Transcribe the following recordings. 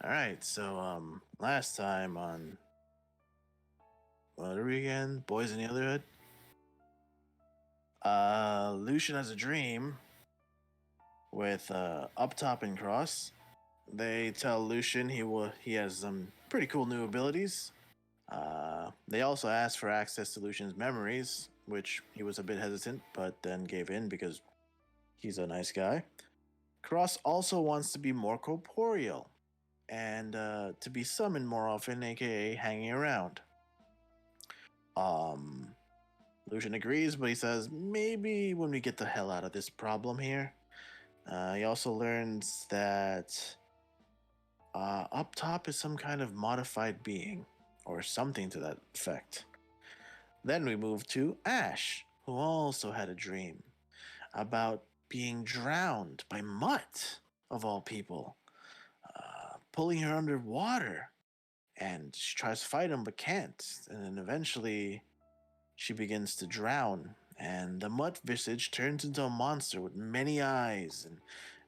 All right, so last time on what are we again? Boys in the Underhood. Lucian has a dream with Up Top and Cross. They tell Lucian he has some pretty cool new abilities. They also ask for access to Lucian's memories, which he was a bit hesitant, but then gave in because he's a nice guy. Cross also wants to be more corporeal and to be summoned more often, aka hanging around. Um, Lucian agrees, but he says maybe when we get the hell out of this problem here. He also learns that Up Top is some kind of modified being, or something to that effect. Then we move to Ash, who also had a dream about being drowned by Mutt, of all people, pulling her underwater. And she tries to fight him but can't. And then eventually she begins to drown, and the Mutt visage turns into a monster with many eyes and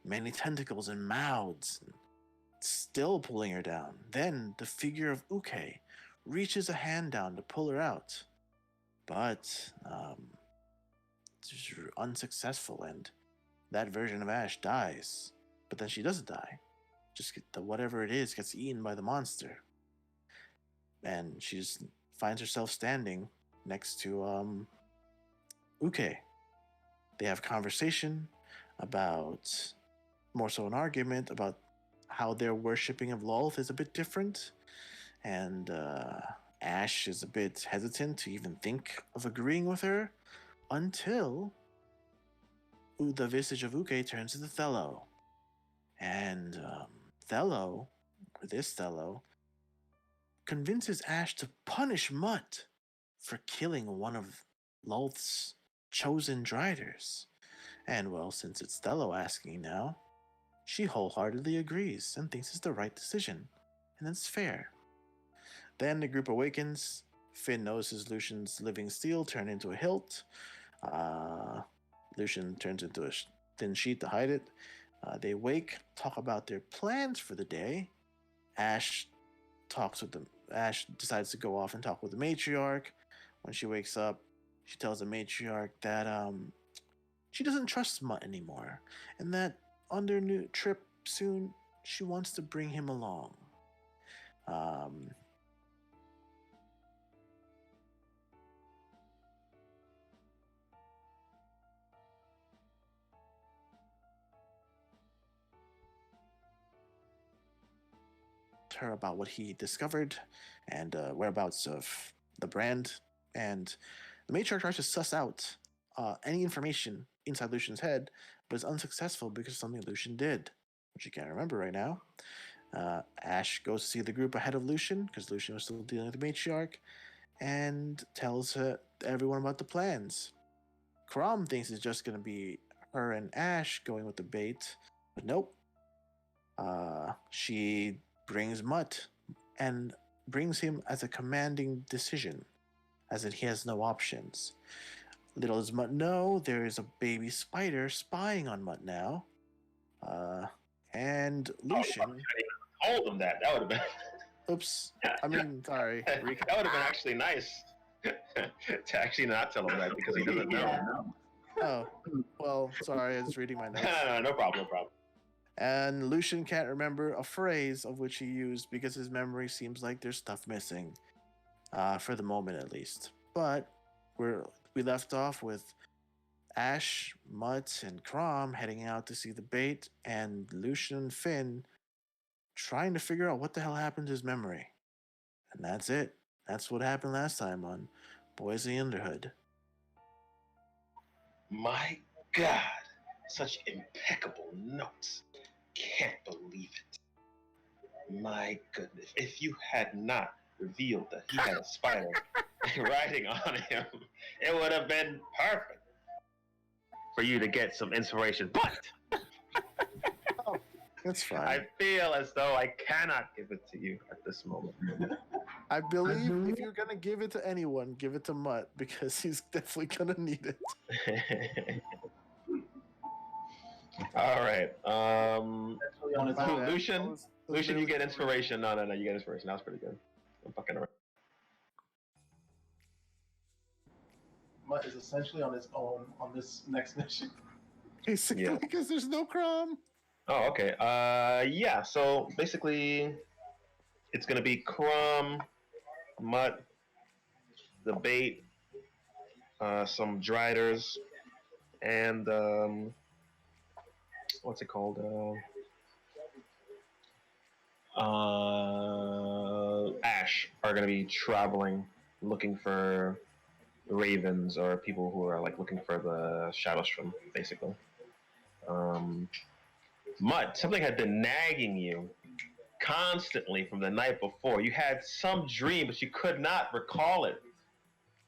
many tentacles and mouths, and still pulling her down. Then the figure of Uke reaches a hand down to pull her out, but it's unsuccessful, and that version of Ash dies. But then she doesn't die. Just whatever it is gets eaten by the monster, and she just finds herself standing next to Uke. They have a conversation about, more so an argument about how their worshipping of Lolth is a bit different, and Ash is a bit hesitant to even think of agreeing with her until the visage of Uke turns into Thello. And Thello, or this Thello, convinces Ash to punish Mutt for killing one of Lolth's chosen Driders. And well, since it's Thello asking now, she wholeheartedly agrees and thinks it's the right decision, and it's fair. Then the group awakens. Finn notices Lucian's living steel turn into a hilt. Lucian turns into a thin sheet to hide it. They wake, talk about their plans for the day. Ash decides to go off and talk with the matriarch. When she wakes up, she tells the matriarch that she doesn't trust Mutt anymore, and that on their new trip soon, she wants to bring him along. Her about what he discovered and whereabouts of the brand, and the matriarch tries to suss out any information inside Lucian's head, but is unsuccessful because of something Lucian did, which you can't remember right now. Ash goes to see the group ahead of Lucian, because Lucian was still dealing with the matriarch, and tells everyone about the plans. Crom thinks it's just going to be her and Ash going with the bait, but nope. She brings Mutt and brings him as a commanding decision, as in he has no options. Little does Mutt know there is a baby spider spying on Mutt now. And Lucian. I told him that. That would have been. Oops. I mean, sorry. That would have been actually nice to actually not tell him that because he doesn't know. Oh, well, sorry. I was reading my notes. No problem. And Lucian can't remember a phrase of which he used because his memory seems like there's stuff missing, for the moment at least. But we left off with Ash, Mutt, and Crom heading out to see the bait, and Lucian and Finn trying to figure out what the hell happened to his memory. And that's it. That's what happened last time on Boys in the Underhood. My God, such impeccable notes. Can't believe it. My goodness. If you had not revealed that he had a spider riding on him, it would have been perfect for you to get some inspiration. But oh, that's fine. I feel as though I cannot give it to you at this moment. I believe if you're going to give it to anyone, give it to Mutt, because he's definitely going to need it. All right. Lucian. Lucian, you get inspiration. No, you get inspiration. That was pretty good. I'm fucking around. Mutt is essentially on his own on this next mission. Basically, because there's no Crom. Oh, okay. Yeah. So basically, it's gonna be Crumb, Mutt, the bait, some Driders, and what's it called? Ash are gonna be traveling, looking for ravens or people who are like looking for the Shadowstrom, basically. Mutt, something had been nagging you constantly from the night before. You had some dream, but you could not recall it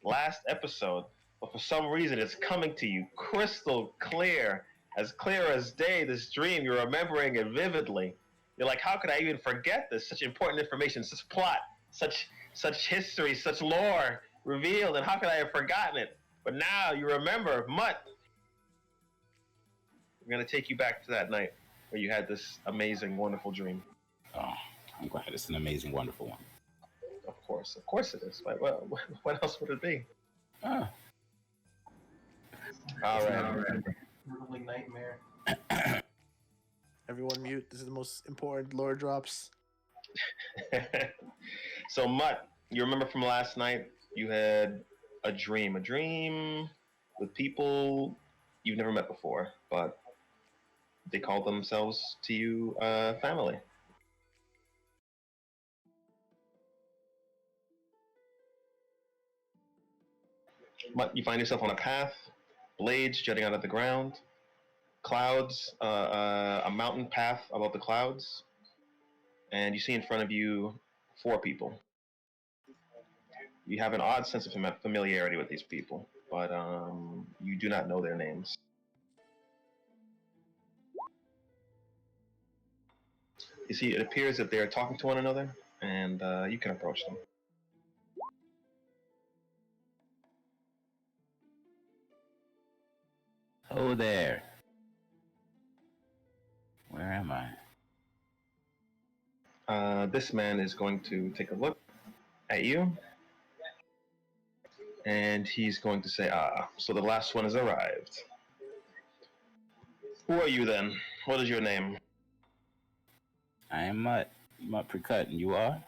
last episode. But for some reason, it's coming to you crystal clear as day. This dream, you're remembering it vividly. You're like, how could I even forget this? Such important information, such plot, such history, such lore revealed, and how could I have forgotten it? But now you remember, Mutt. I'm gonna take you back to that night where you had this amazing, wonderful dream. Oh, I'm glad it's an amazing, wonderful one. Of course it is. What else would it be? Oh. All right. Brutally nightmare. Everyone mute. This is the most important lore drops. So, Mutt, you remember from last night, you had a dream with people you've never met before, but they call themselves to you family. But you find yourself on a path, blades jutting out of the ground, clouds, a mountain path above the clouds, and you see in front of you 4 people. You have an odd sense of familiarity with these people, but you do not know their names. You see, it appears that they are talking to one another, and you can approach them. Oh there. Where am I? This man is going to take a look at you, and he's going to say, so the last one has arrived. Who are you then? What is your name? I am Mutt. Mutt Precut, and you are?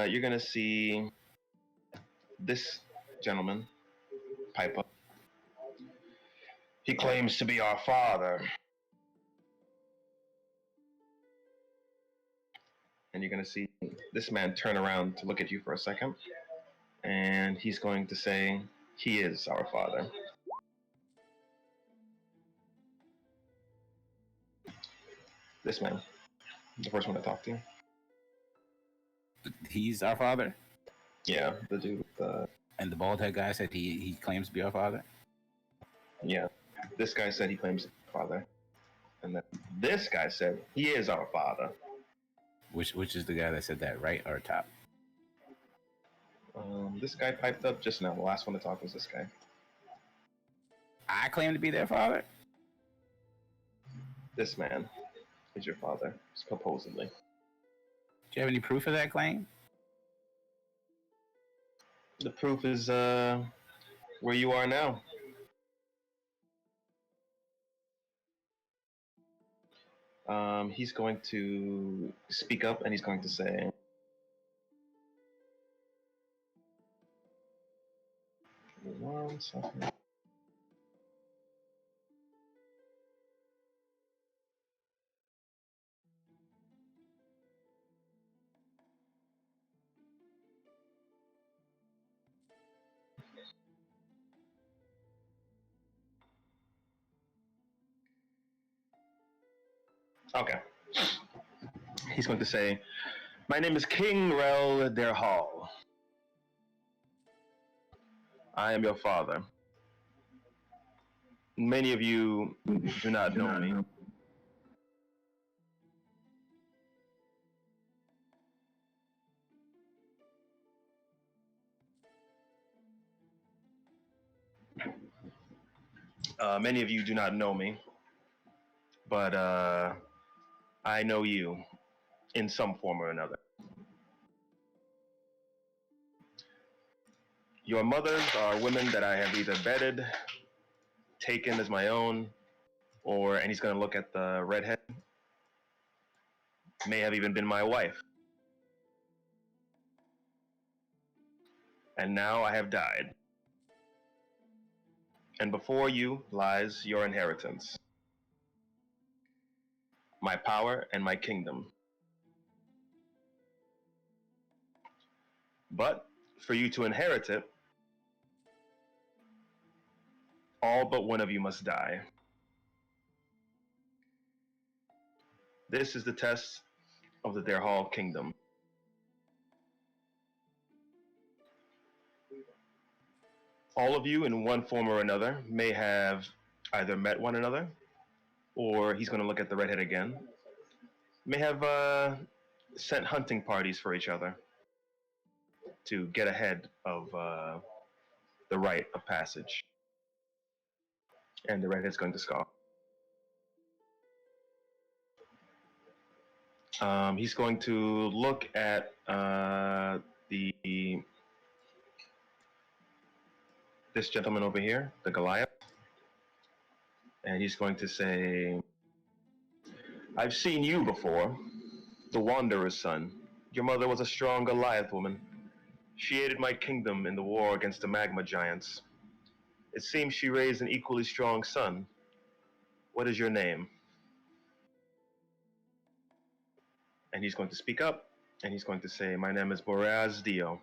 You're going to see this gentleman pipe up. He claims to be our father. And you're going to see this man turn around to look at you for a second. And he's going to say, he is our father. This man, the first one to talk to you. He's our father? Yeah, the dude with the... And the bald head guy said he claims to be our father? Yeah, this guy said he claims to be our father. And then this guy said, he is our father. Which is the guy that said that, right or top? This guy piped up just now. The last one to talk was this guy. I claim to be their father? This man is your father, supposedly. Do you have any proof of that claim? The proof is where you are now. He's going to speak up and he's going to say, one second. Okay. He's going to say, my name is King Rel Der Hall. I am your father. Many of you do not know me. Many of you do not know me, but I know you in some form or another. Your mothers are women that I have either bedded, taken as my own, and he's going to look at the redhead, may have even been my wife. And now I have died. And before you lies your inheritance, my power and my kingdom. But for you to inherit it, all but one of you must die. This is the test of the Derhal kingdom. All of you, in one form or another, may have either met one another, or he's going to look at the redhead again, may have sent hunting parties for each other to get ahead of the rite of passage. And the redhead's going to scoff. He's going to look at this gentleman over here, the Goliath, and he's going to say, I've seen you before, the Wanderer's son. Your mother was a strong Goliath woman. She aided my kingdom in the war against the magma giants. It seems she raised an equally strong son. What is your name? And he's going to speak up, and he's going to say, my name is Boraz Dio,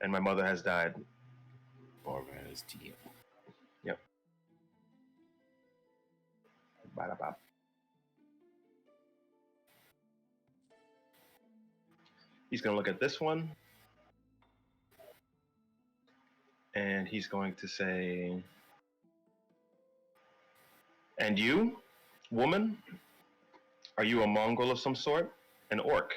and my mother has died. Boraz Dio. Yep. Ba-da-ba. He's going to look at this one, and he's going to say, and you, woman, are you a mongrel of some sort? An orc?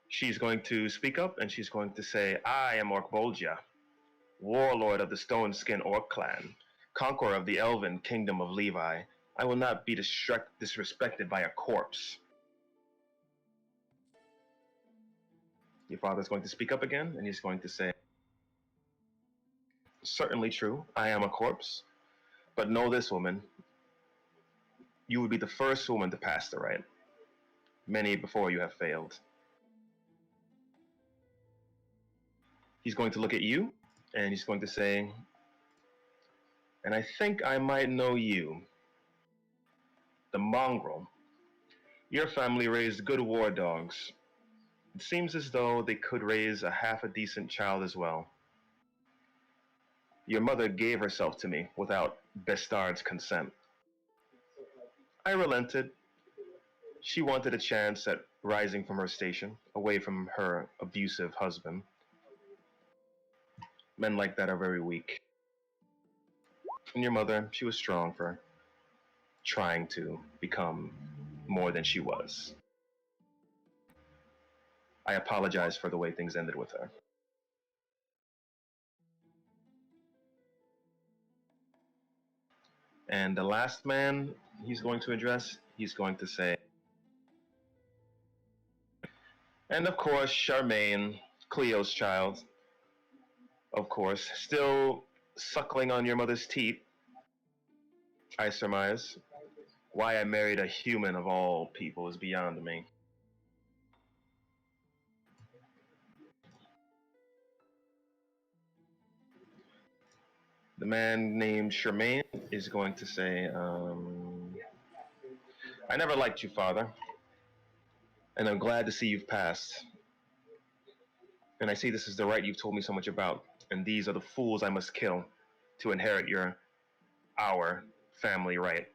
She's going to speak up, and she's going to say, I am Orc Bolgia, warlord of the Stone Skin Orc clan, conqueror of the elven kingdom of Levi. I will not be disrespected by a corpse. Your father's going to speak up again, and he's going to say, certainly true, I am a corpse, but know this, woman, you would be the first woman to pass the rite. Many before you have failed. He's going to look at you, and he's going to say, and I think I might know you. The mongrel. Your family raised good war dogs. It seems as though they could raise a half a decent child as well. Your mother gave herself to me without Bestard's consent. I relented. She wanted a chance at rising from her station, away from her abusive husband. Men like that are very weak. And your mother, she was strong for trying to become more than she was. I apologize for the way things ended with her. And the last man he's going to address, he's going to say, and of course, Charmaine, Cleo's child, of course, still suckling on your mother's teeth, I surmise. Why I married a human of all people is beyond me. The man named Charmaine is going to say, I never liked you, father, and I'm glad to see you've passed. And I see this is the right you've told me so much about, and these are the fools I must kill to inherit our family right.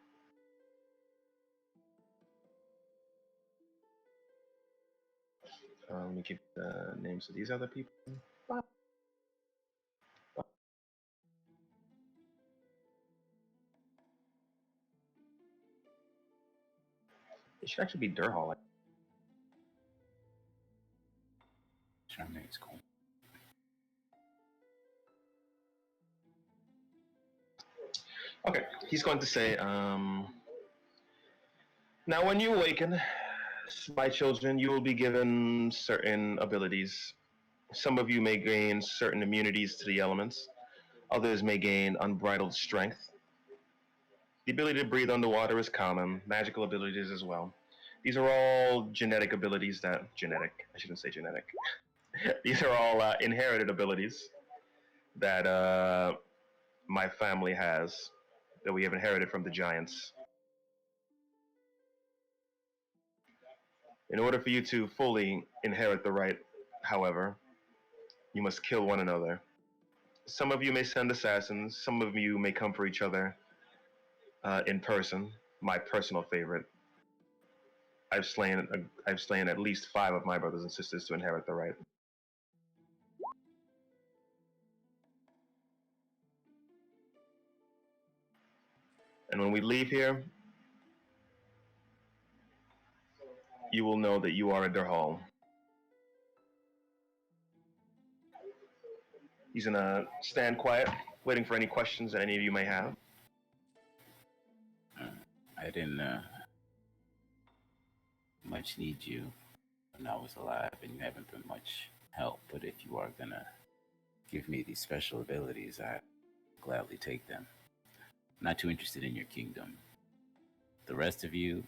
Let me keep the names of these other people. It should actually be Durhal. Charmaine's cool. Okay, he's going to say, now when you awaken, my children, you will be given certain abilities. Some of you may gain certain immunities to the elements. Others may gain unbridled strength. The ability to breathe underwater is common, magical abilities as well. These are all genetic abilities I shouldn't say genetic. These are all inherited abilities that my family has, that we have inherited from the giants. In order for you to fully inherit the right, however, you must kill one another. Some of you may send assassins, some of you may come for each other in person. My personal favorite. I've slain at least 5 of my brothers and sisters to inherit the right. And when we leave here, you will know that you are at their hall. He's gonna stand quiet, waiting for any questions that any of you may have. I didn't much need you when I was alive, and you haven't been much help. But if you are gonna give me these special abilities, I gladly take them. I'm not too interested in your kingdom. The rest of you,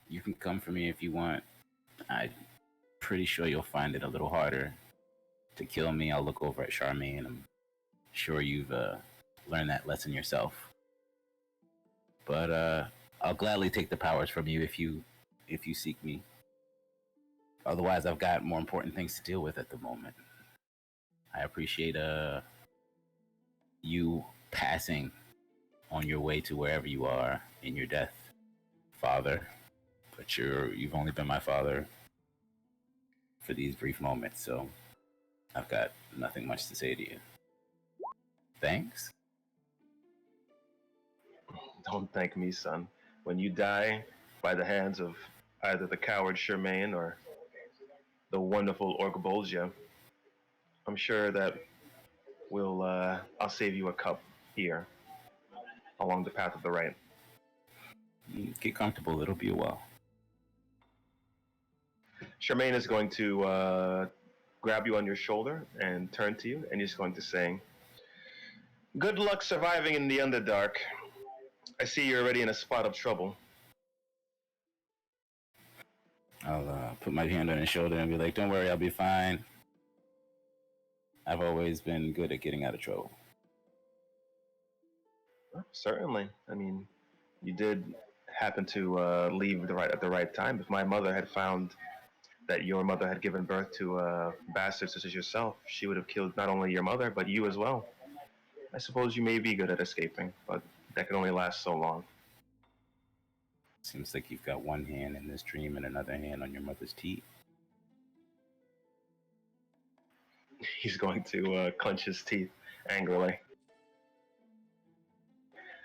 you can come for me if you want. I'm pretty sure you'll find it a little harder to kill me. I'll look over at Charmaine. I'm sure you've learned that lesson yourself. But I'll gladly take the powers from you if you seek me. Otherwise, I've got more important things to deal with at the moment. I appreciate you passing on your way to wherever you are in your death, father. But you've only been my father for these brief moments, so I've got nothing much to say to you. Thanks. Don't thank me, son. When you die by the hands of either the coward Charmaine or the wonderful Orgbolgia, I'm sure that I'll save you a cup here along the path of the right. Get comfortable. It'll be a while. Charmaine is going to grab you on your shoulder and turn to you, and he's going to say, "Good luck surviving in the Underdark. I see you're already in a spot of trouble." I'll put my hand on his shoulder and be like, "Don't worry, I'll be fine. I've always been good at getting out of trouble." Certainly. I mean, you did happen to leave at the right time. If my mother had found that your mother had given birth to bastards such as yourself, she would have killed not only your mother, but you as well. I suppose you may be good at escaping, but that can only last so long. Seems like you've got one hand in this dream and another hand on your mother's teeth. He's going to clench his teeth angrily.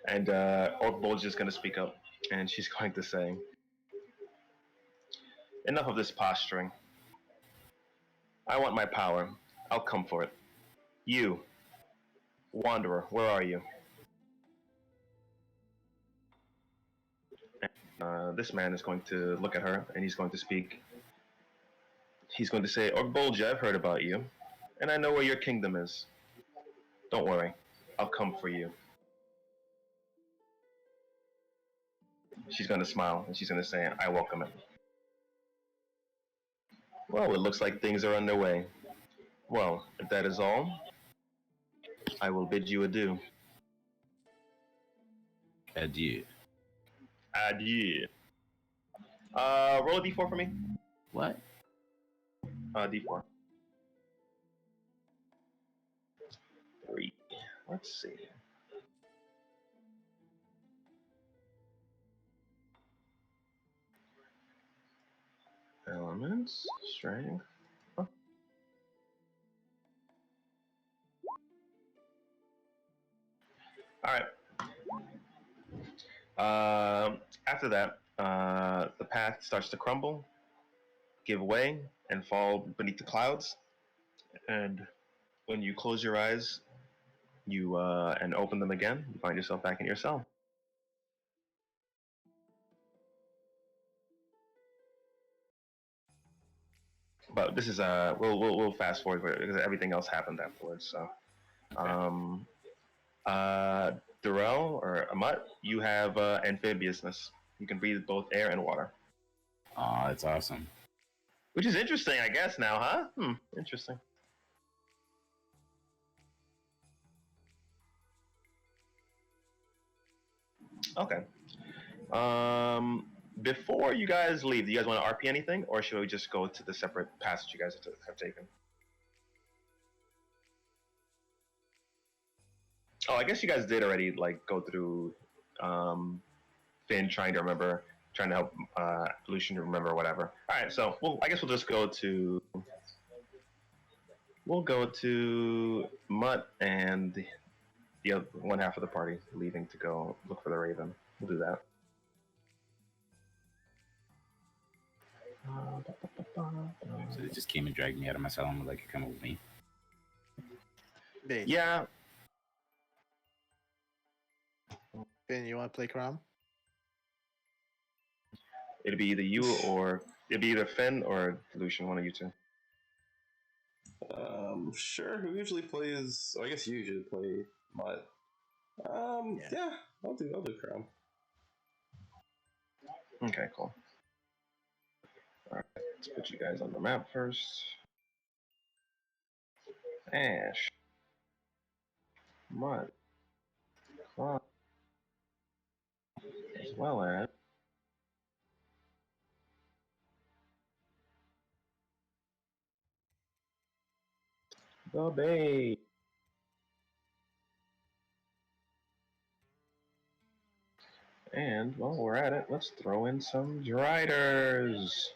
And Orkbold's just going to speak up, and she's going to say, "Enough of this posturing. I want my power. I'll come for it. You, Wanderer, where are you?" This man is going to look at her, and he's going to speak. He's going to say, "Orkbolgia, I've heard about you, and I know where your kingdom is. Don't worry, I'll come for you." She's going to smile, and she's going to say, "I welcome it." Well, it looks like things are underway. Well, if that is all, I will bid you adieu. Adieu. Adieu. Roll a d4 for me. What? D4. 3. Let's see. Elements, strength. Oh. All right. After that, the path starts to crumble, give way, and fall beneath the clouds. And when you close your eyes, You and open them again. You find yourself back in your cell. But this is we'll fast forward because everything else happened afterwards. So, Okay. Durrell or Amat, you have amphibiousness. You can breathe both air and water, Oh, that's awesome. which is interesting, I guess. Now, huh? Interesting. Okay. Before you guys leave, do you guys want to RP anything, or should we just go to the separate passage you guys have taken? Oh, I guess you guys did already like go through Finn trying to remember, trying to help Lucian to remember whatever. All right, so I guess we'll just go to Mutt and the other one half of the party leaving to go look for the Raven. We'll do that. So they just came and dragged me out of my cell and were like, "You're coming with me." Bait. Yeah. Finn, you want to play Crom? It'll be either you or it'll be either Finn or Lucian, one of you two. Sure. Who usually plays? Oh, I guess you usually play Mutt. Yeah, I'll do Crown. Okay, cool. All right, let's put you guys on the map first. Ash, Mutt, Clock, as well as the Bay. And while we're at it, let's throw in some Driders.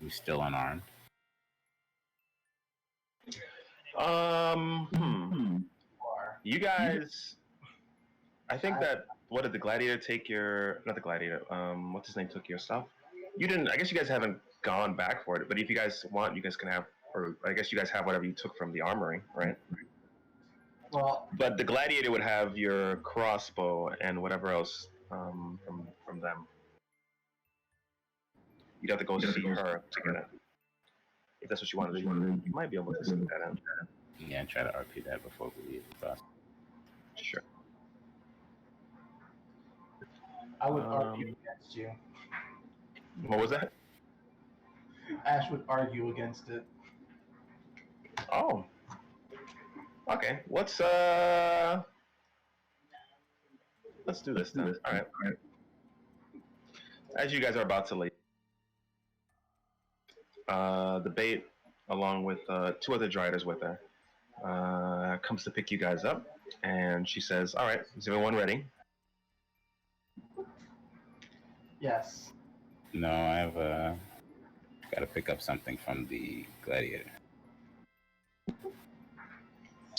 We still unarmed. You guys, I think that what did the Gladiator take your? Not the Gladiator. What's his name took your stuff? You didn't. I guess you guys haven't gone back for it. But if you guys want, you guys can have, or I guess you guys have whatever you took from the armory, right? Well, But the Gladiator would have your crossbow and whatever else from them. You'd have to go see her to get it. If that's what you wanted to do, you might be able to sneak that in. Yeah, and try to RP that before we leave. Sure. I would argue against you. What was that? Ash would argue against it. Oh. Okay. Let's do this then. All right. As you guys are about to leave, the bait, along with two other Driders with her, comes to pick you guys up, and she says, "All right, is everyone ready?" Yes. No, I've got to pick up something from the Gladiator.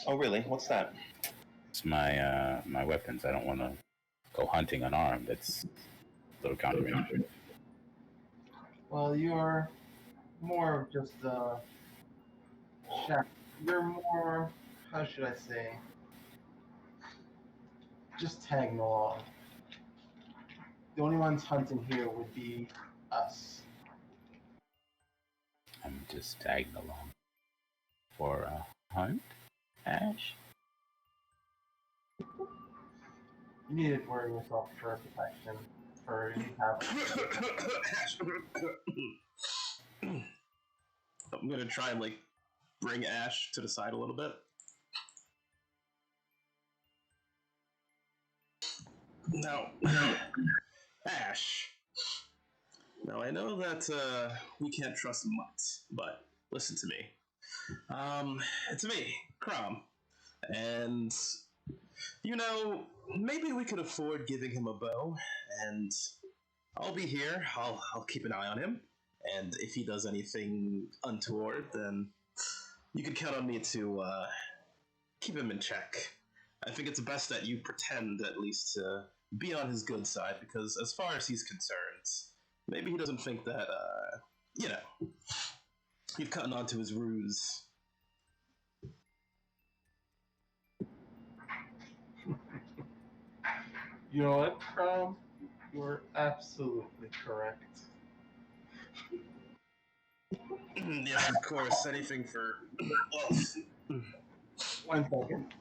Oh, really? What's that? It's my my weapons. I don't want to go hunting unarmed. That's a little counterintuitive. Well, you're more of just a shadow. You're more, how should I say, just tagging along. The only ones hunting here would be us. I'm just tagging along for a hunt, Ash. You need to worry yourself for protection. For you have. I'm gonna try and like bring Ash to the side a little bit. Now, Ash. Now I know that we can't trust Mutt, but listen to me. It's me, Crom, and you know maybe we could afford giving him a bow and I'll be here. I'll keep an eye on him, and if he does anything untoward, then you can count on me to keep him in check. I think it's best that you pretend at least to be on his good side, because as far as he's concerned, maybe he doesn't think that you know you've gotten onto his ruse. You know what, you're absolutely correct. Yes, of course. Anything for wealth. 1 second.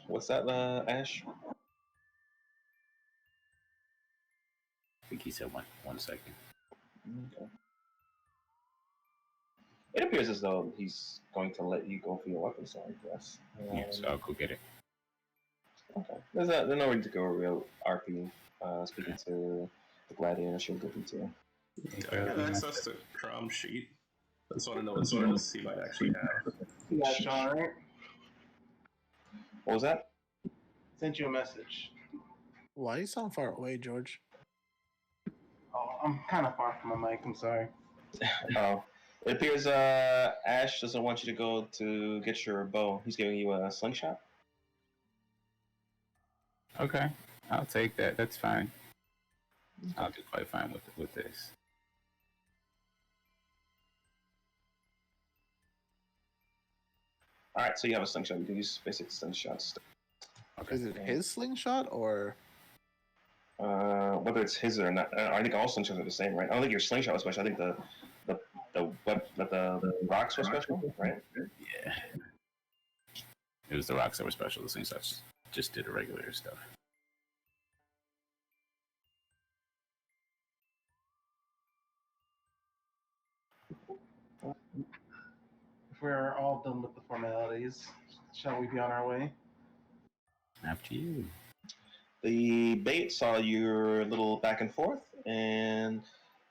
What's that, Ash? I think he said 1 second. Okay. It appears as though he's going to let you go for your weapon, so I guess. Yeah, so I'll go get it. Okay. There's no need to go real RP. Speaking to the gladiator, she'll give you to. I have access to Crom sheet. I just want to know what skills he might actually have. Yeah, Sean, right? What was that? Sent you a message. Why do you sound far away, George? Oh, I'm kind of far from my mic. I'm sorry. Oh. It appears Ash doesn't want you to go to get your bow. He's giving you a slingshot. Okay, I'll take that. That's fine. I'll do quite fine with this. All right, so you have a slingshot. You can use basic slingshots. Okay. Is it his slingshot or? Whether it's his or not, I think all slingshots are the same, right? I don't think your slingshot was special. I think the rocks were special, right? Yeah. It was the rocks that were special. The slingshots just did the regular stuff. If we're all done with the formalities, shall we be on our way? After you. The bait saw your little back and forth, and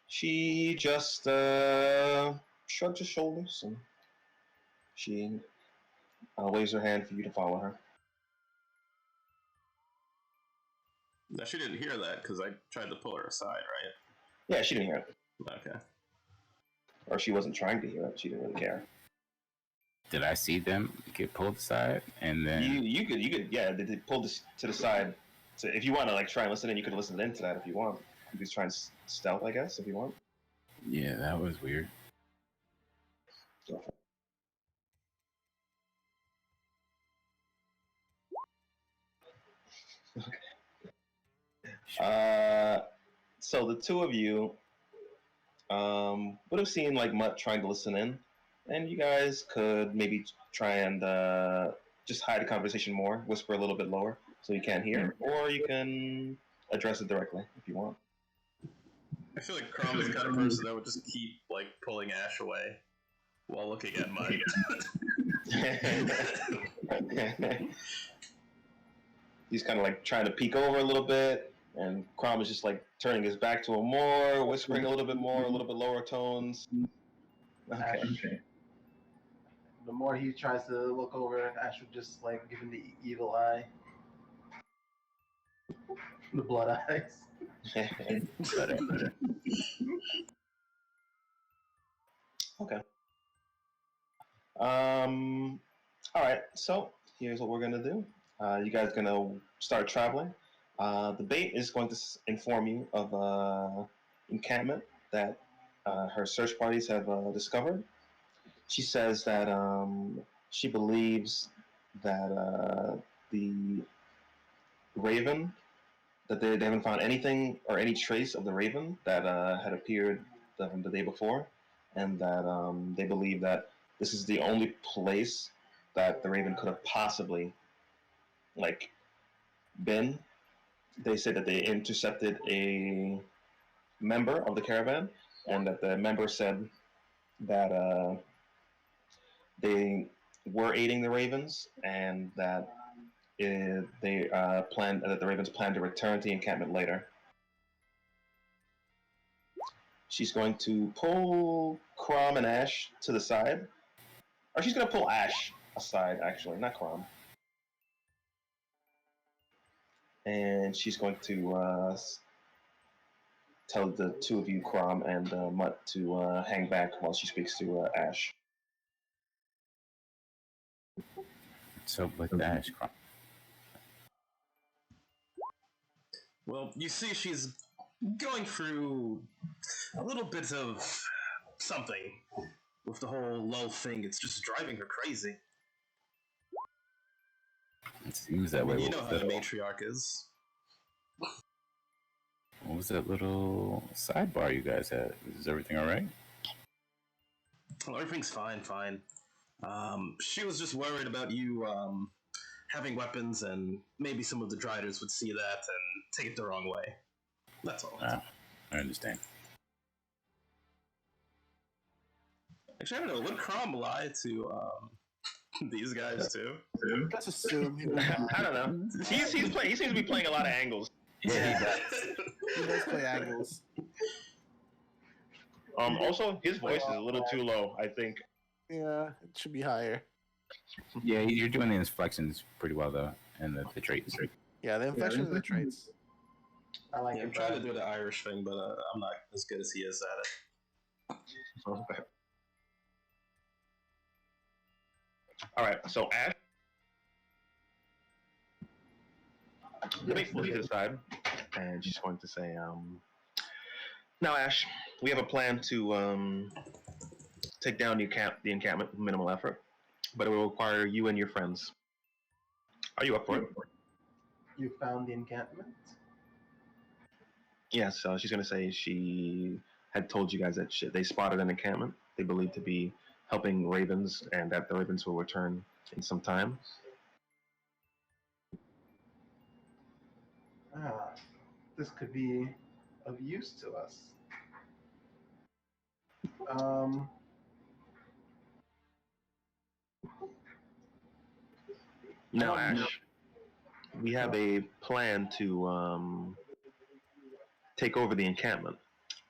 she just shrugged her shoulders and she waves her hand for you to follow her. Now, she didn't hear that because I tried to pull her aside, right? Yeah, she didn't hear it, Okay. or she wasn't trying to hear it. She didn't really care. Did I see them get pulled aside and then? You could yeah. They pulled this to the side. So if you want to like try and listen in, you could listen into that if you want. You could try and stealth, I guess, if you want. Yeah, that was weird. Go for it. So the two of you would have seen like Mutt trying to listen in, and you guys could maybe try and just hide the conversation more, whisper a little bit lower so you can't hear, or you can address it directly if you want. I feel like Crom is the kind of person that would just keep like pulling Ash away while looking at Mike. He's kind of like trying to peek over a little bit, and Crom is just like turning his back to him more, whispering a little bit more, a little bit lower tones. Okay. Ash, the more he tries to look over, Ash would just like give him the evil eye. The blood eyes. Okay. All right. So here's what we're gonna do. You guys gonna start traveling. The bait is going to inform you of encampment that her search parties have discovered. She says that she believes that the raven, that they haven't found anything or any trace of the raven that had appeared the day before, and that they believe that this is the only place that the raven could have possibly like been. They said that they intercepted a member of the caravan, and that the member said that they were aiding the ravens, and that they planned that the ravens plan to return to the encampment later. She's going to pull Crom and Ash to the side, or she's going to pull Ash aside, actually, not Crom. And she's going to tell the two of you, Crom and Mutt, to hang back while she speaks to Ash. So with Ash, Well, you see, she's going through a little bit of something with the whole lull thing. It's just driving her crazy. it seems that I mean, way. you know how the matriarch is. What was that little sidebar you guys had? Is everything all right? Well, everything's fine. She was just worried about you having weapons, and maybe some of the Driders would see that and take it the wrong way. That's all. I understand. Actually, I don't know. Would Crom lie to these guys too? Let's assume he, I don't know. He seems to be playing a lot of angles. Yeah, he does. he does play angles. Also, his voice is a little too low. I think. Yeah, it should be higher. Yeah, you're doing the inflections pretty well though, and the traits. Yeah, the inflection and the traits. I like Yeah, I'm it. trying to do the Irish thing, but I'm not as good as he is at it. Okay. All right. So Ash, we'll to the side, and she's going to say, "Now, Ash, we have a plan to take down the encampment with minimal effort, but it will require you and your friends. Are you up for it?" You found the encampment? Yes. She's going to say she had told you guys that they spotted an encampment they believe to be helping ravens, and that the ravens will return in some time. Ah, this could be of use to us. Um, Now, Ash, we have a plan to take over the encampment,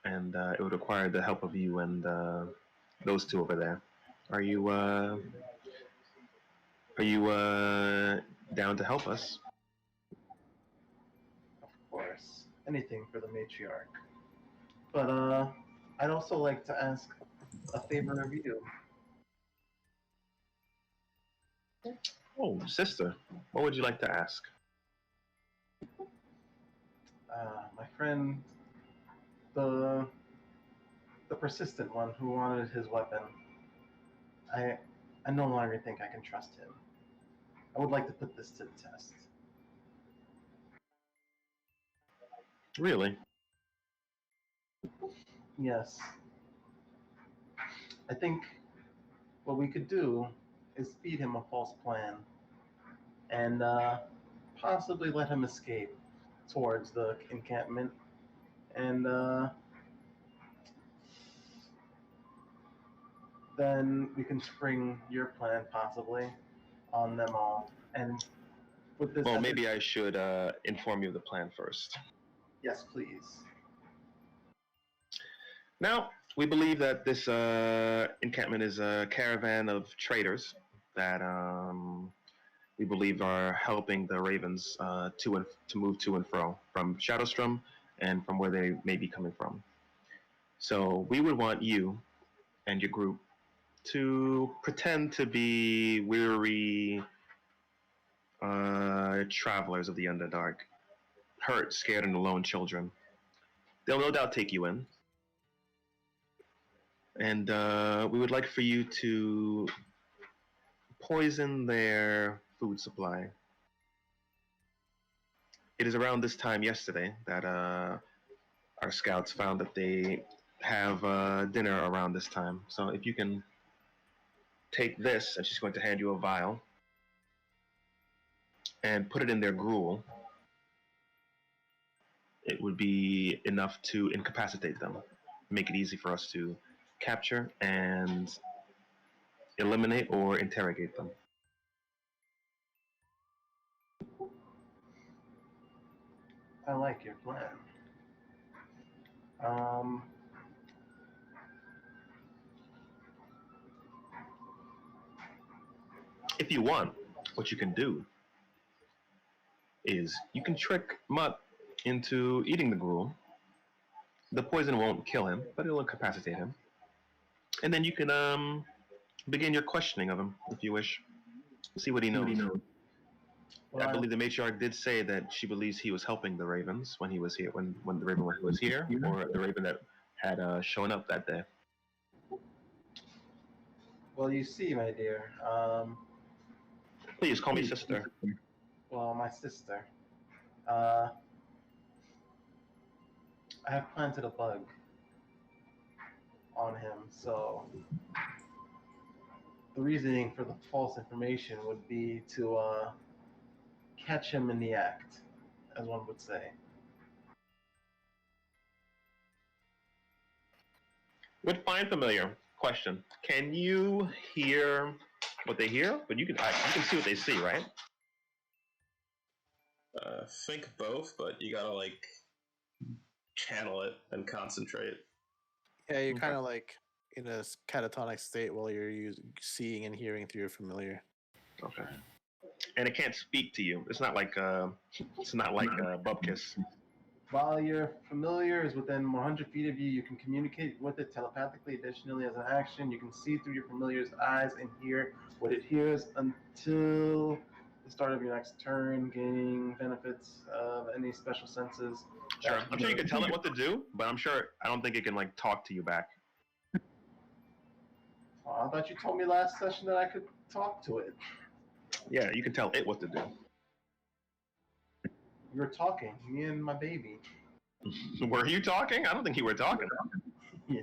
and it would require the help of you and those two over there. Are you down to help us? of course, anything for the matriarch. But I'd also like to ask a favor of you. Oh, sister, what would you like to ask? My friend, the persistent one who wanted his weapon. I no longer think I can trust him. I would like to put this to the test. Really? Yes. I think what we could do is feed him a false plan and possibly let him escape towards the encampment. And then we can spring your plan possibly on them all. And with this, Well, maybe I should inform you of the plan first. yes, please. Now, we believe that this encampment is a caravan of traders that we believe are helping the ravens to move to and fro from Shadowstrom and from where they may be coming from. So we would want you and your group to pretend to be weary travelers of the Underdark, hurt, scared, and alone children. They'll no doubt take you in. And we would like for you to poison their food supply. It is around this time yesterday that our scouts found that they have dinner around this time. So if you can take this, and she's going to hand you a vial, and put it in their gruel, it would be enough to incapacitate them, make it easy for us to capture and eliminate or interrogate them. I like your plan. Um, If you want, what you can do is you can trick Mutt into eating the gruel. The poison won't kill him, but it'll incapacitate him. And then you can begin your questioning of him if you wish. See what he knows. Well, I believe the matriarch did say that she believes he was helping the ravens when he was here, when the raven was here, or the raven that had shown up that day. well, you see, my dear. Please call me sister. Well, my sister. I have planted a bug on him, so the reasoning for the false information would be to catch him in the act, as one would say. With fine familiar question, can you hear what they hear? But you can see what they see, right? Think both, but you gotta like channel it and concentrate. Yeah, you're Okay. kind of like in a catatonic state while you're seeing and hearing through your familiar. Okay. And it can't speak to you. It's not like Bubkiss. While your familiar is within 100 feet of you, you can communicate with it telepathically. Additionally, as an action, you can see through your familiar's eyes and hear what it hears until the start of your next turn, gaining benefits of any special senses. Sure. I'm sure you can tell it what to do, but I don't think it can like talk to you back. Oh, I thought you told me last session that I could talk to it. Yeah, you can tell it what to do. We were talking, me and my baby. Were you talking? I don't think you were talking. Yeah.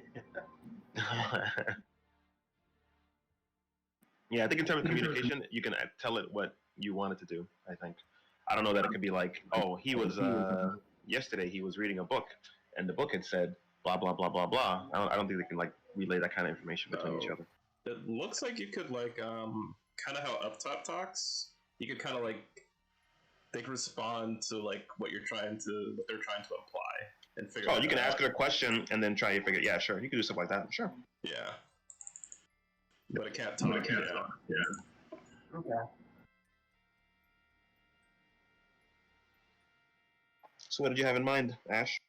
Yeah, I think in terms of communication, you can tell it what you want it to do. I think. I don't know that it could be like, oh, he was yesterday he was reading a book, and the book had said blah blah blah blah blah. I don't think they can like relay that kind of information between each other. It looks like you could like kind of how Up Top talks. You could kind of like they can respond to like what they're trying to imply and figure. Oh, you can ask it a question and then try to figure. Yeah, sure, you can do stuff like that. Sure. Yeah. But it can't talk. Yeah. Okay. So what did you have in mind, Ash?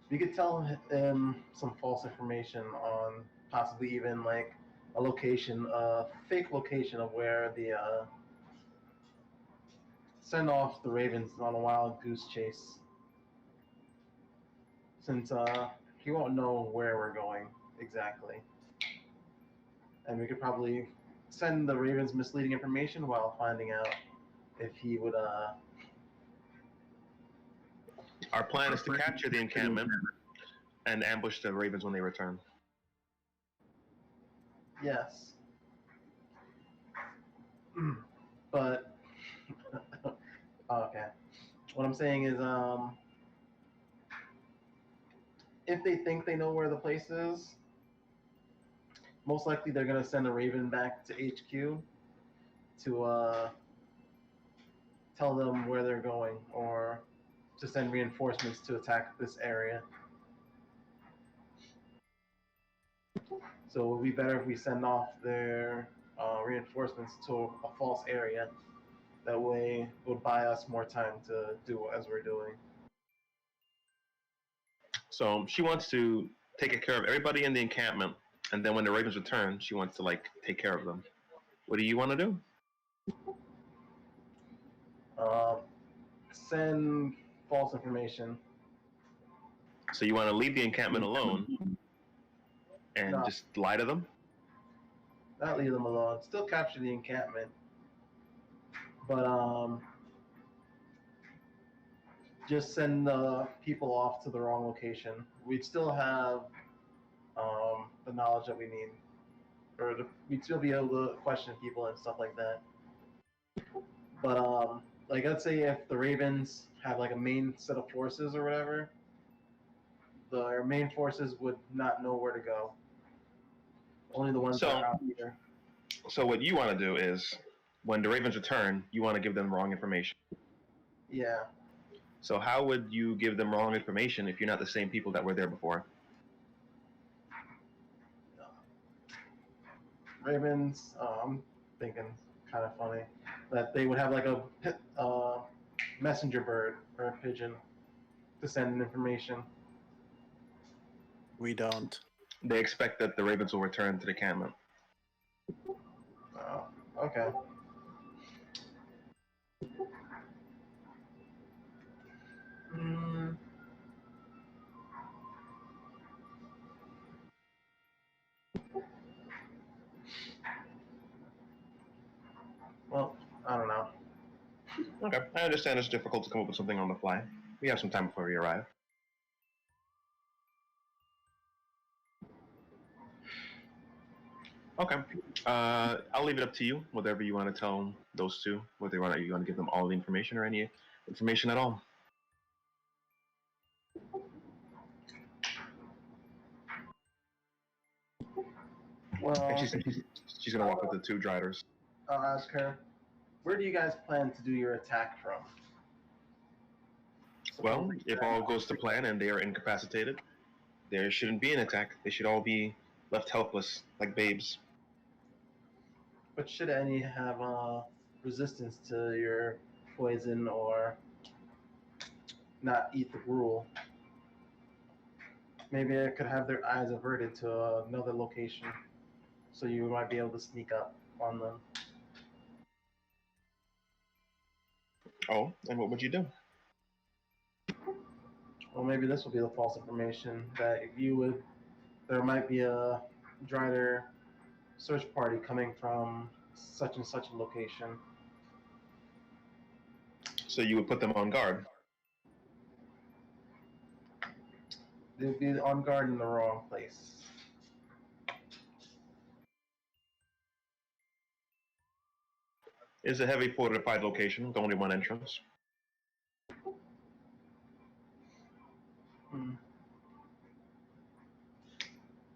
We could tell him some false information on possibly even like a location, a fake location of where the send off the ravens on a wild goose chase. Since he won't know where we're going exactly, and we could probably send the ravens misleading information while finding out if he would Our plan is to capture the encampment and ambush the ravens when they return. Yes. But okay. What I'm saying is if they think they know where the place is, most likely they're gonna send a raven back to HQ to tell them where they're going or to send reinforcements to attack this area. So it would be better if we send off their reinforcements to a false area. That way it would buy us more time to do as we're doing. So she wants to take care of everybody in the encampment, and then when the ravens return, she wants to like take care of them. What do you want to do? Send false information. So you want to leave the encampment alone and No. just lie to them? Not leave them alone. Still capture the encampment. But just send the people off to the wrong location. We'd still have the knowledge that we need. We'd still be able to question people and stuff like that. But like let's say if the Ravens have like a main set of forces or whatever, their main forces would not know where to go. Only the ones that are out here. So what you want to do is, when the ravens return, you want to give them wrong information. Yeah. So how would you give them wrong information if you're not the same people that were there before? Ravens, I'm thinking kind of funny that they would have like a messenger bird or a pigeon to send information. We don't. They expect that the ravens will return to the encampment. Oh, okay. Mm, well, I don't know. Okay, I understand it's difficult to come up with something on the fly. We have some time before we arrive. Okay, I'll leave it up to you. Whatever you want to tell those two, whether you want to give them all the information or any information at all. And Well, she's gonna walk with the two driders. I'll ask her, where do you guys plan to do your attack from? Well, if all goes to plan and they are incapacitated, there shouldn't be an attack. They should all be left helpless, like babes. But should any have resistance to your poison or not eat the gruel, maybe I could have their eyes averted to another location, so you might be able to sneak up on them. Oh, and what would you do? Well, maybe this will be the false information that there might be a Drider search party coming from such and such a location. So you would put them on guard. They'd be on guard in the wrong place. It's a heavy fortified location with only one entrance. Hmm.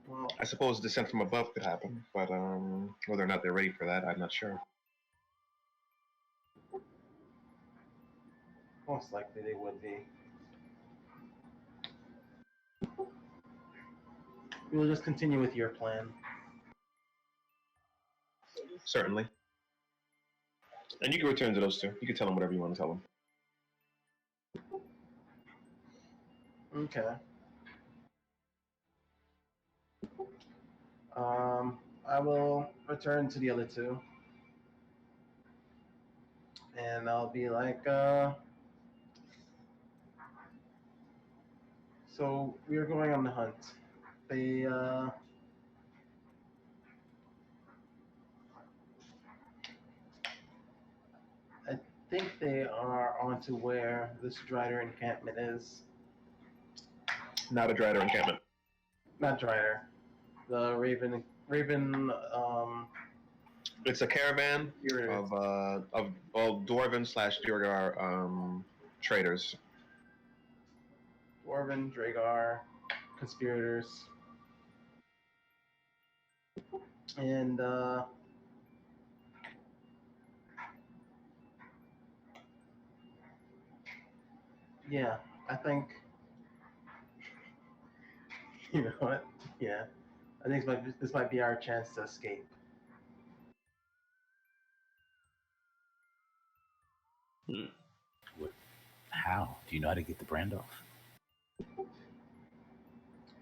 Well, I suppose descent from above could happen, but whether or not they're ready for that, I'm not sure. most likely they would be. We will just continue with your plan. Certainly. And you can return to those two. You can tell them whatever you want to tell them. Okay. I will return to the other two. And I'll be like, so we are going on the hunt. They, I think they are onto where this Drider encampment is. Not a Drider encampment. Not Drider. The Raven, It's a caravan of Dwarven / Duergar traders. Dwarven, Dragar, conspirators. And, yeah, I think, you know what? Yeah, I think this might be our chance to escape. How? Do you know how to get the brand off?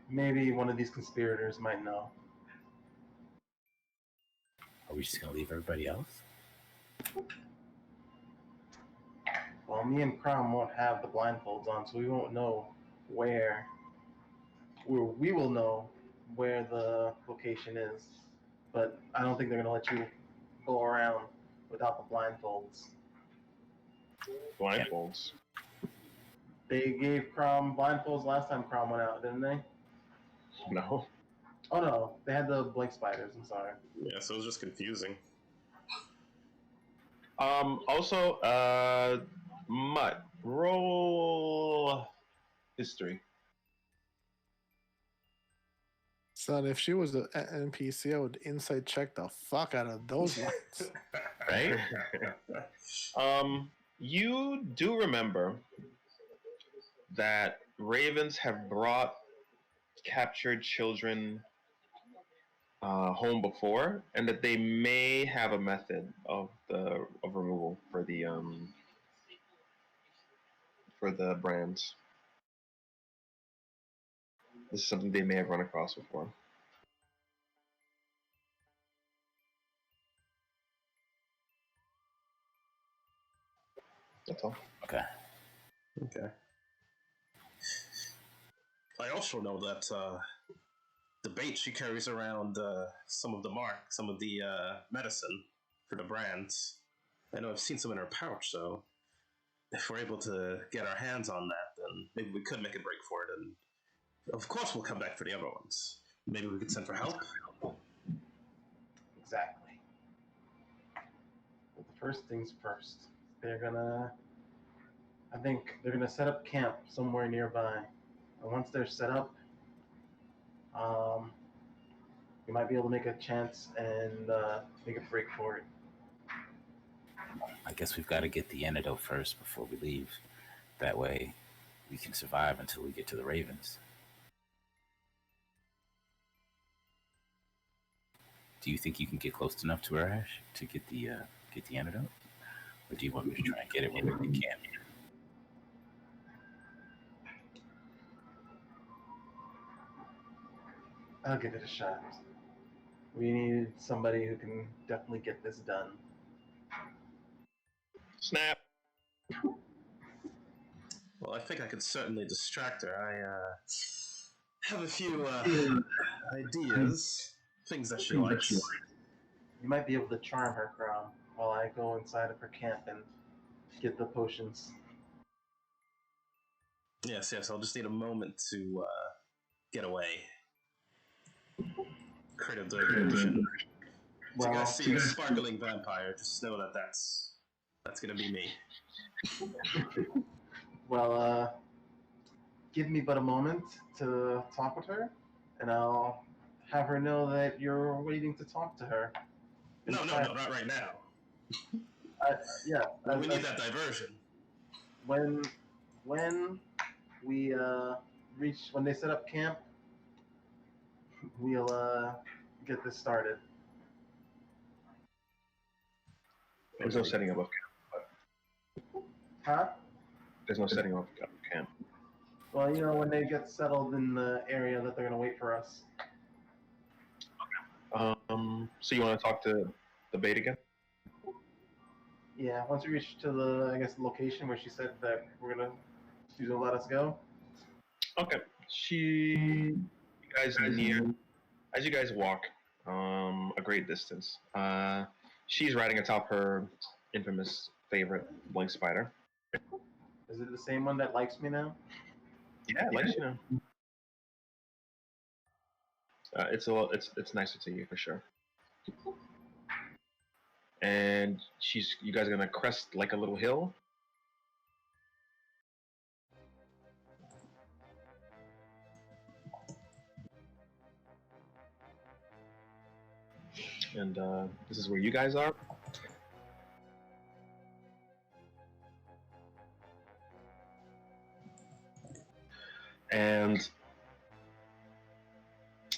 Maybe one of these conspirators might know. Are we just gonna leave everybody else? Well, me and Crom won't have the blindfolds on, so we won't know where. We will know where the location is, but I don't think they're gonna let you go around without the blindfolds. Blindfolds. They gave Crom blindfolds last time Crom went out, didn't they? No. Oh no, they had the blink spiders. I'm sorry. Yeah, so it was just confusing. Also, Mutt, roll history. Son, if she was an NPC, I would insight check the fuck out of those lines. Right? You do remember that ravens have brought captured children home before, and that they may have a method of removal for the brands. This is something they may have run across before. That's all. Okay. Okay. I also know that the bait she carries around some of the medicine for the brands. I know I've seen some in her pouch, so if we're able to get our hands on that, then maybe we could make a break for it, and of course we'll come back for the other ones. Maybe we could send for help. Exactly. But the first things first. They're gonna. I think they're gonna set up camp somewhere nearby. And once they're set up, we might be able to make a chance and make a break for it. I guess we've got to get the antidote first before we leave. That way, we can survive until we get to the Ravens. Do you think you can get close enough to her, Ash, to get the antidote, or do you want me to try and get it when we can? I'll give it a shot. We need somebody who can definitely get this done. Snap. Well, I think I could certainly distract her. I have a few ideas, things that she likes. You might be able to charm her, Crown, while I go inside of her camp and get the potions. Yes, I'll just need a moment to get away. Creative diversion. If you guys see a sparkling vampire, just know that that's gonna be me. Well, give me but a moment to talk with her, and I'll have her know that you're waiting to talk to her. No, not right now. Yeah. We need that diversion. When we when they set up camp, we'll get this started. There's no setting up of Huh? There's no setting up of camp. Well, when they get settled in the area that they're gonna wait for us. So you want to talk to the bait again? Yeah, once we reach to the location where she said that she's gonna let us go. Okay. You guys as you guys walk a great distance. She's riding atop her infamous favorite, Blank Spider. Is it the same one that likes me now? Yeah, it likes you now. It's nicer to you for sure. And you guys are gonna crest like a little hill. And this is where you guys are. And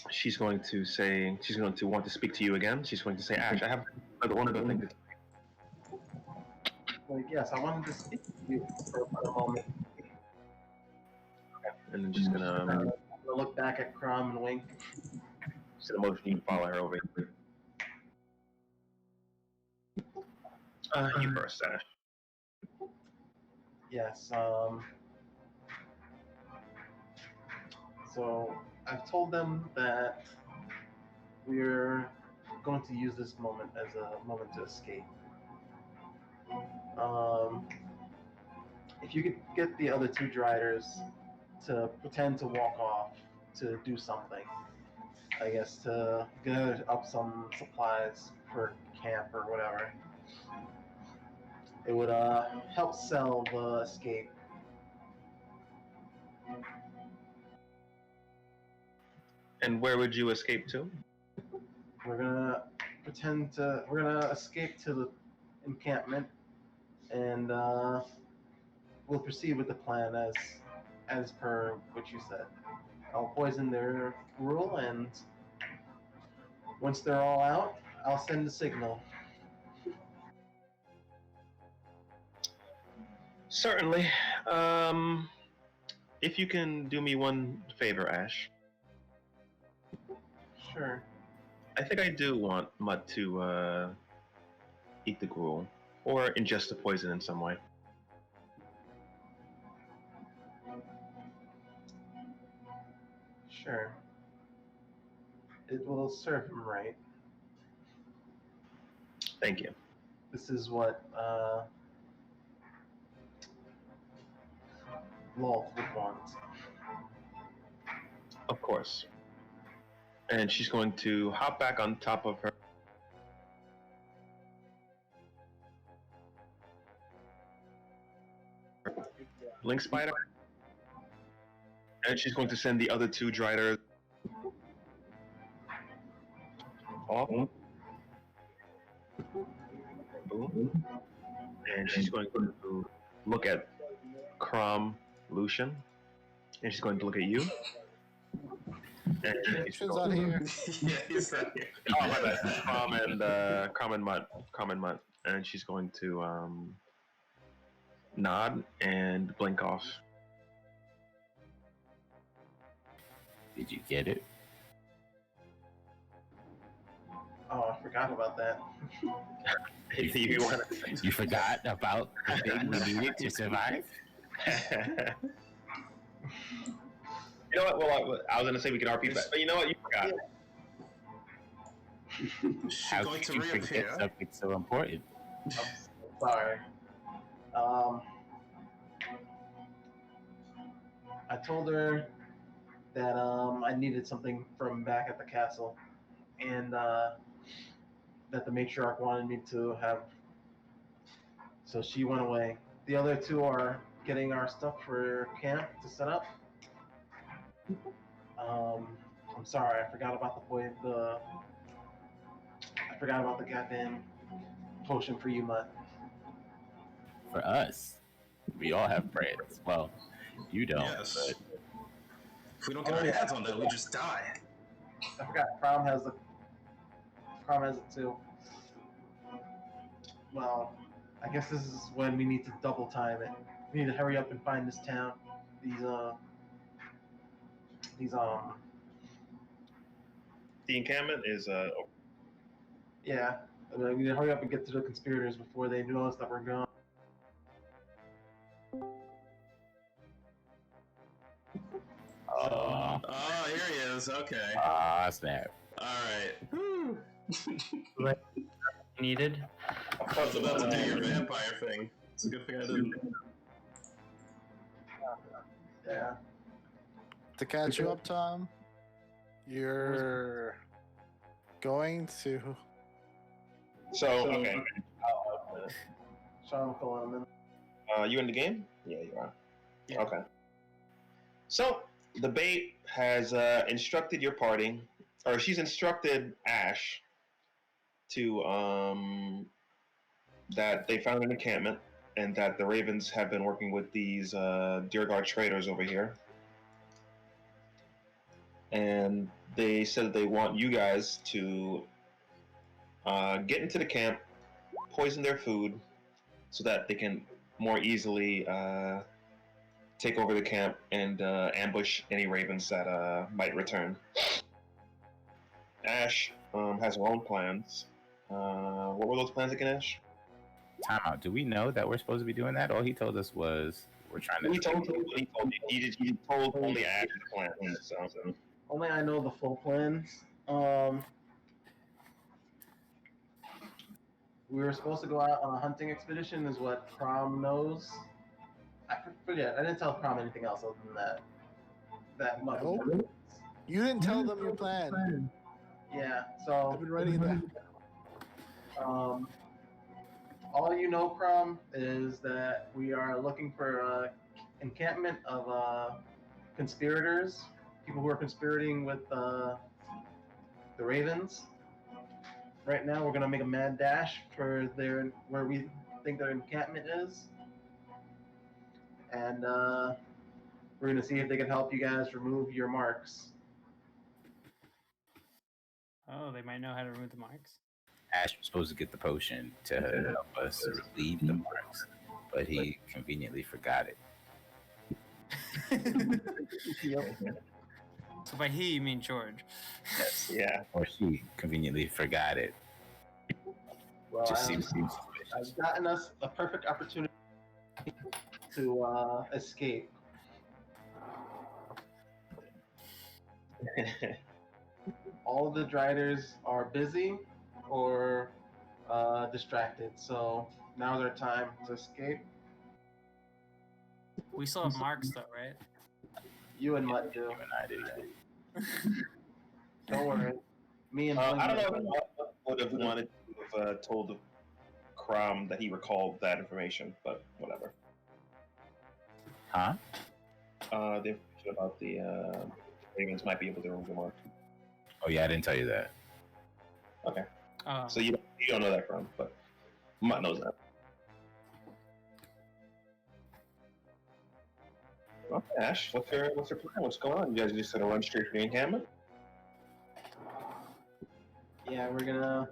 she's going to want to speak to you again. She's going to say, Ash, I have one other thing to say. Yes, I wanted to speak to you for a moment. And then she's gonna look back at Crom and wink. She's gonna motion you to follow her over here. You first, Ash. Yes. So I've told them that we're going to use this moment as a moment to escape. If you could get the other two Driders to pretend to walk off to do something, I guess to gather up some supplies for camp or whatever, it would help sell the escape. And where would you escape to? We're gonna escape to the encampment, and we'll proceed with the plan as per what you said. I'll poison their rule, and once they're all out, I'll send a signal. Certainly. If you can do me one favor, Ash. Sure. I think I do want Mutt to eat the gruel or ingest the poison in some way. Sure. It will serve him right. Thank you. This is what Lolth would want. Of course. And she's going to hop back on top of her. Link spider. And she's going to send the other two Driders off. Boom. And she's going to look at Crom, Lucian. And she's going to look at you. And she's Lucian's not here. Yeah, he's not here. Oh, my bad. Crom and Mutt. And she's going to nod and blink off. Did you get it? Oh, I forgot about that. You forgot about the thing we needed to survive? You know what? Well, I was going to say we could RP back, but you know what? You forgot. She's How going could to you forget reappear. something so important? Sorry. I told her that I needed something from back at the castle, and that the matriarch wanted me to have. So she went away. The other two are getting our stuff for camp to set up. I'm sorry, I forgot about I forgot about the goddamn potion for you, Mutt. For us, we all have friends. Well, you don't, Yes. but If we don't get our hands on that, we just die. I forgot Prom has it too. Well, I guess this is when we need to double time it. We need to hurry up and find this town. These The encampment is yeah. I mean, we need to hurry up and get to the conspirators before they notice that we're gone. Oh, here he is. Okay. snap. All right. Whew. Needed. I was about to do your vampire thing. It's a good thing I didn't. Yeah. To catch you up, Tom, you're going to. so okay. Sean Coleman. You in the game? Yeah, you are. Yeah. Okay. So the bait has instructed your party, or she's instructed Ash to that they found an encampment and that the Ravens have been working with these Deerguard traders over here. And they said they want you guys to get into the camp, poison their food, so that they can more easily take over the camp and ambush any Ravens that might return. Ash has her own plans. What were those plans again, Ash? Time out. Do we know that we're supposed to be doing that? All he told us was we're trying to. He told only Ash the plans. So. Only I know the full plans. We were supposed to go out on a hunting expedition, is what Prom knows. I forget. I didn't tell Prom anything else other than that. That much. Nope. You didn't tell them your plan. Yeah. So. I've been writing that. All you know, Prom, is that we are looking for an encampment of conspirators, people who are conspirating with the Ravens. Right now, we're gonna make a mad dash for where we think their encampment is, and We're gonna see if they can help you guys remove your marks. Oh, they might know how to remove the marks. Ash was supposed to get the potion to help us relieve the marks, but he conveniently forgot it. So by he, you mean George. Yes. Yeah. Or she conveniently forgot it. Well, Just seems I've suspicious. gotten us a perfect opportunity to escape. All of the Driders are busy or distracted, so now's our time to escape. We still have marks though, right? You and Mutt do. You and I do, yeah. Don't worry. Me and I don't know Flynn- what would have wanted to have told Crom that he recalled that information, but whatever. Huh? The information about the Ravens might be able to remove the mark. Oh yeah, I didn't tell you that. Okay, Oh, so you don't know that, Crom, but Mutt knows that. Okay, Ash, what's your plan? What's going on? You guys just gonna run straight for the encampment? Yeah, we're gonna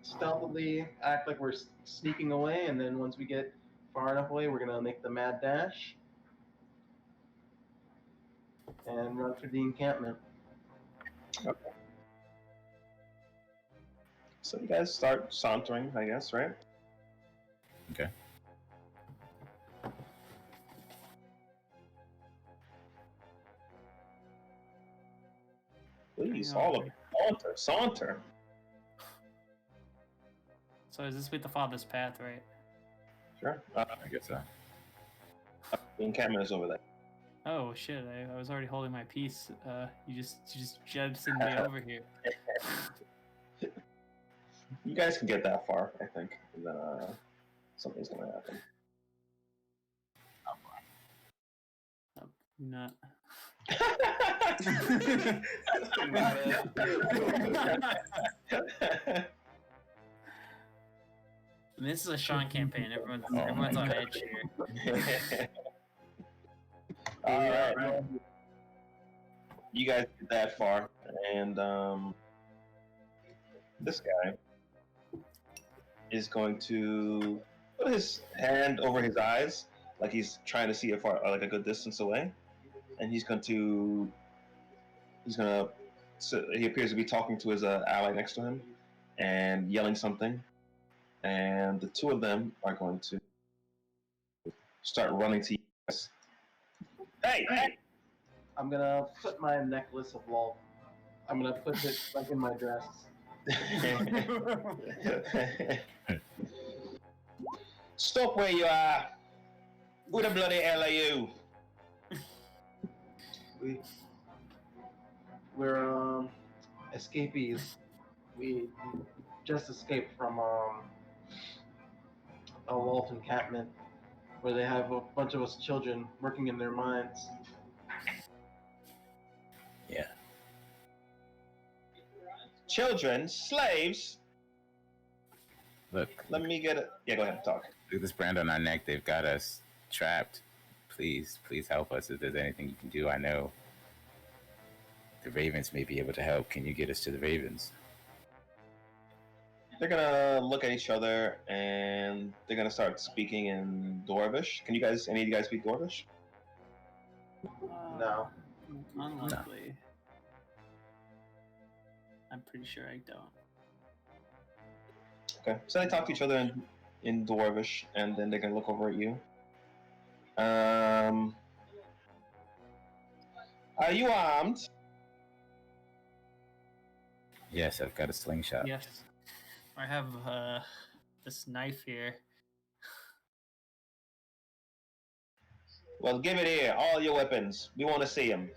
stealthily act like we're sneaking away, and then once we get far enough away, we're gonna make the mad dash and run through the encampment. So you guys start sauntering, I guess, right? Okay. Please, Hang all on. of you, saunter. so is this with the father's path, right? Sure. I guess so. The encampment is over there. Oh shit! I was already holding my peace. You just jettisoned me over here. You guys can get that far, I think, and then something's gonna happen. Not. I mean, this is a Sean campaign. Everyone's on edge here. All right. You guys get that far, and this guy is going to put his hand over his eyes, like he's trying to see like a good distance away, and he's gonna. So he appears to be talking to his ally next to him, and yelling something, and the two of them are going to start running to you guys. Hey! I'm gonna put my necklace of love. I'm gonna put it like in my dress. Stop where you are! Who the bloody hell are you? We're escapees. We just escaped from a Walt encampment where they have a bunch of us children working in their mines. Yeah. Children? Slaves? Look, Let me get it. Yeah, go ahead, talk. look at this brand on our neck. They've got us trapped. Please help us if there's anything you can do. I know the Ravens may be able to help. Can you get us to the Ravens? They're gonna look at each other and they're gonna start speaking in Dwarvish. Any of you guys speak Dwarvish? No. Unlikely. I'm pretty sure I don't. Okay, so they talk to each other in Dwarvish, and then they're gonna look over at you. Are you armed? Yes, I've got a slingshot. Yes. I have this knife here. Well, give it here, all your weapons. We want to see them.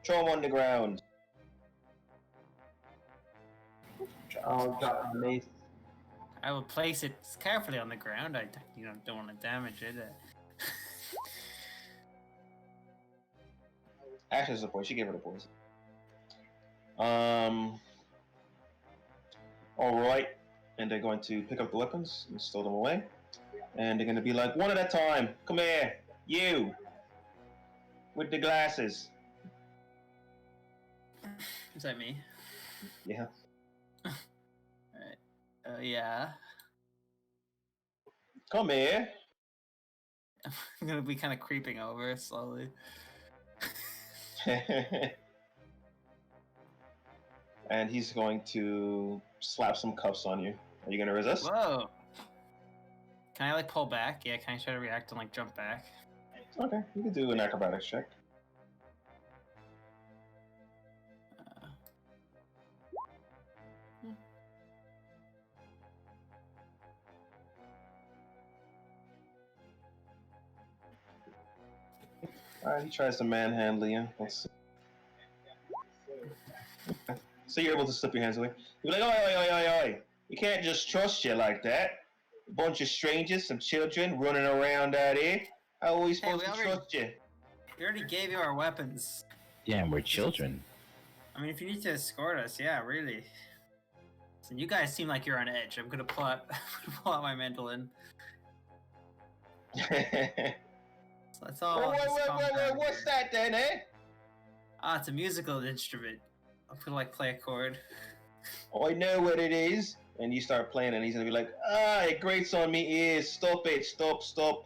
Throw them on the ground. I'll drop the mace. I will place it carefully on the ground. I don't want to damage it. Ashes the poison. She gave her the poison. All right, and they're going to pick up the weapons and stow them away. and they're gonna be like, one at a time. Come here, you with the glasses. Is that me? Yeah. Alright. Yeah. Come here. I'm gonna be kind of creeping over slowly. And he's going to slap some cuffs on you. Are you gonna resist? Whoa. Can I like pull back? Yeah, can I try to react and like jump back? Okay, you can do an acrobatics check. Alright, he tries to manhandle you. Let's see. So you're able to slip your hands away. You're like, oi, oi, oi, oi, oi. We can't just trust you like that. A bunch of strangers, some children running around out here. How are we supposed to trust you? We already gave you our weapons. Damn, we're children. I mean, if you need to escort us, yeah, really. So you guys seem like you're on edge. I'm gonna pull out, pull out my mandolin. So that's all. Wait, what's that then, eh? Ah, it's a musical instrument. I'm gonna like play a chord. Oh, I know what it is. And you start playing, and he's gonna be like, it grates on me ears. Stop it, stop.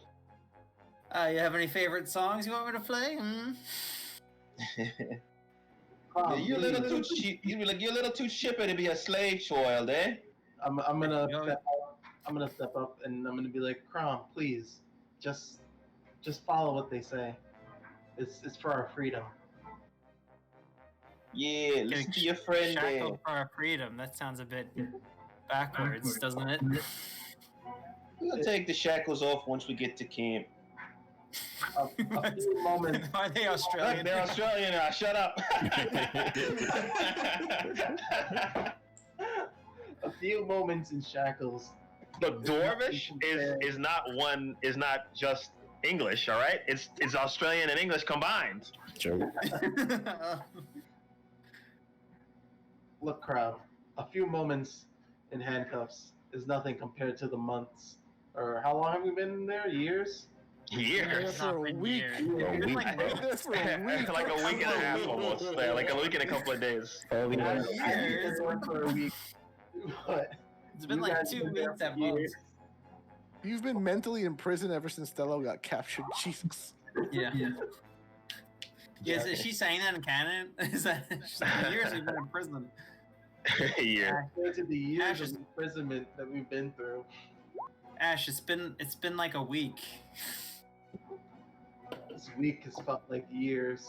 You have any favorite songs you want me to play? You're a little too cheap. You'd be like, you're a little too chippy to be a slave child, eh? I'm gonna step up and I'm gonna be like, Crom, please, just follow what they say. It's for our freedom. Yeah, listen to your friend there. Shackled for our freedom. That sounds a bit backwards, doesn't it? We'll take the shackles off once we get to camp. A few moments. Are they Australian? They're Australian now. Shut up. A few moments in shackles. Look, Dwarvish is not just English, all right? It's Australian and English combined. Joke. Look, Crown, a few moments in handcuffs is nothing compared to the months. Or how long have we been in there? Years? Years. It's not For a been week. years. A week. That's for a week. Like a week and a half almost. Yeah, like a week and a couple of days. Probably I was. Years. went for a week. But It's been you like guys 2 been there weeks for at most. years. You've been mentally in prison ever since Stella got captured. Jesus. Yeah. Yeah, is she saying that in canon? Is that she's like, years we've been in prison? Yeah. Compared to the years Ash of is- imprisonment that we've been through. Ash, it's been like a week. This week has felt like years.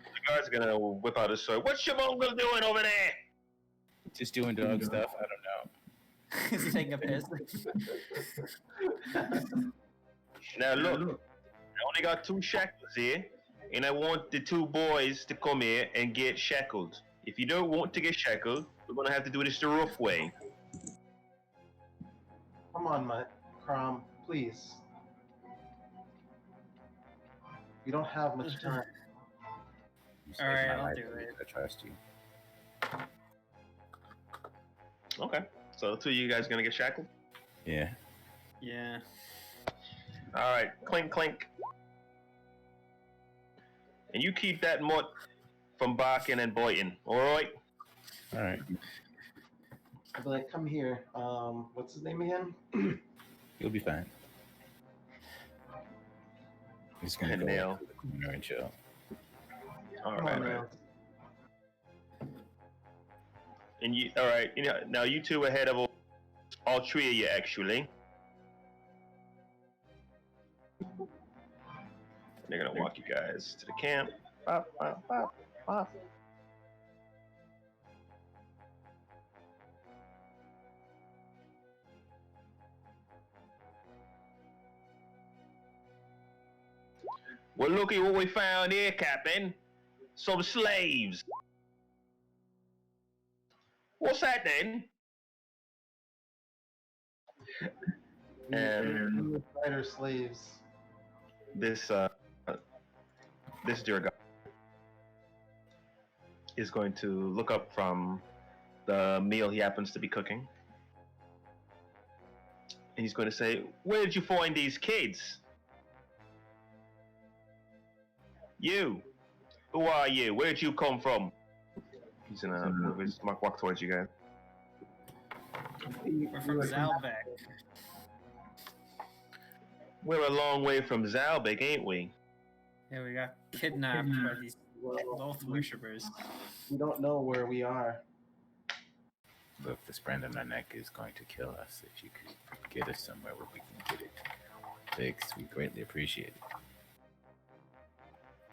The guard's gonna whip out his sword. What's your mongrel doing over there? Just doing dog stuff. I don't know. Is he taking a piss? Now look, I only got 2 shackles here, and I want the 2 boys to come here and get shackled. If you don't want to get shackled, we're gonna have to do this the rough way. Come on, my Crom, please. We don't have much time. You saved Alright, my I'll life. do it. I trust you. Okay. So the 2 of you guys gonna get shackled? Yeah. Yeah. Alright, clink clink. And you keep that mutt from barking and biting, alright? All right. I'd be like, come here. What's his name again? You'll be fine. He's gonna And go nail. to the corner and chill. Come Alright, on right. now. And you, alright, you know, now you 2 ahead of all 3 of you actually. They're gonna walk you guys to the camp. Bop, bop, bop, bop. Well, looky what we found here, Captain. Some slaves. What's that then? And We fighter slaves. this dear guy is going to look up from the meal he happens to be cooking, And he's going to say, "Where did you find these kids? You. Who are you? Where did you come from?" He's gonna walk towards you guys. We're from Zalbeck. We're a long way from Zalbek, ain't we? Yeah, we got kidnapped by these Loth worshippers. We don't know where we are. Look, this brand on our neck is going to kill us. If you could get us somewhere where we can get it fixed, we greatly appreciate it.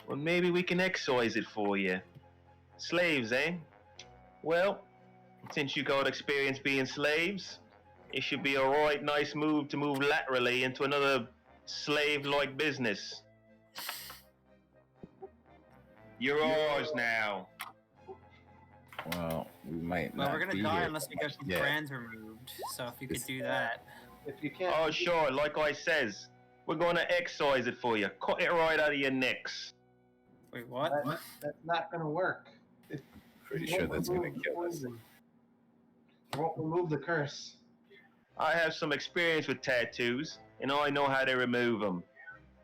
Well, maybe we can excise it for you. Slaves, eh? Well, since you got experience being slaves, it should be a right nice move to move laterally into another slave-like business. You're ours now. Well, we might Well, not we're gonna be die here unless we get the yet. brands removed. So if you could do that. If you can't, Oh, sure, like I says, we're gonna excise it for you. Cut it right out of your necks. Wait, what? that's not gonna work. Pretty It sure won't that's gonna remove the kill us. poison. It won't remove the curse. I have some experience with tattoos, and I know how to remove them.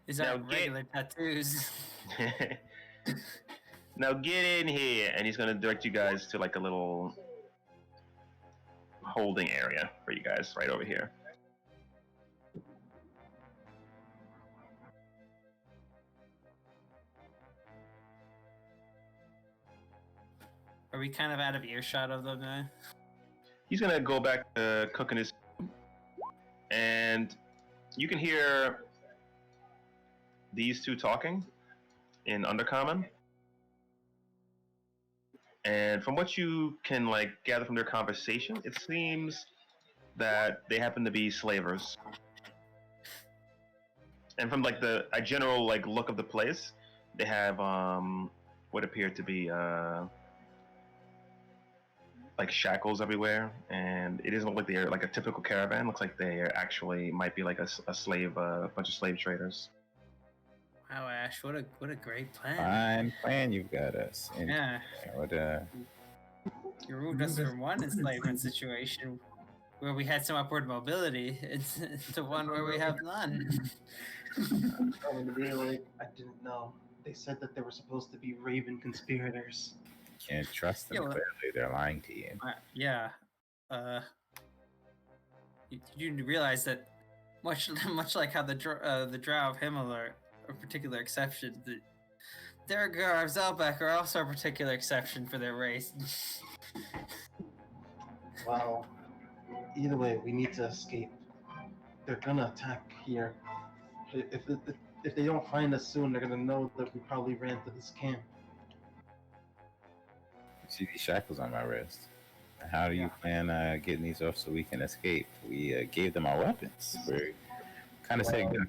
Is that Now get- regular tattoos? Now get in here, and he's gonna direct you guys to like a little holding area for you guys right over here. Are we kind of out of earshot of them now? He's gonna go back to cooking his food, and you can hear these two talking in Undercommon. And from what you can like gather from their conversation, it seems that they happen to be slavers. And from like a general like look of the place, they have what appear to be like shackles everywhere, and it doesn't look like they're like a typical caravan. It looks like they actually might be like a slave, a bunch of slave traders. Wow, Ash, what a great plan. Fine plan you've got us. And Yeah, what, you removed us from one enslavement situation where we had some upward mobility into one where we have none. I'm gonna be like, I didn't know. They said that they were supposed to be raven conspirators. can't trust them. Yeah, well- Clearly, they're lying to you. Yeah. You realize that much like how the Drow of Himmel are a particular exception, the Deragar of Zalbeck are also a particular exception for their race. Well, either way, we need to escape. They're gonna attack here. If they don't find us soon, they're gonna know that we probably ran to this camp. You see these shackles on my wrist. How do you plan getting these off so we can escape? We gave them our weapons. We're kind of saying that.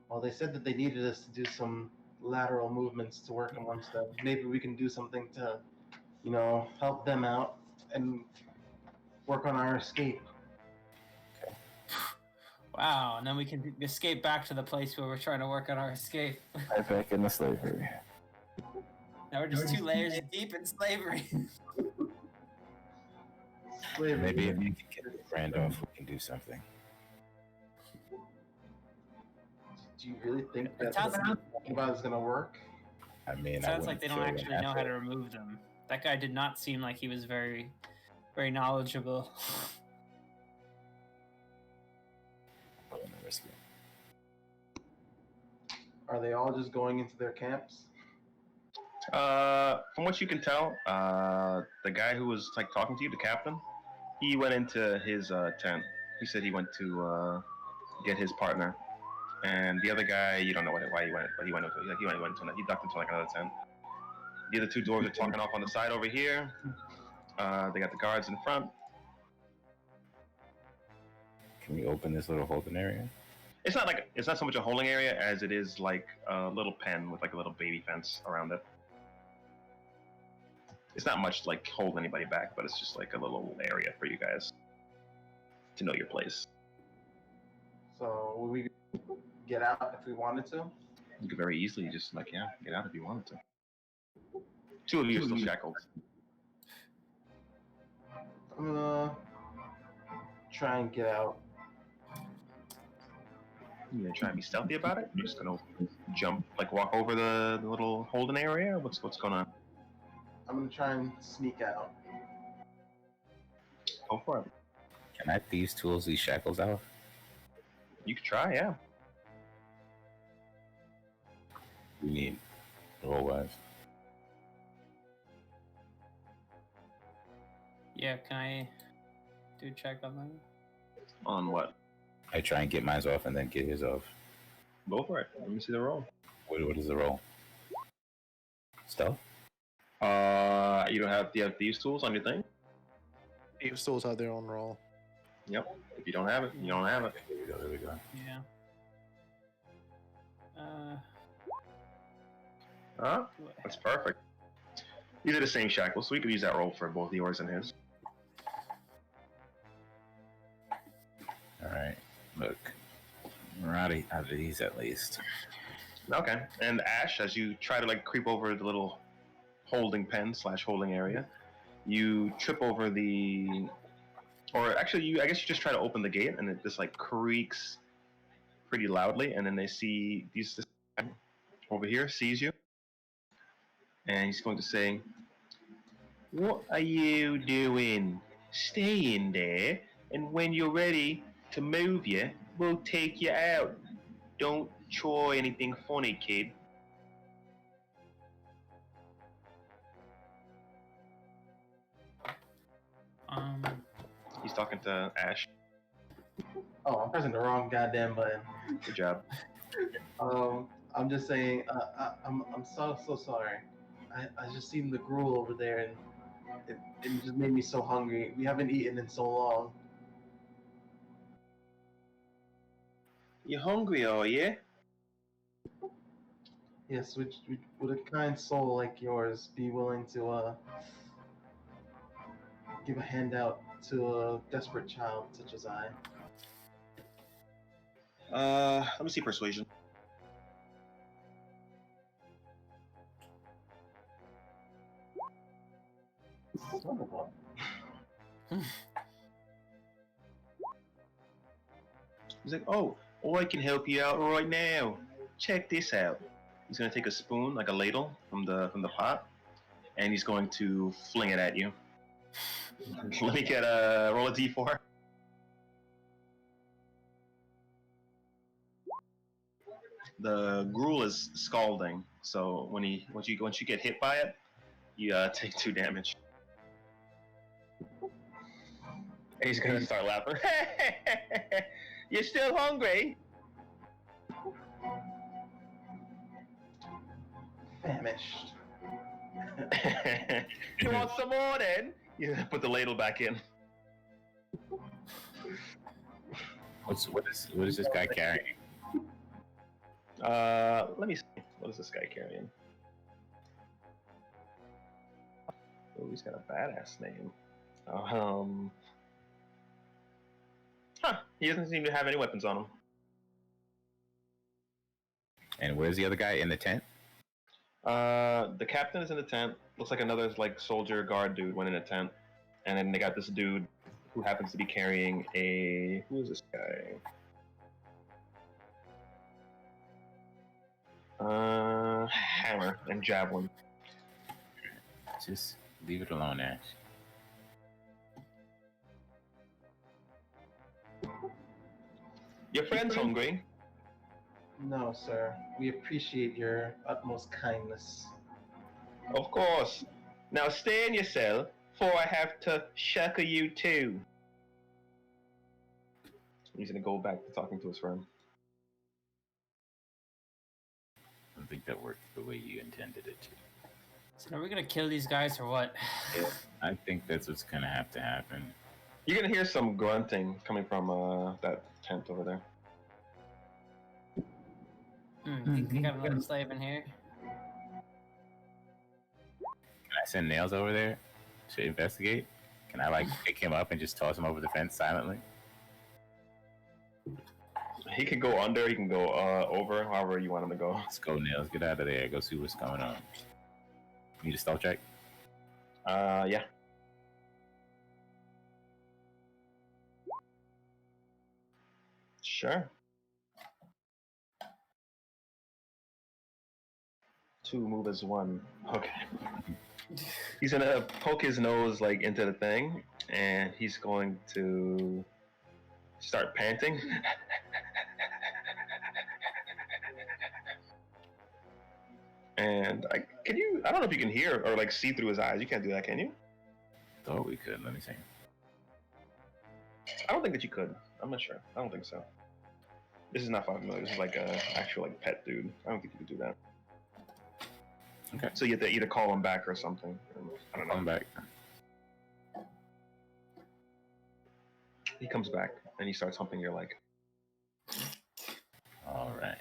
Well, they said that they needed us to do some lateral movements to work amongst them. Maybe we can do something to, help them out and work on our escape. Wow, and then we can escape back to the place where we're trying to work on our escape. Right back in the slavery. Now we're just 2 layers deep in slavery. Slavery. Maybe if you can get the brand off, we can do something. Do you really think It that sounds- what I'm talking about is gonna work? I mean, Sounds like they don't actually know how to remove them. That guy did not seem like he was very, very knowledgeable. Risk it. Are they all just going into their camps? From what you can tell, the guy who was like talking to you, the captain, he went into his tent. He said he went to get his partner, and the other guy, you don't know why he went, but he went into he ducked into like another tent. The other two dwarves are talking off on the side over here. They got the guards in front. Can we open this little holding area? It's not so much a holding area as it is like a little pen with like a little baby fence around it. It's not much like hold anybody back, but it's just like a little area for you guys to know your place. So will we get out if we wanted to? You could very easily just get out if you wanted to. Two of you are still shackled. I'm gonna try and get out You gonna try and be stealthy about it? You're just gonna jump, like walk over the little holding area? What's going on? I'm gonna try and sneak out. Go for it. Can I thieves tools these shackles out? You could try, yeah. We need roll wise. Yeah, can I do a check on that? On what? I try and get mine off and then get his off. Go for it. Let me see the roll. What is the roll? Stealth? You don't have. Do you have these tools on your thing? Thieves tools have their own role. Yep. If you don't have it, you don't have it. There we go. There we go. Yeah. Huh? Do I That's have- perfect. These are the same shackles, so we could use that roll for both yours and his. All right. Look, we're out of these at least. Okay. And Ash, as you try to like creep over the little holding pen / holding area, you trip over the, or actually, I guess you just try to open the gate, and it just like creaks pretty loudly, and then they see this guy over here sees you, and he's going to say, "What are you doing? Stay in there, and when you're ready to move you, we'll take you out. Don't try anything funny, kid." He's talking to Ash. Oh, I'm pressing the wrong goddamn button. Good job. I'm just saying. I'm so sorry. I just seen the gruel over there, and it just made me so hungry. We haven't eaten in so long. You hungry, are you? Yes, would a kind soul like yours be willing to give a handout to a desperate child such as I? Let me see persuasion. Son of a- He's like, oh, I can help you out right now. Check this out. He's gonna take a spoon, like a ladle, from the pot, and he's going to fling it at you. Let me get a roll a d4. The gruel is scalding, so once you get hit by it, you take 2 damage. And he's gonna start laughing. You're still hungry? Famished. You want some more then? You put the ladle back in. What is this guy carrying? Let me see. What is this guy carrying? Oh, he's got a badass name. He doesn't seem to have any weapons on him. And where's the other guy in the tent? The captain is in the tent. Looks like another like soldier guard dude went in a tent, and then they got this dude who happens to be carrying a. Who is this guy? Hammer and javelin. Just leave it alone, Ash. Your friend's hungry. No, sir. We appreciate your utmost kindness. Of course. Now stay in your cell, for I have to shackle you too. He's gonna go back to talking to his friend. I don't think that worked the way you intended it to. So are we gonna kill these guys or what? I think that's what's gonna have to happen. You're gonna hear some grunting coming from that tent over there. Think they got another slave in here? Can I send Nails over there to investigate? Can I like pick him up and just toss him over the fence silently? He can go under, he can go over, however you want him to go. Let's go, Nails. Get out of there. Go see what's going on. Need a stealth check? Yeah. Sure. Two move as one. Okay. He's gonna poke his nose like into the thing, and he's going to start panting. And I don't know if you can hear or like see through his eyes. You can't do that, can you? Thought we could. Let me see. I don't think that you could. I'm not sure. I don't think so. This is not 5 million. This is like a actual like pet dude. I don't think you could do that. Okay. So you have to either call him back or something. I don't know. Come back. He comes back and he starts humping your leg. All right.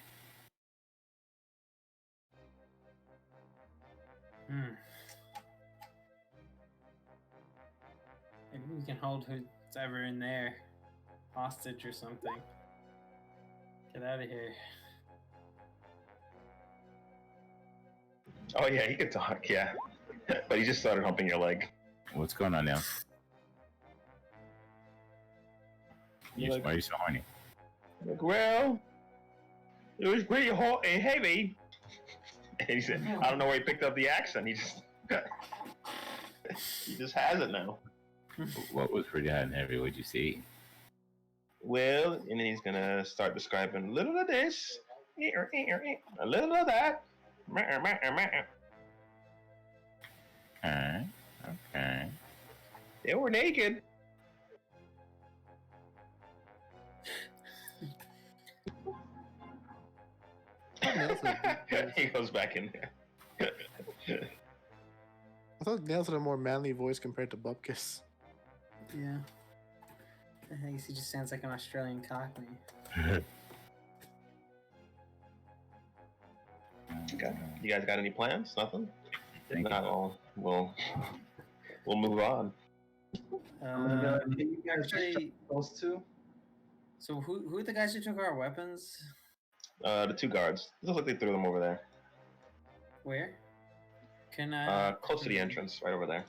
Maybe we can hold who's ever in there hostage or something. Get out of here. Oh yeah, he could talk. Yeah, but he just started humping your leg. What's going on now? Like- Why are you so horny? Like, well, it was pretty hot and heavy. And he said, I don't know where he picked up the accent. He just he just has it now. What was pretty hot and heavy? What'd you see? Well, and then he's gonna start describing a little of this, a little of that. Okay. Okay. They were naked. He goes back in there. I thought Nails had a more manly voice compared to Bupkis. Yeah. I guess he just sounds like an Australian cockney. Okay. You guys got any plans? Nothing? If Thank not, you. we'll move on. Can you guys actually, those two? so who are the guys who took our weapons? The two guards. It looks like they threw them over there. Where? Can I? Close to the entrance, right over there.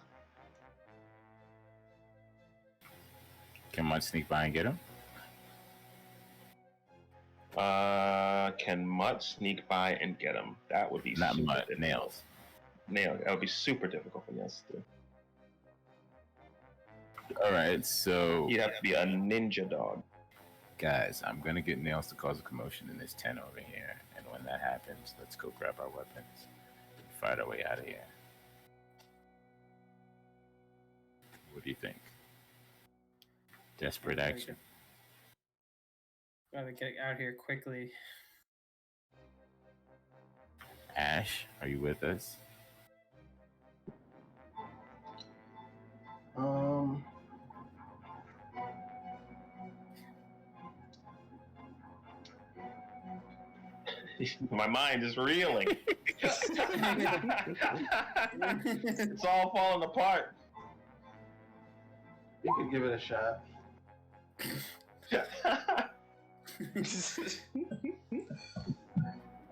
Can Mud sneak by and get him? Can Mutt sneak by and get him? That would be Not super Mud, difficult. Nails. Nail. That would be super difficult for Nails to do. All right, so You'd have to be a ninja dog. guys, I'm gonna get Nails to cause a commotion in this tent over here, and when that happens, let's go grab our weapons and fight our way out of here. What do you think? Desperate action. Gotta get out of here quickly. Ash, are you with us? My mind is reeling. It's all falling apart. You could give it a shot.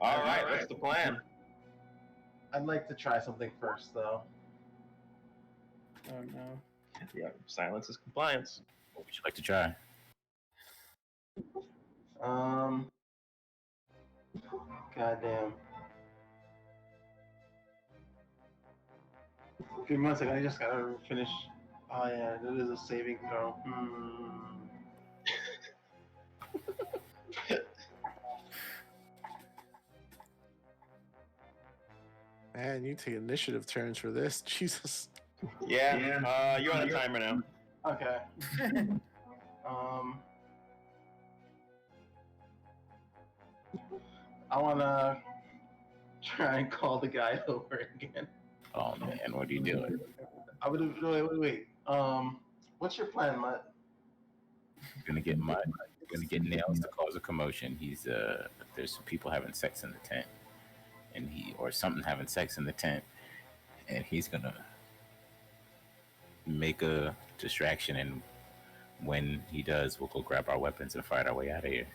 All right, what's the plan? I'd like to try something first, though. Oh no. Yeah, silence is compliance. What would you like to try? Goddamn. Give me 1 second. I just gotta finish. Oh yeah, it is a saving throw. Man, you take initiative turns for this. Jesus. Yeah, you're on a timer now. Okay. I wanna try and call the guy over again. Oh man, what are you doing? I would have wait. What's your plan, Mutt? Gonna get Mud. Gonna get Nails to cause a commotion. He's there's some people having sex in the tent, and something having sex in the tent, and he's gonna make a distraction, and when he does, we'll go grab our weapons and fight our way out of here.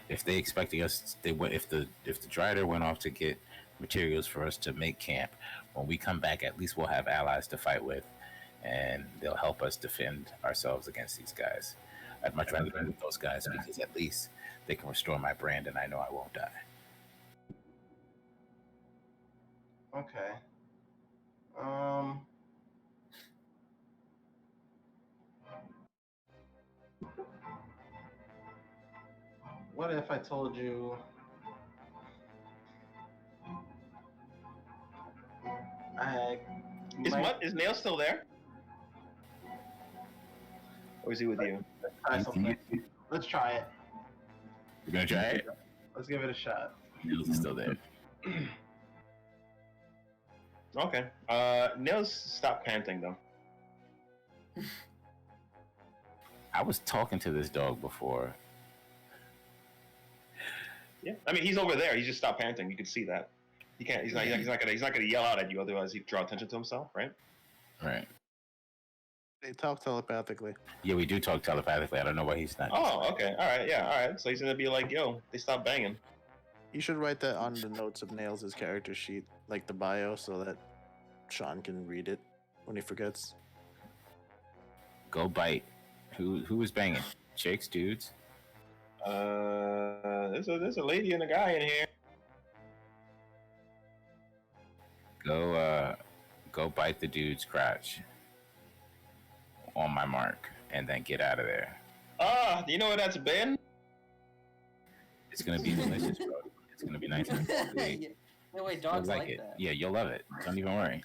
If they expecting us, if the Drider went off to get materials for us to make camp, when we come back, at least we'll have allies to fight with, and they'll help us defend ourselves against these guys. I'd much rather be with those guys because at least they can restore my brand, and I know I won't die. Okay. What if I told you I might Is Nail still there? Or is he with you? try something? Let's try it. You're gonna try it? Let's give it a shot. Nails is still there. Okay. Nails, stop panting though. I was talking to this dog before. Yeah. I mean, he's over there. He just stopped panting. You can see that. He can't. He's not gonna yell out at you. Otherwise, he'd draw attention to himself, right? Right. They talk telepathically. Yeah, we do talk telepathically. I don't know why he's not. Oh, okay. All right. Yeah. All right. So he's gonna be like, "Yo, they stopped banging." You should write that on the notes of Nails' character sheet, like the bio, so that Sean can read it when he forgets. Go bite. Who was banging? Chicks, dudes? There's a lady and a guy in here. Go bite the dude's crotch. On my mark, and then get out of there. Do you know where that's been? It's gonna be delicious, bro. It's gonna be nice and sweet. No way, You'll dogs like like it. that. Yeah, you'll love it. Don't even worry.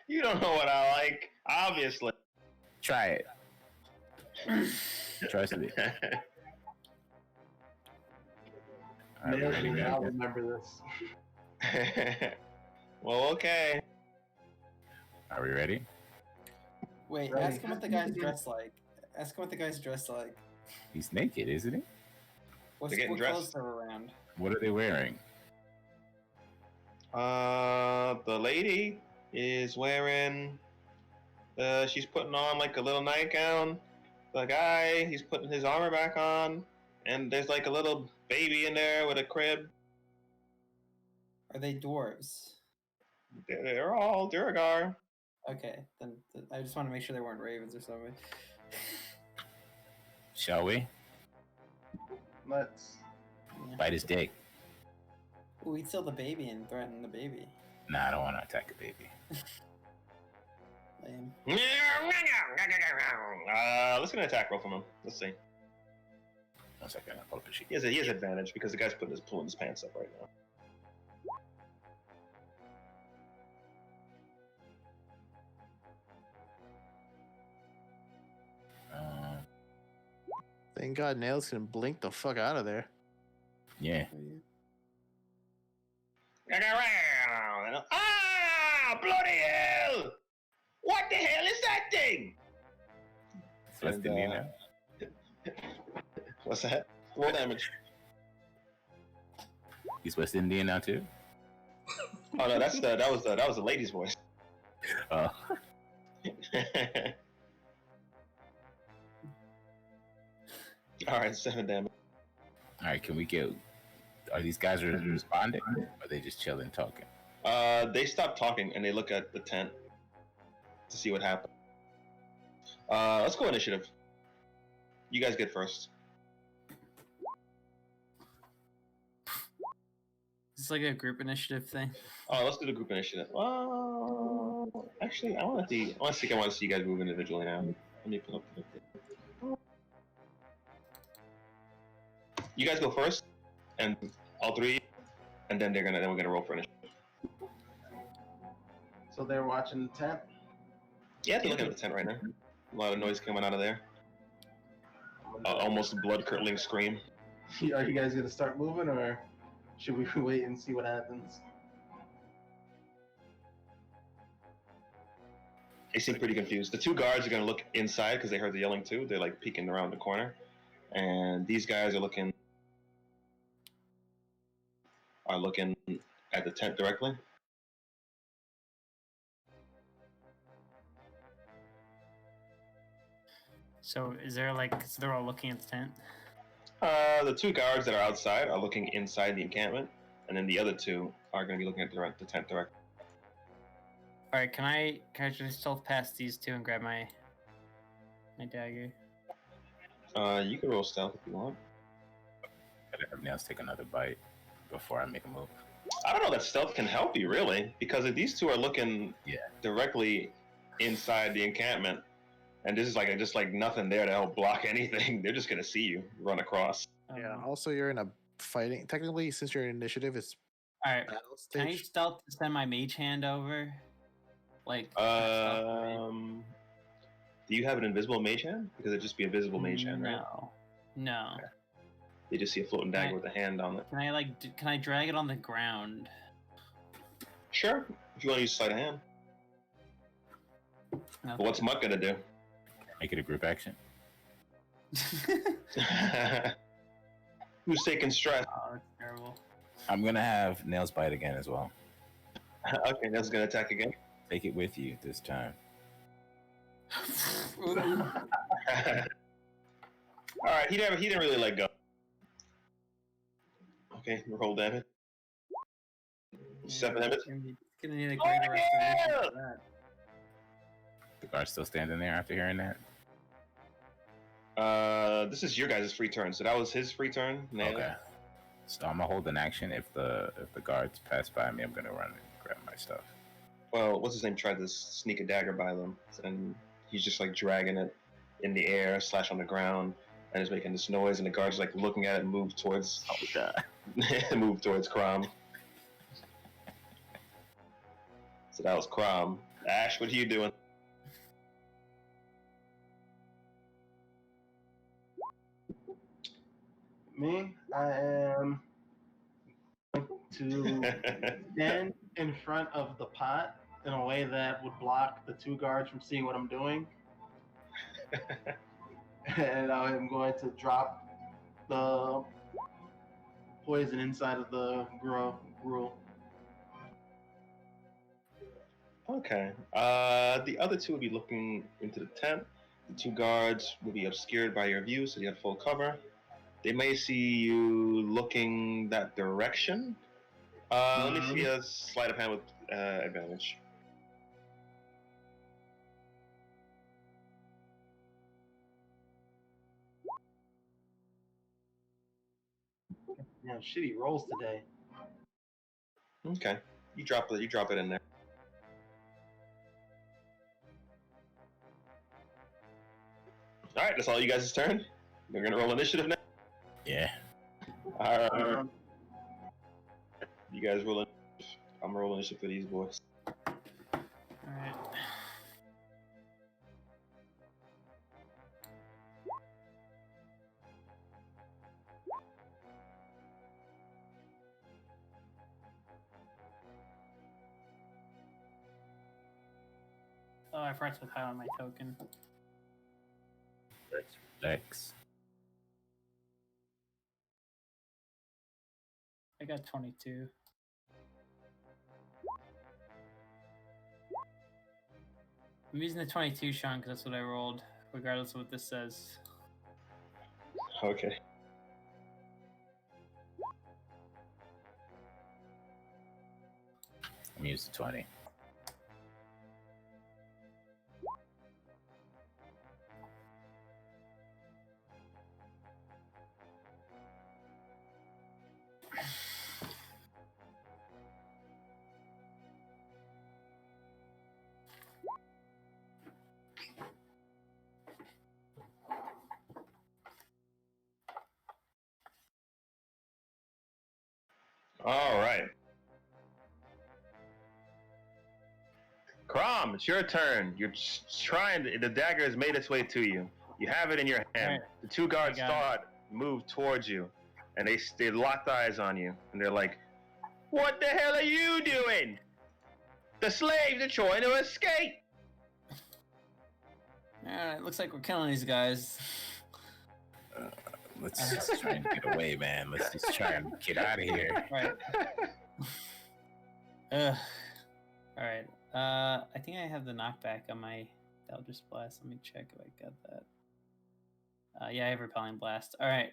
You don't know what I like, obviously. Try it. Trust me. Are we ready, man? I'll remember this. Well, okay. Are we ready? Wait, Ready. ask him what the guy's dressed like. Ask him what the guy's dressed like. He's naked, isn't he? What They're getting clothes dressed. are around? What are they wearing? The lady is wearing. She's putting on like a little nightgown. The guy, he's putting his armor back on, and there's like a little baby in there with a crib. Are they dwarves? They're all Duragar. Okay, then I just want to make sure they weren't ravens or something. Shall we? Let's. Bite his dick. Ooh, we'd steal the baby and threaten the baby. Nah, I don't want to attack a baby. Lame. Let's get an attack roll from him. Let's see. 1 second. I'll pull up a sheet. He has advantage because the guy's pulling his pants up right now. Thank God Nails can blink the fuck out of there. Yeah. Ah! Bloody hell! What the hell is that thing? It's West Indian now. What's that? Roll damage. He's West Indian now too. Oh no, that was the lady's voice. Oh. All right, 7 damage. All right. Can we get? Are these guys responding? Or are they just chilling, talking? They stop talking and they look at the tent to see what happened. Let's go initiative. You guys get first. Is this like a group initiative thing? Oh, let's do the group initiative. Actually, I want to see you guys move individually now. Let me put up the. You guys go first, and all three, and then we're gonna roll for initiative. So they're watching the tent. Yeah, they're looking at the tent right now. A lot of noise coming out of there. Almost blood-curdling scream. Are you guys gonna start moving, or should we wait and see what happens? They seem pretty confused. The two guards are gonna look inside because they heard the yelling too. They're like peeking around the corner, and these guys are looking at the tent directly. So is there so they're all looking at the tent? The two guards that are outside are looking inside the encampment, and then the other two are going to be looking at the tent directly. All right, can I just stealth past these two and grab my dagger? You can roll stealth if you want. Have Nails take another bite before I make a move. I don't know that stealth can help you really, because if these two are looking directly inside the encampment, and this is like just like nothing there to help block anything, they're just gonna see you run across. Yeah. Also, you're in a fighting. Technically, since your initiative is All right. battle Can I stage. stealth to send my mage hand over? Like. can I stealth the mage? Do you have an invisible mage hand? Because it'd just be a visible mage hand, right? No. Okay. They just see a floating dagger with a hand on it. Can I can I drag it on the ground? Sure, if you want to use sleight of hand. Okay. But what's Mutt gonna do? Make it a group action. Who's taking stress? Oh, that's terrible. I'm gonna have Nails bite again as well. Okay, Nails gonna attack again. Take it with you this time. All right, he didn't really let go. Okay, roll damage. 7 damage. Gonna need a greater restoration for that. The guard's still standing there after hearing that. This is your guys' free turn, so that was his free turn. Nails. Okay. So I'm gonna hold an action. If the guards pass by me, I'm gonna run and grab my stuff. Well, what's his name tried to sneak a dagger by them, and he's just like dragging it in the air, slash on the ground, and is making this noise, and the guard's like looking at it and move towards move towards Crom. So that was Crom. Ash, what are you doing? Me, I am going to stand in front of the pot in a way that would block the two guards from seeing what I'm doing. And I am going to drop the poison inside of the gruel. Okay. The other two will be looking into the tent. The two guards will be obscured by your view, so you have full cover. They may see you looking that direction. Let me see a sleight of hand with advantage. Yeah, shitty rolls today. Okay. You drop it in there. All right, that's all you guys' turn. You're gonna roll initiative now. Yeah. All right. You guys roll initiative. I'm rolling initiative for these boys. Alright. Oh, I forgot to highlight my token. Dex. I got 22. I'm using the 22, Sean, because that's what I rolled, regardless of what this says. Okay. I'm using 20. All right. Crom, it's your turn. You're trying to, the dagger has made its way to you. You have it in your hand. Right. The two guards I got saw it move towards you, and they locked eyes on you, and they're like, "What the hell are you doing? The slaves are trying to escape." Alright, looks like we're killing these guys. Let's just try and get away, man. Let's just try and get out of here. Right. Alright. I think I have the knockback on my Eldritch Blast. Let me check if I got that. Yeah, I have Repelling Blast. Alright,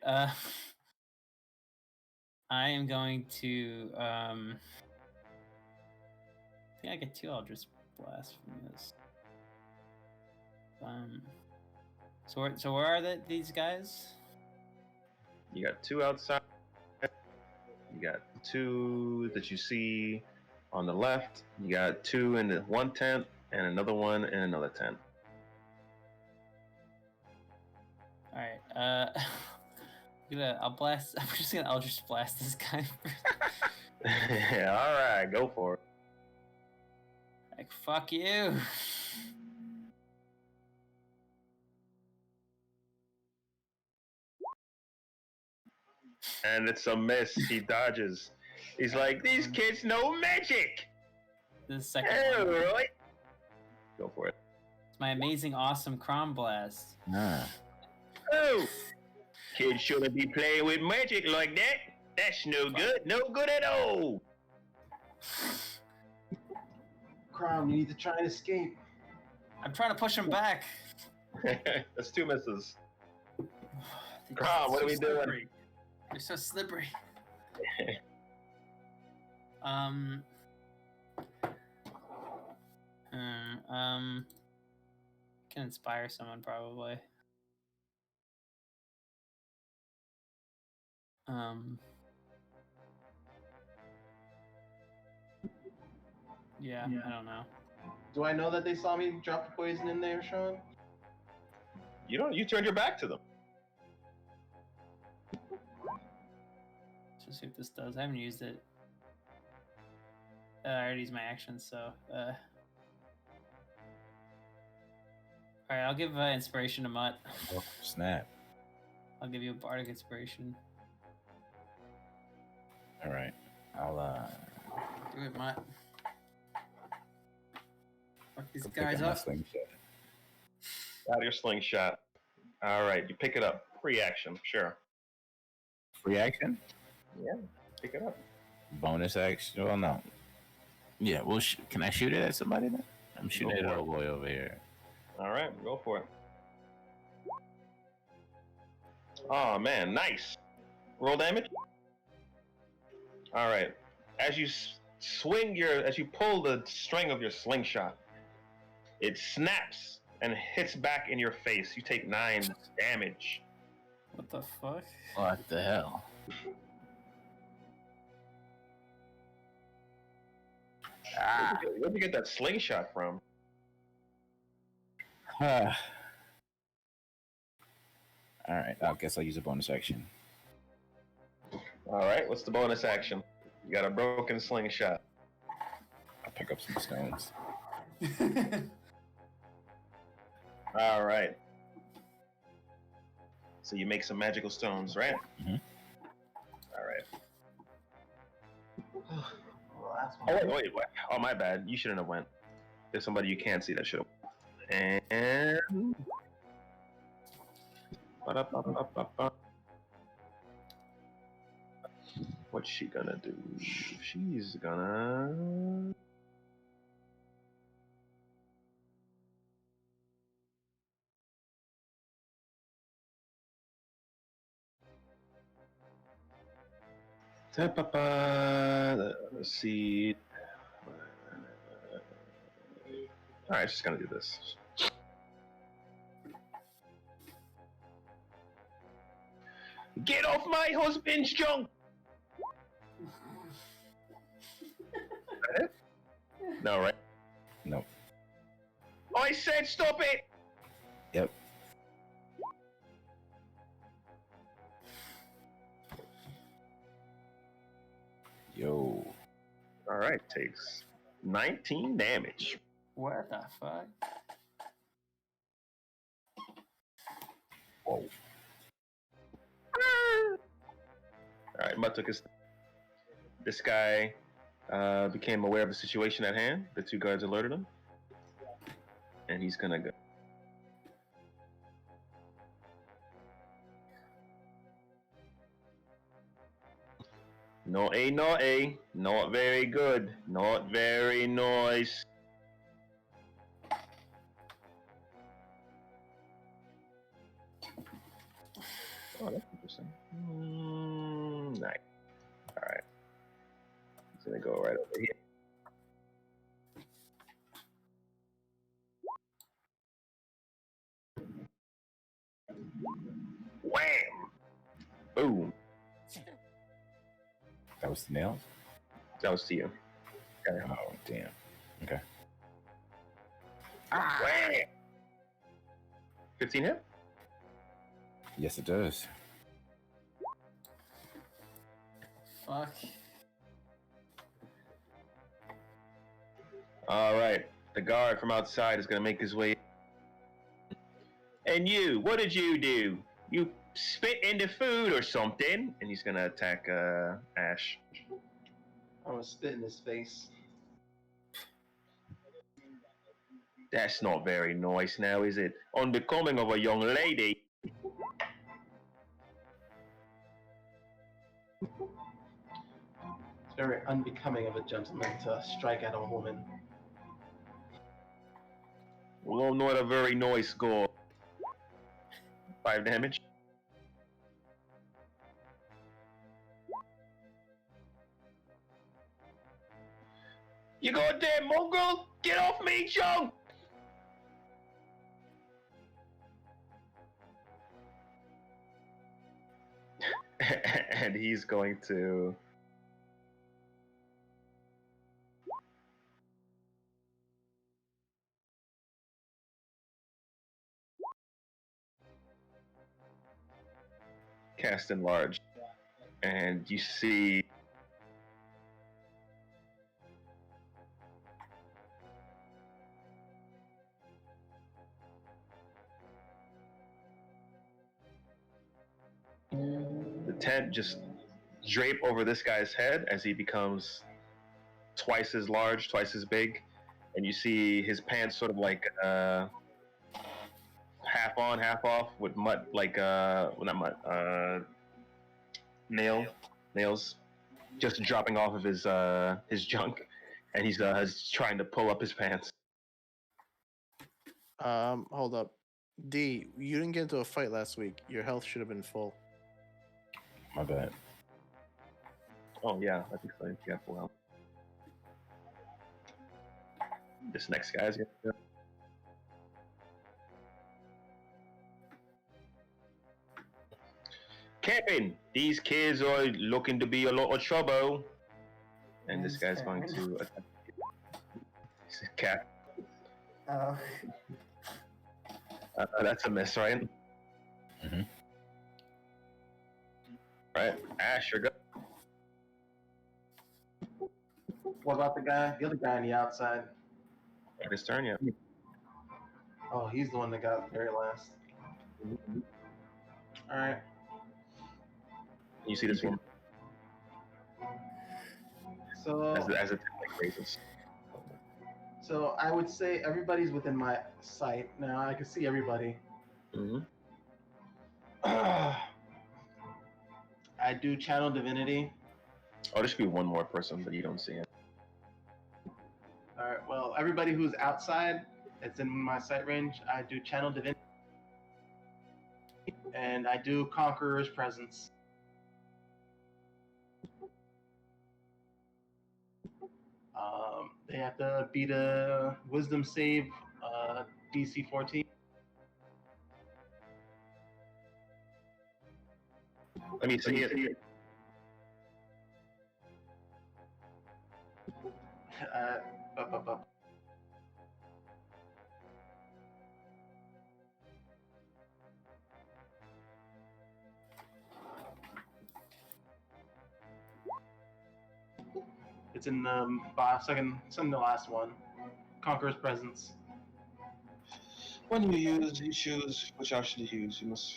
I am going to I think I get 2 Eldritch Blasts from this. So where are these guys? You got 2 outside. You got 2 that you see on the left. You got 2 in the one tent, and another one in another tent. All right. I'll blast. I'm just gonna Eldritch blast this guy. All right, go for it. Like fuck you. And it's a miss. He dodges. He's like, these kids know magic. The second All one. right. Go for it. It's my amazing, awesome Crom Blast. Ah. Oh, kids shouldn't be playing with magic like that. That's no good. No good at all. Crown, you need to try and escape. I'm trying to push him back. That's 2 misses. They're Crom, what so are we doing? slippery. They're so slippery. Can inspire someone probably. Yeah, I don't know. Do I know that they saw me drop the poison in there, Sean? You don't. You turned your back to them. Let's just see what this does. I haven't used it. I already used my action, so. All right, I'll give inspiration to Mutt. Oh, snap. I'll give you a bardic inspiration. All right. I'll Do it, Mutt. Fuck these pick up guys my up. slingshot. Out of your slingshot. All right, you pick it up. Free action, sure. Free action? Yeah, pick it up. Bonus action? Well, no. Yeah, well, can I shoot it at somebody then? I'm shooting Go at for it. old boy over here. All right, go for it. Oh man, nice. Roll damage. All right. As you as you pull the string of your slingshot, it snaps and hits back in your face. You take 9 damage. What the fuck? What the hell? Where'd you get that slingshot from? All right, I guess I'll use a bonus action. All right, what's the bonus action? You got a broken slingshot. I'll pick up some stones. All right. So you make some magical stones, right? Mhm. All right. The last Oh one. wait. Oh my bad. You shouldn't have went. There's somebody you can't see that should have. And. Ba-da-ba-ba-ba-ba. What's she gonna do? She's gonna. Let's see. All right, she's gonna do this. Get off my husband's junk! Is that it? No, right? No. I said stop it! Yep. Yo. All right, takes 19 damage. What the fuck? Whoa. All right, Mutt took his. This guy became aware of the situation at hand. The 2 guards alerted him, and he's gonna go. Naughty, naughty, not very good, not very nice. Oh, that's interesting. Nice. All right. He's gonna go right over here. Wham! Boom. That was the nails? That was to you. Okay. Oh, damn. Okay. Wham! 15 hit? Yes, it does. Fuck. All right. The guard from outside is going to make his way. And you, what did you do? You spit in the food or something? And he's going to attack Ash. I'm gonna spit in his face. That's not very nice now, is it? Unbecoming of a young lady. It's very unbecoming of a gentleman to strike at a woman. Well, I'm not a very nice guy. 5 damage. You goddamn mongrel! Get off me, chunk! And he's going to. Cast enlarge. And you see. The tent just drape over this guy's head as he becomes twice as large, twice as big, and you see his pants sort of like half on, half off with mud, like well, not mud, nails, just dropping off of his junk, and he's trying to pull up his pants. Hold up. D, you didn't get into a fight last week. Your health should have been full. My bad. Oh yeah, that's exciting. Yeah, full health. This next guy's gonna. Captain, these kids are looking to be a lot of trouble. And this guy's going to attack. He's a cat. Oh. That's a miss, right? Mm-hmm. Right, Ash, you're good. What about the other guy on the outside? His turn, yeah. Oh, he's the one that got very last. All right. You see this one So, as the tank raises. so I would say everybody's within my sight now. I can see everybody. Mm-hmm. I do channel divinity. Oh, there should be one more person, but you don't see it. All right. Well, everybody who's outside, it's in my sight range. I do channel divinity, and I do conqueror's presence. They have to beat a wisdom save, DC 14. Let me see it. Bup, bup, bup. It's in the second. It's in the last one. Conqueror's presence. When you choose which option to use. You must.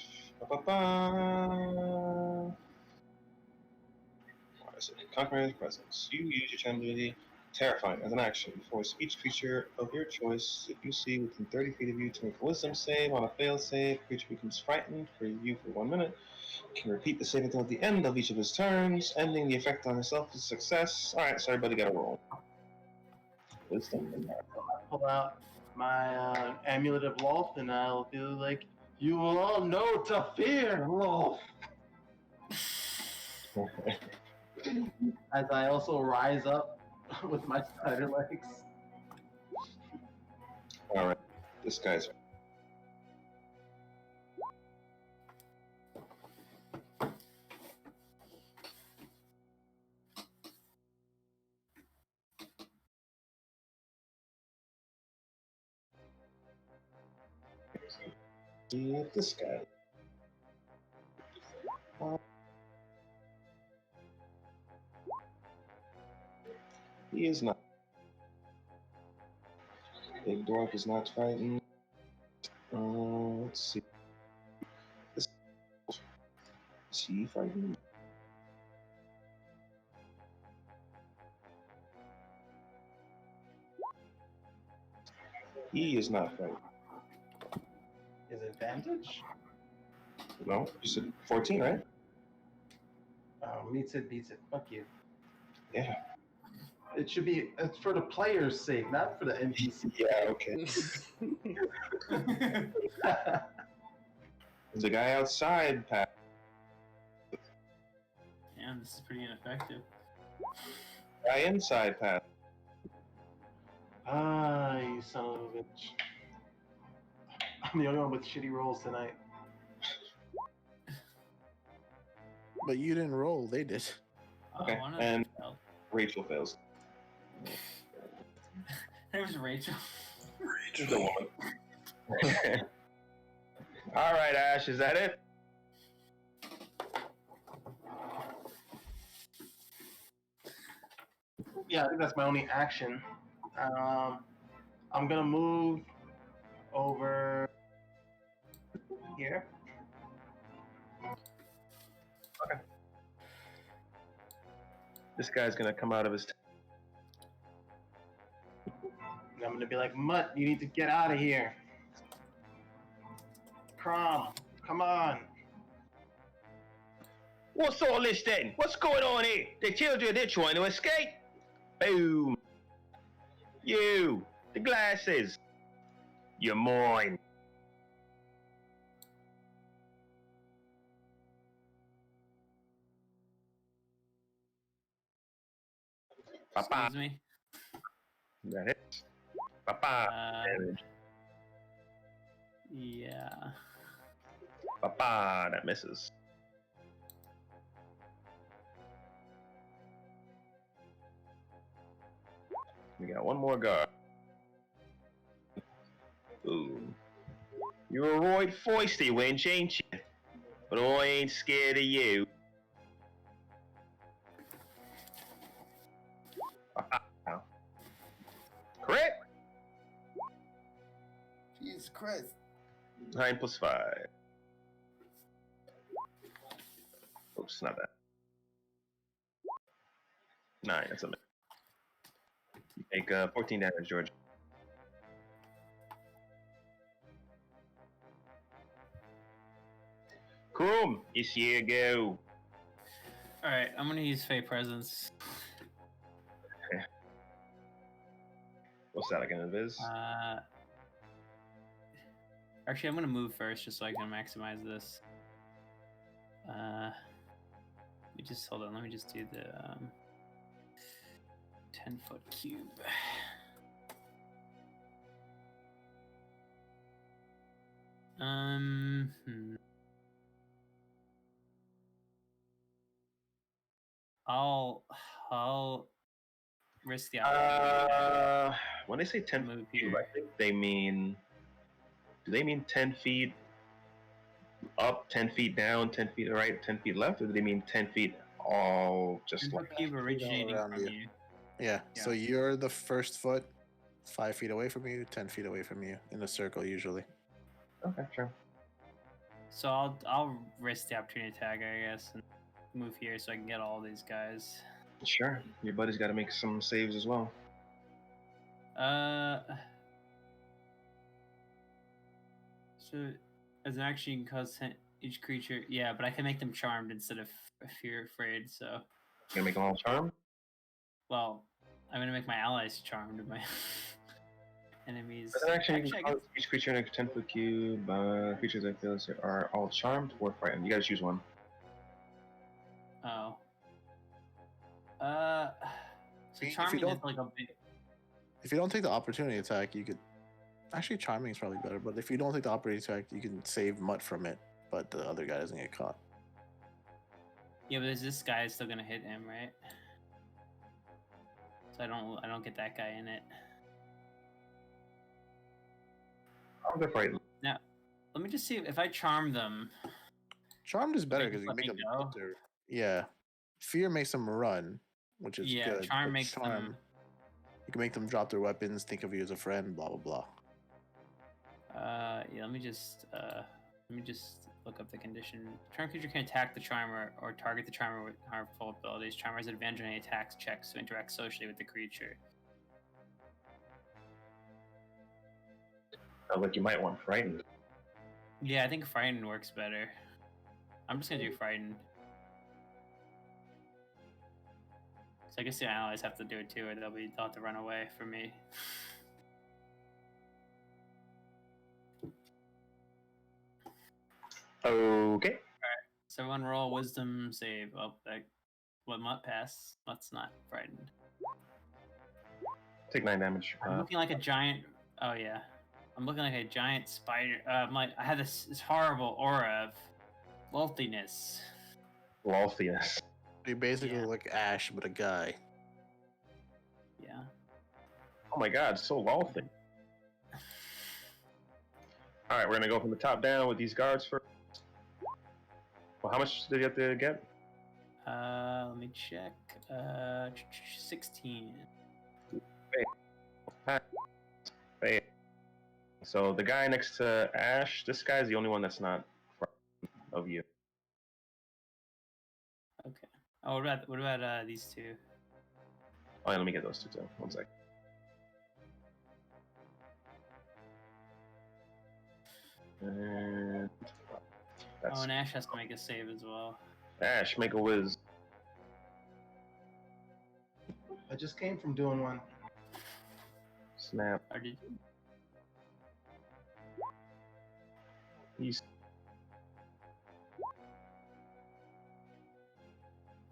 Conqueror's presence. You use your channel ability Terrifying as an action. Force each creature of your choice that you see within 30 feet of you to make a wisdom save. On a failed save, creature becomes frightened for you for 1 minute. Can repeat the save until the end of each of his turns, ending the effect on himself with success. Alright, so everybody got a roll. Wisdom. Pull out my amulet of Lolth, and I'll be like, "You will all know to fear, Lolth." As I also rise up with my spider legs. Alright, this guy's. See if this guy. He is not. Big Dwarf is not fighting. Let's see. Is he fighting? He is not fighting. Is advantage? No, you said 14, right? Meets it, beats it. Fuck you. Yeah. It should be. It's for the player's sake, not for the NPC. Yeah, okay. There's a guy outside, Pat. Damn, this is pretty ineffective. Guy inside, Pat. Ah, you son of a bitch. I'm the only one with shitty rolls tonight. But you didn't roll; they did. Okay, One of them and- failed. Rachel fails. There's Rachel. She's the woman. All right, Ash, is that it? Yeah, I think that's my only action. I'm gonna move over here. This guy's gonna come out of his. And I'm gonna be like, Mutt, you need to get out of here. Crom, come on. What's all this then? What's going on here? The children, they're trying to escape. Boom. You, the glasses. You're mine. Papa. Excuse me. That hits. Papa. Damage. Yeah. Papa. That misses. We got one more guard. Boom. You're a right feisty wench, ain't you? But I ain't scared of you. Correct? Jesus Christ! 9 plus 5. Oops, not that. 9, that's a miss. You take 14 damage, George. Chrome, it's your go. Alright, I'm gonna use Fey Presence. What's that again, Viz? Actually, I'm gonna move first just so I can maximize this. Let me just hold on. Let me just do the 10-foot cube. I'll risk the opportunity. When they say 10 Move foot here. cube, I think they mean. Do they mean 10 feet up, 10 feet down, 10 feet right, 10 feet left, or do they mean 10 feet all just 10 like foot cube originating around from you. you. Yeah. Yeah. So you're the first foot, 5 feet away from you, 10 feet away from you, in a circle usually. Okay, sure. So I'll risk the opportunity attack, I guess, and move here so I can get all these guys. Sure. Your buddy's got to make some saves as well. So as an action, you can cause each creature. Yeah, but I can make them charmed instead of fear afraid. So, Gonna make them all charmed. well, I'm gonna make my allies charmed. My enemies. As an action, you Actually, can cause each creature in a 10-foot cube. Creatures that feel are all charmed or frightened. You gotta choose one. Oh. So If you charming is don't- like a big. If you don't take the opportunity attack, you could. Actually, charming is probably better, but if you don't take the opportunity attack, you can save Mutt from it, but the other guy doesn't get caught. Yeah, but is this guy still gonna hit him, right? So I don't get that guy in it. I'll go frightened. let me just see if I charm them. Charmed is better just because you let make me them go? put their yeah. Fear makes them run, which is Yeah, good. charm but makes them. You can make them drop their weapons, think of you as a friend, blah blah blah. Yeah, let me just look up the condition. Charm creature can attack the charmer or target the charmer with harmful abilities. Charmer has advantage on any attacks checks to interact socially with the creature. Sounds like you might want frightened. Yeah, I think frightened works better. I'm just gonna do frightened. So I guess the allies have to do it too, or they'll have to run away from me. Okay. So everyone roll wisdom save. Oh, that might pass. Let's not frightened. Take 9 damage. I'm looking like a giant. Oh yeah, I'm looking like a giant spider. I had this horrible aura of wealthiness. Lolthius. You basically Yeah. look like Ash, but a guy. Yeah. Oh my god, so lolthy. Alright, we're gonna go from the top down with these guards first. Well, how much did you have to get? Let me check. 16. Hey. So the guy next to Ash, this guy's the only one that's not of you. Okay. Oh, what about these two? Oh yeah, let me get those two too. One sec. And that's Oh, and Ash has to make a save as well. Ash, make a whiz. I just came from doing one. Snap. Or did He's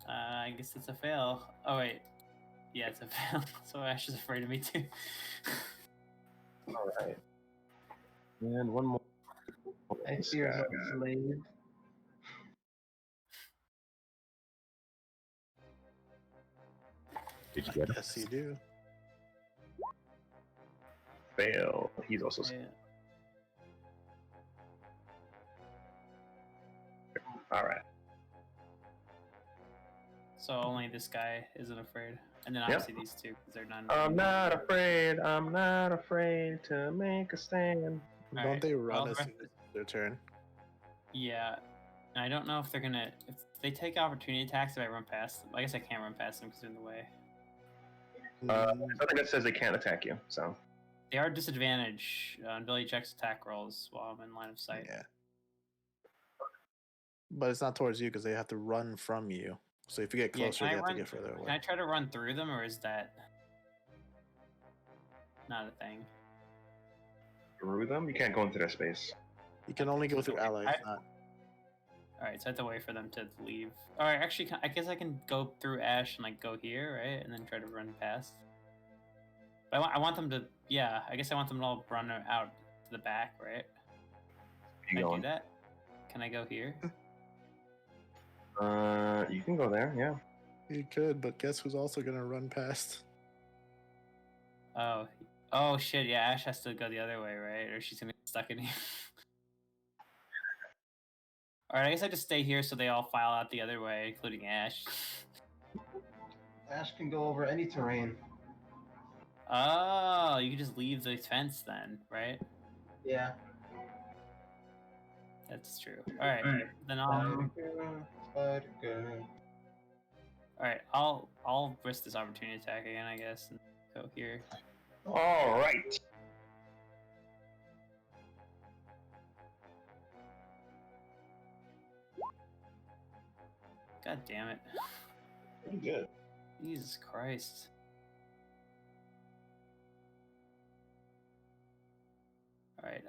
I guess it's a fail. Oh wait. Yeah, it's a fail. So Ash is afraid of me too. alright. And one more. I This fear guy. no slave. Did you get him? Yes, you do. Fail. He's also Yeah. alright. So only this guy isn't afraid, and then Yep. obviously these two because they're non. I'm not afraid. I'm not afraid to make a stand. All Don't right, they well, run the as rest soon as it's their turn? Yeah, and I don't know if they're gonna. If they take opportunity attacks, if I run past them, I guess I can't run past them because they're in the way. Mm, Something that says they can't attack you. So They are disadvantaged on ability checks, attack rolls while I'm in line of sight. yeah. But it's not towards you because they have to run from you. So if you get Yeah, closer, can I they have to run? get further Can away. I try to run through them, or is that not a thing? through them, you can't go into their space. You can only go through allies, I- not. All right, so I have to wait for them to leave. All right, actually, I guess I can go through Ash and like go here, right, and then try to run past. But I want them to. Yeah, I guess I want them to all run out to the back, right? Can You I do going? that? Can I go here? You can go there. Yeah. You could, but guess who's also gonna run past? Oh shit! Yeah, Ash has to go the other way, right? Or she's gonna get stuck in here. All right, I guess I just stay here so they all file out the other way, including Ash. Ash can go over any terrain. Oh, you can just leave the fence then, right? Yeah. That's true. All right, then Spider girl. All right, I'll risk this opportunity attack again, I guess, and go here. All right. God damn it! Pretty good. Jesus Christ! All right,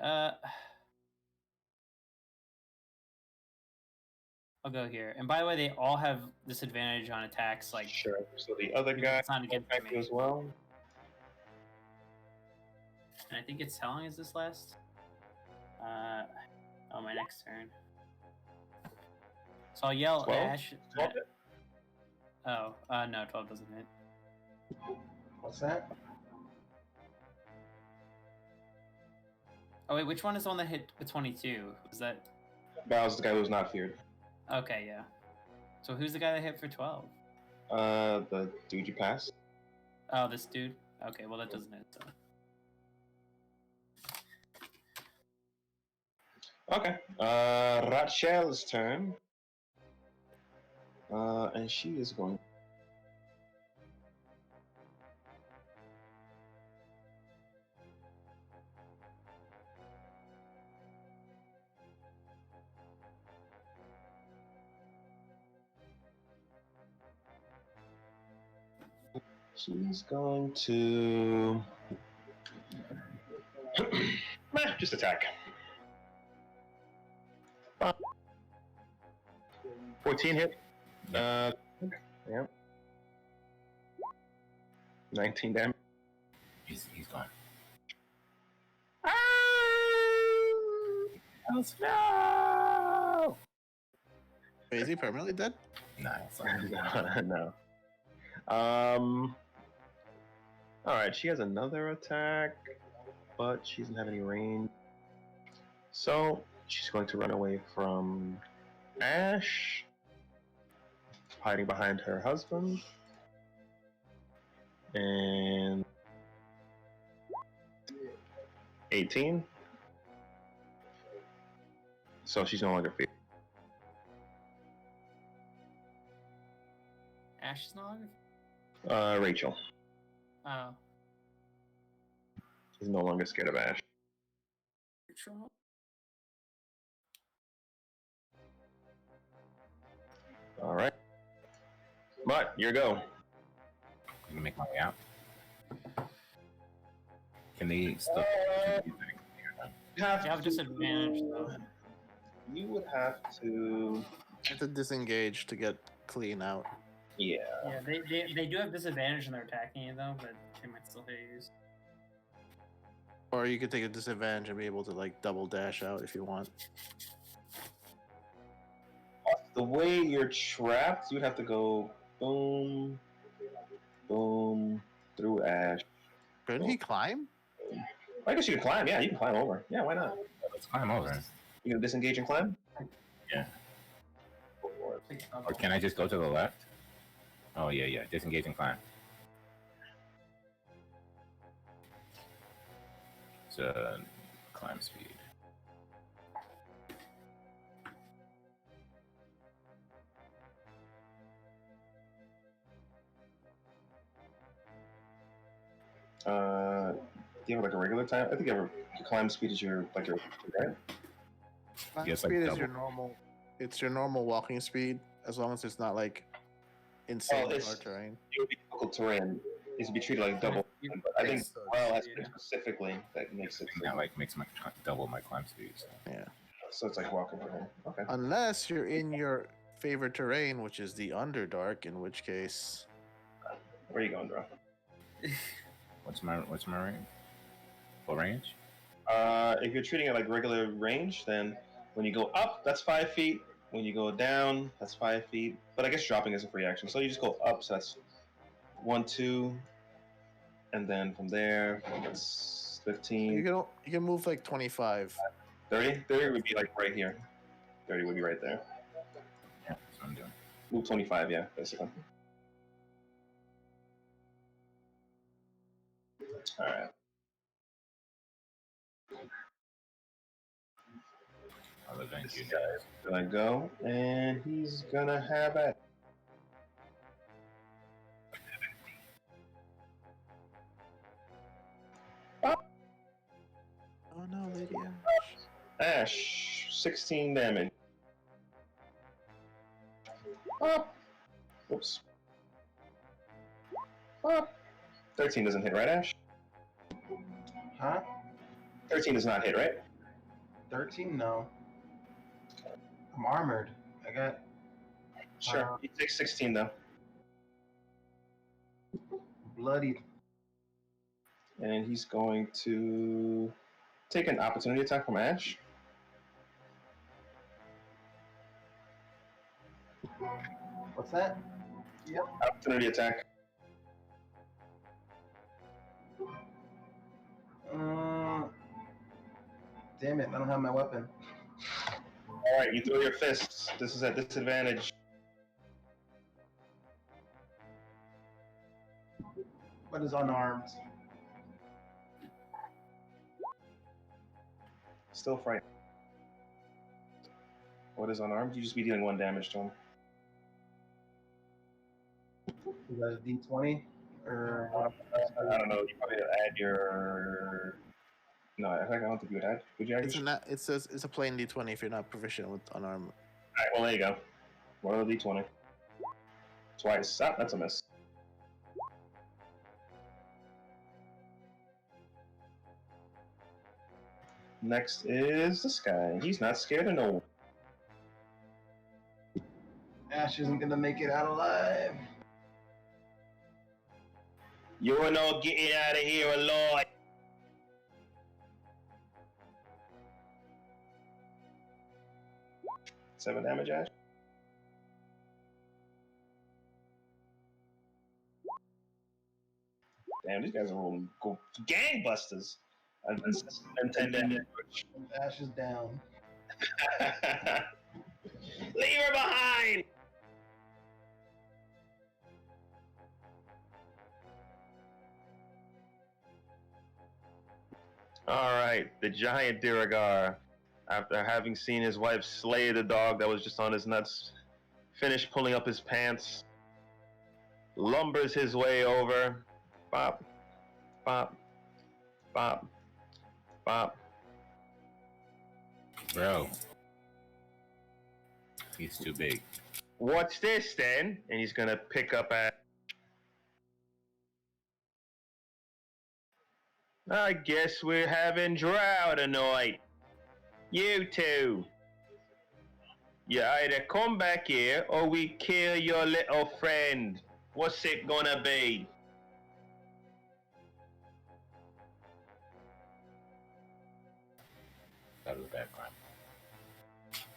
I'll go here. And by the way, they all have disadvantage on attacks. Like, Sure. So the other because guy it's not will against attack you me. as well. And I think it's telling is this last. Oh, my next turn. So I'll yell 12? Ash. 12? Oh, no, 12 doesn't hit. What's that? Oh wait, which one is the one that hit with 22? Was that? Bow's the guy who's not feared. Okay, yeah. So who's the guy that hit for 12? The dude you passed. Oh, this dude. Okay, well that doesn't hit. So. Okay. Rachel's turn. And she is going. She's going to just attack. 14 hit. Yeah. 19 damage. He's gone. No! Wait, is he permanently dead? Nice. No. All right. She has another attack, but she doesn't have any range. So she's going to run away from Ash, hiding behind her husband, and 18. So she's no longer feared. Ash is no longer. Rachel Oh. is no longer scared of Ash. Rachel. All right. Mutt, your go. I'm gonna make my way out. Can they still? You have, You have disadvantage though. You would have to. You have to disengage to get clean out. Yeah. Yeah, they do have disadvantage when they're attacking you though, but they might still hit you. Or you could take a disadvantage and be able to like double dash out if you want. The way you're trapped, you'd have to go boom, boom, through Ash. Couldn't he climb? I guess you can climb. Yeah, you can climb over. Yeah, why not? Let's climb over. You can disengage and climb? Yeah. Or can I just go to the left? Oh yeah. Disengage and climb. So climb speed. Do you have like a regular time? I think your climb speed is your right? Climb Yes, like speed is double. your normal. It's your normal walking speed, as long as it's not like insane it's- hard terrain. It would be difficult terrain. It would be treated like double. But I think well, that's specifically that makes it. That like makes my double my climb speed. So. Yeah. So it's like walking for him. Okay. Unless you're in your favorite terrain, which is the Underdark, in which case. Where are you going, bro? What's my range? What range? If you're treating it like regular range, then when you go up, that's 5 feet. When you go down, that's 5 feet. But I guess dropping is a free action, so you just go up. So that's 1, 2, and then from there, it's 15. You can move like 25. 30? 30 would be like right here. 30 would be right there. Yeah, that's what I'm doing. Move 25, yeah, basically. All right. I'll avenge This you. guy's gonna go, and he's gonna have it. Oh no, Lady Ash. Ash, 16 damage. Up. Whoops. Up. 13 doesn't hit, right, Ash? Huh? 13 does not hit, right? 13? No. I'm armored. I got Sure. He takes 16, though. bloodied. And he's going to take an opportunity attack from Ash. What's that? Yep. Opportunity attack. Damn it, I don't have my weapon. All right, you throw your fists. This is at disadvantage. But is unarmed. Still frightened. What is unarmed? You just be dealing 1 damage to him. Is that a D20? Or what? I don't know. You probably add your. No, I don't think you would add. Would you add It's your? it says it's a plain D20 if you're not proficient with unarmed. All right, well there you go. Roll a D20. Twice. Ah, that's a miss. Next is this guy. He's not scared of no one. Ash isn't gonna make it out alive. You're not getting out of here alive. Seven damage, Ash. Damn, these guys are rolling gangbusters. And 10 damage. Ash is down. Leave her behind! Alright, the giant Diragar, after having seen his wife slay the dog that was just on his nuts, finished pulling up his pants, lumbers his way over. Bop, bop, bop, bop. Bro. He's too big. What's this then? And he's gonna pick up at. I guess we're having drow tonight. You two. You either come back here or we kill your little friend. What's it gonna be? Out of the background.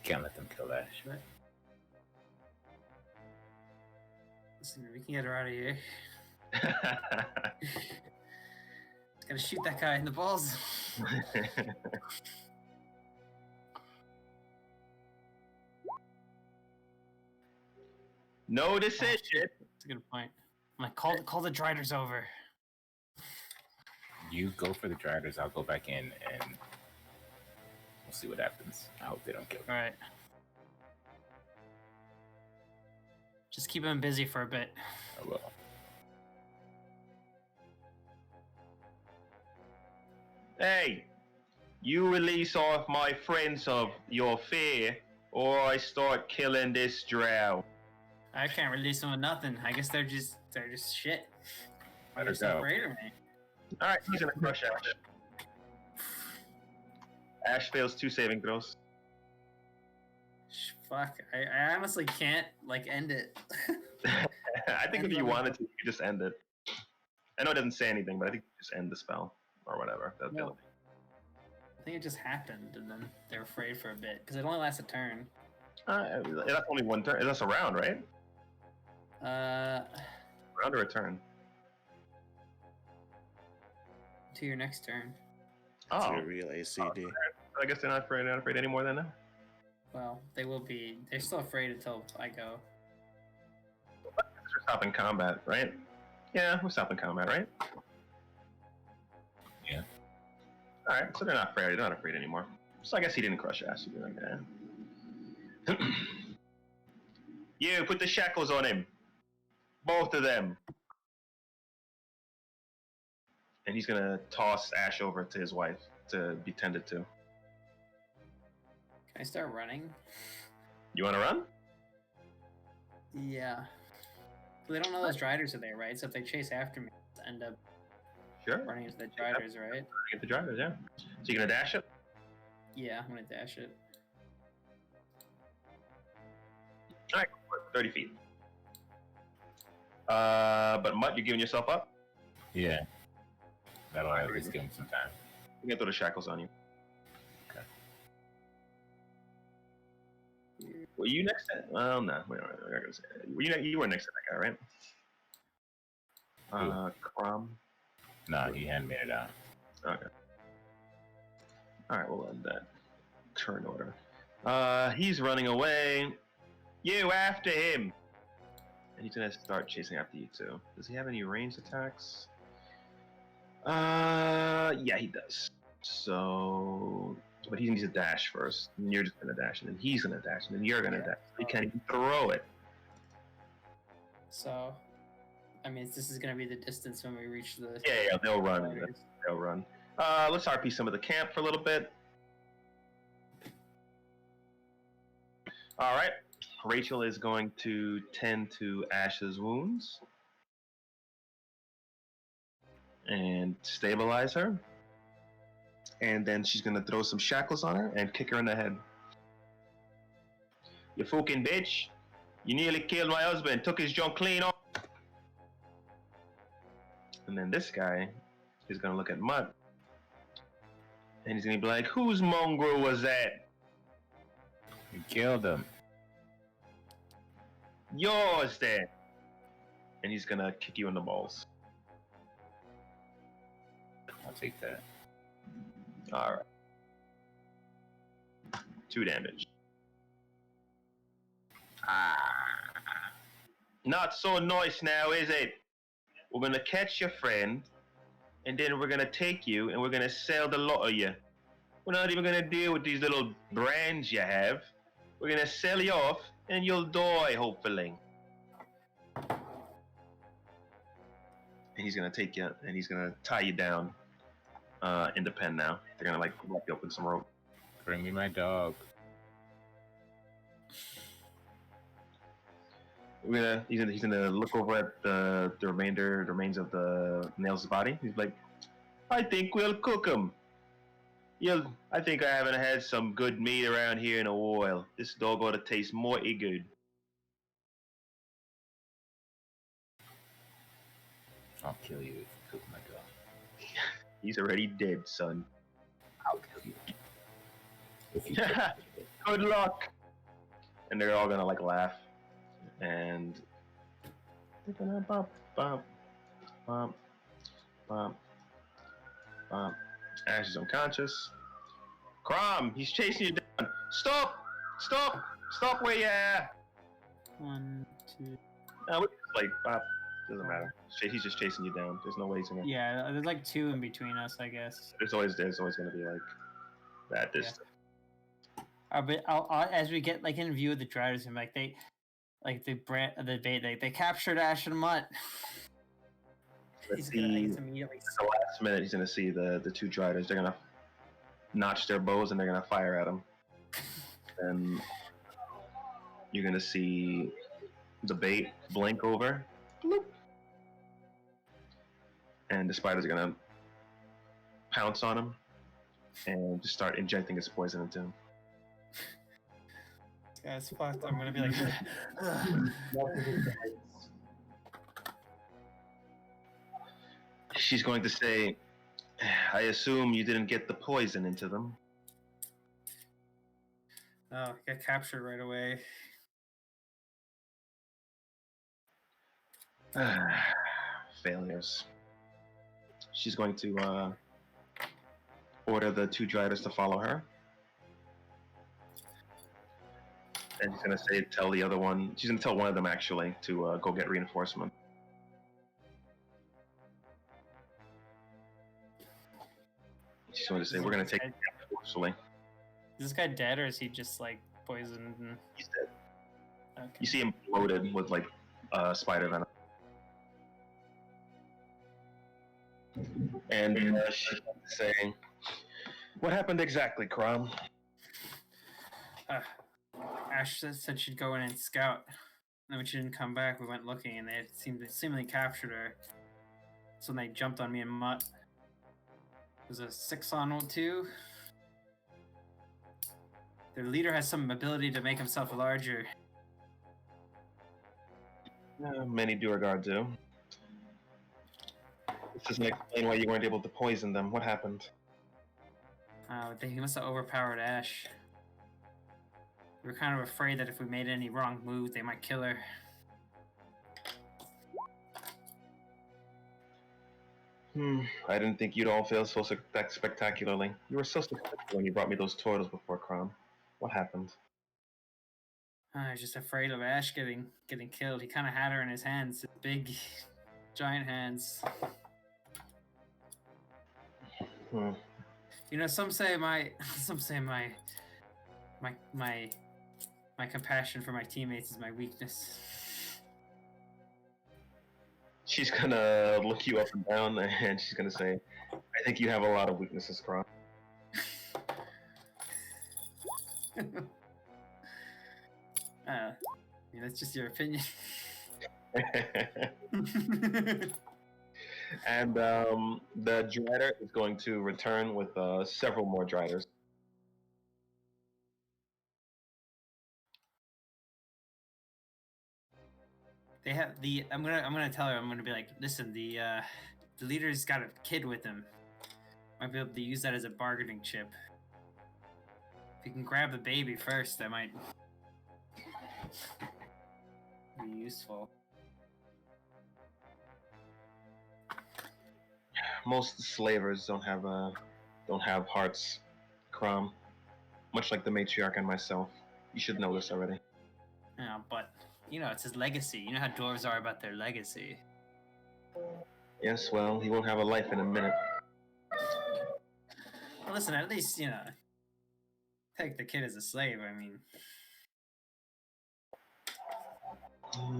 Can't let them kill Ash. Right. Listen, we can get her out of here. Just gotta shoot that guy in the balls. No decision. That's a good point. I'm like, call the Driders over. You go for the Driders, I'll go back in and we'll see what happens. I hope they don't kill All right. Just keep him busy for a bit. I will. Hey, you release off my friends of your fear, or I start killing this drow. I can't release them with nothing. I guess they're just shit. Let her They're so go. afraid of me. All right, he's gonna crush Ash. Ash fails 2 saving throws. Fuck. I honestly can't end it. I think if you wanted to, you could just end it. I know it doesn't say anything, but I think you just end the spell or whatever. No. I think it just happened, and then they're afraid for a bit because it only lasts a turn. That's only 1 turn. That's a round, right? Round or a turn? To your next turn. It's Oh, your real ACD. I guess they're not afraid anymore then. Now? Well, they will be. They're still afraid until I go. We're stopping combat, right? Yeah, we're stopping combat, right? Yeah. All right, so they're not afraid. They're not afraid anymore. So I guess he didn't crush Ash. He'd be like, eh. You put the shackles on him, both of them. And he's gonna toss Ash over to his wife to be tended to. Can I start running? You want to run? Yeah. They don't know those Driders are there, right? So if they chase after me, I'll end up Sure. running into the Driders, right? Get the drivers, yeah. So you gonna dash it? Yeah, I'm gonna dash it. All right, 30 feet. But Mutt, you're giving yourself up? Yeah. That'll at least give him some time. You can throw the shackles on you. Okay. Were you next to? Well, no. We're not gonna say it. You were next to that guy, right? Crom. Nah, he hand made it out. Okay. All right, we'll end that turn order. He's running away. You after him. And he's gonna start chasing after you too. Does he have any ranged attacks? Yeah, he does. So, but he needs to dash first. And you're just gonna dash, and then he's gonna dash, and then you're gonna dash. You can't even throw it. So, I mean, this is gonna be the distance when we reach the. Yeah, they'll run. They'll run. Let's RP some of the camp for a little bit. All right. Rachel is going to tend to Ash's wounds and stabilize her. And then she's going to throw some shackles on her and kick her in the head. You fucking bitch. You nearly killed my husband. Took his junk clean off. And then this guy is going to look at Mutt. And he's going to be like, whose mongrel was that? You killed him. Yours then. And he's going to kick you in the balls. I'll take that. All right. 2 damage. Not so nice now, is it? We're gonna catch your friend, and then we're gonna take you, and we're gonna sell the lot of you. We're not even gonna deal with these little brands you have. We're gonna sell you off, and you'll die, hopefully. And he's gonna take you, and he's gonna tie you down in the pen now. They're gonna like lock you up with some rope. Bring me my dog. He's gonna look over at the remains of the Nails' body. He's like, I think we'll cook him. I think I haven't had some good meat around here in a while. This dog ought to taste mighty good. I'll kill you if you cook my dog. He's already dead, son. I'll kill you. If you cook my dog. Good luck. And they're all gonna like laugh. And they're gonna bump, bump, bump, bump, bump. Ash is unconscious. Crom, he's chasing you down. Stop! Stop! Stop where you at! 1, 2. We just, like, bop. Doesn't matter. He's just chasing you down. There's no way he's gonna. Yeah, there's like 2 in between us, I guess. There's always gonna be like that distance. But as we get like in view of the drivers, and like they captured Ash and Mutt. Let's He's gonna see. immediately. At the last minute, he's gonna see the 2 Driders. They're gonna notch their bows and they're gonna fire at him. And you're gonna see the bait blink over. Bloop. And the spiders are gonna pounce on him and just start injecting his poison into him. Yeah, it's fucked. I'm gonna be like. She's going to say, I assume you didn't get the poison into them. Oh, got captured right away. Failures. She's going to order the 2 Driders to follow her. And she's going to say, tell the other one, she's going to tell one of them actually to go get reinforcement. She's going to say, we're going to take him forcefully. Is this guy dead, or is he just like poisoned? And... He's dead. Okay. You see him loaded with like spider venom. And she's saying, what happened exactly, Crom? Ash said she'd go in and scout. And when she didn't come back, we went looking, and they seemingly captured her. So they jumped on me and Mutt. It was a 6-on-2. Their leader has some ability to make himself larger. Many Durgar do. This doesn't explain why you weren't able to poison them. What happened? He must have overpowered Ash. We were kind of afraid that if we made any wrong moves, they might kill her. I didn't think you'd all fail so spectacularly. You were so successful when you brought me those turtles before Crom. What happened? I was just afraid of Ash getting killed. He kind of had her in his hands, his big, giant hands. Hmm. You know, some say my compassion for my teammates is my weakness. She's gonna look you up and down, and she's gonna say, "I think you have a lot of weaknesses, Crom." That's just your opinion. And the Drider is going to return with several more Driders. They have the. I'm gonna tell her. I'm gonna be like, listen, the leader's got a kid with him. Might be able to use that as a bargaining chip. If you can grab the baby first, that might be useful. Most slavers don't have hearts, Crom. Much like the matriarch and myself. You should know this already. Yeah, but it's his legacy. You know how dwarves are about their legacy. Yes, well, he won't have a life in a minute. Well, listen, at least take the kid as a slave. I mean,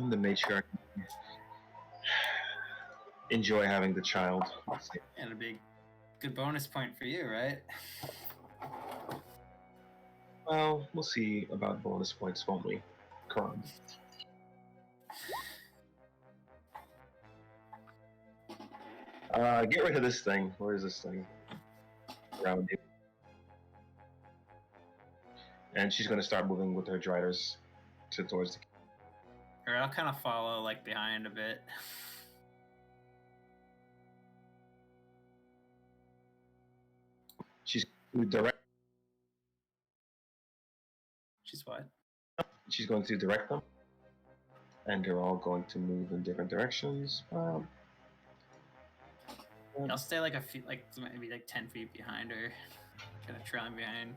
The matriarch enjoy having the child. it'll be a good bonus point for you, right? Well, we'll see about bonus points, won't we, Crom? Get rid of this thing. Where is this thing? Around you. And she's going to start moving with her Driders towards the... Or I'll kind of follow behind a bit. She's direct. She's what? She's going to direct them, and they're all going to move in different directions. I'll stay a few, maybe 10 feet behind her, kind of trailing behind.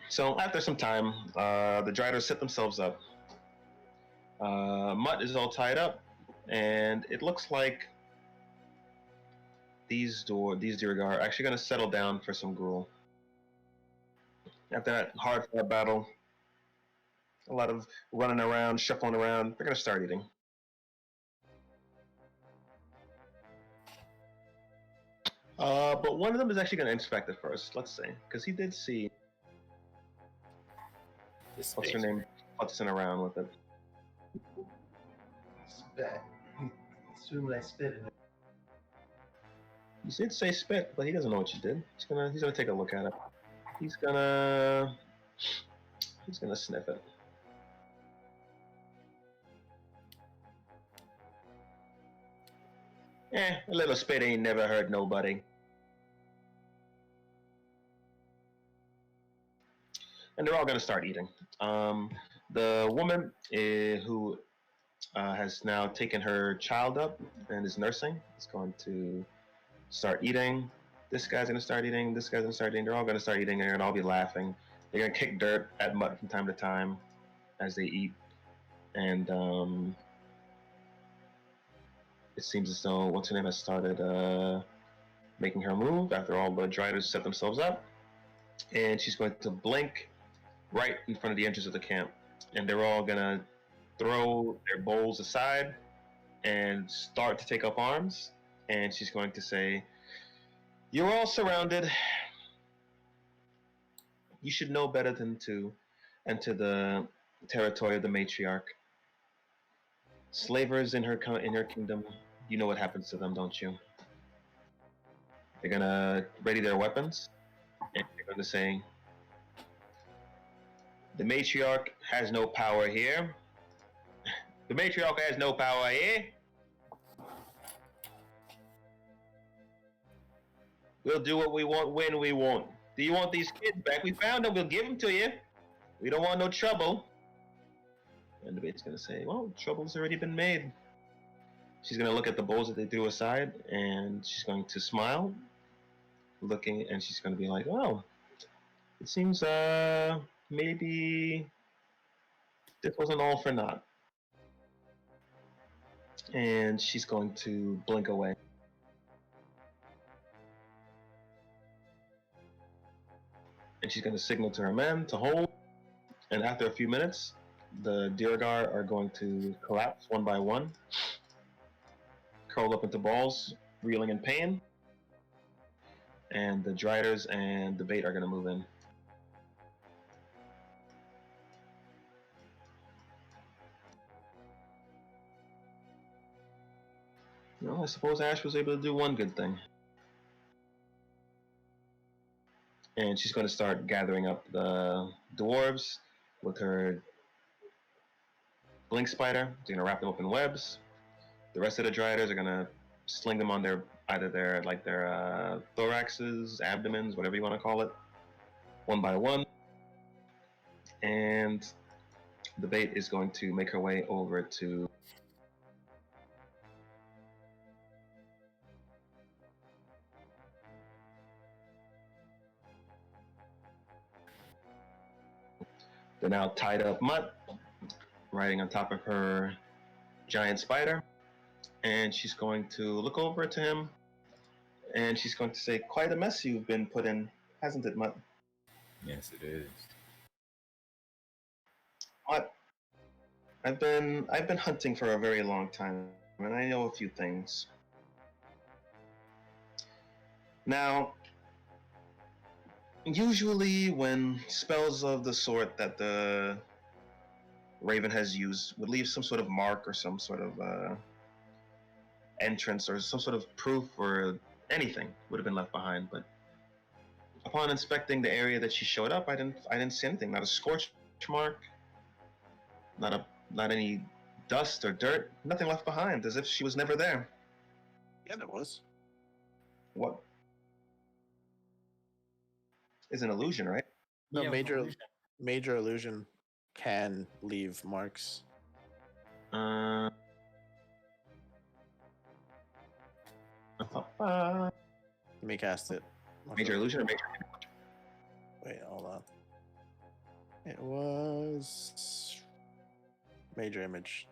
So after some time, the Driders set themselves up. Mutt is all tied up, and it looks like these Durgar are actually going to settle down for some gruel. After that hard-fought battle, a lot of running around, shuffling around, they're going to start eating. But one of them is actually going to inspect it first. Let's see, because he did see. What's her name? Futzing around with it. Spit. Assume I spit in it. You did say spit, but he doesn't know what you did. He's gonna take a look at it. He's gonna sniff it. A little spit ain't never hurt nobody. And they're all gonna start eating. The woman who has now taken her child up and is nursing is going to start eating. This guy's gonna start eating. This guy's gonna start eating. They're all gonna start eating. They're gonna all be laughing. They're gonna kick dirt at Mutt from time to time as they eat. And it seems as though what's her name has started making her move after all the Driders set themselves up. And she's going to blink right in front of the entrance of the camp. And they're all gonna throw their bowls aside and start to take up arms. And she's going to say, "You're all surrounded. You should know better than to enter the territory of the matriarch. Slavers in her kingdom, you know what happens to them, don't you?" They're gonna ready their weapons, and they're gonna say, "The matriarch has no power here. The matriarch has no power here. We'll do what we want when we want. Do you want these kids back? We found them. We'll give them to you. We don't want no trouble. And the bait's gonna say, well, trouble's already been made. She's gonna look at the bowls that they threw aside, and she's going to smile, looking, and she's gonna be like, "Oh, it seems maybe this wasn't all for naught." And she's going to blink away. And she's gonna signal to her men to hold. And after a few minutes, the Dirigar are going to collapse one by one, curl up into balls, reeling in pain. And the Driders and the bait are going to move in. Well, I suppose Ash was able to do one good thing. And she's going to start gathering up the dwarves with her blink spider. She's going to wrap them up in webs. The rest of the Driders are going to sling them on their either their thoraxes, abdomens, whatever you want to call it, one by one. And the bait is going to make her way over to the now tied up Mutt, riding on top of her giant spider. And she's going to look over to him, and she's going to say, "Quite a mess you've been put in, hasn't it, Mutt?" Yes, it is. Mutt, I've been hunting for a very long time, and I know a few things. Now, usually when spells of the sort that the Raven has used would leave some sort of mark or some sort of entrance or some sort of proof or anything would have been left behind, but upon inspecting the area that she showed up, I didn't see anything. Not a scorch mark, not any dust or dirt, nothing left behind, as if she was never there. Yeah, there was. What is an illusion, right? No, Yeah, major illusion can leave marks. Uh, You may cast it. major illusion or major? Wait, hold on. It was major image.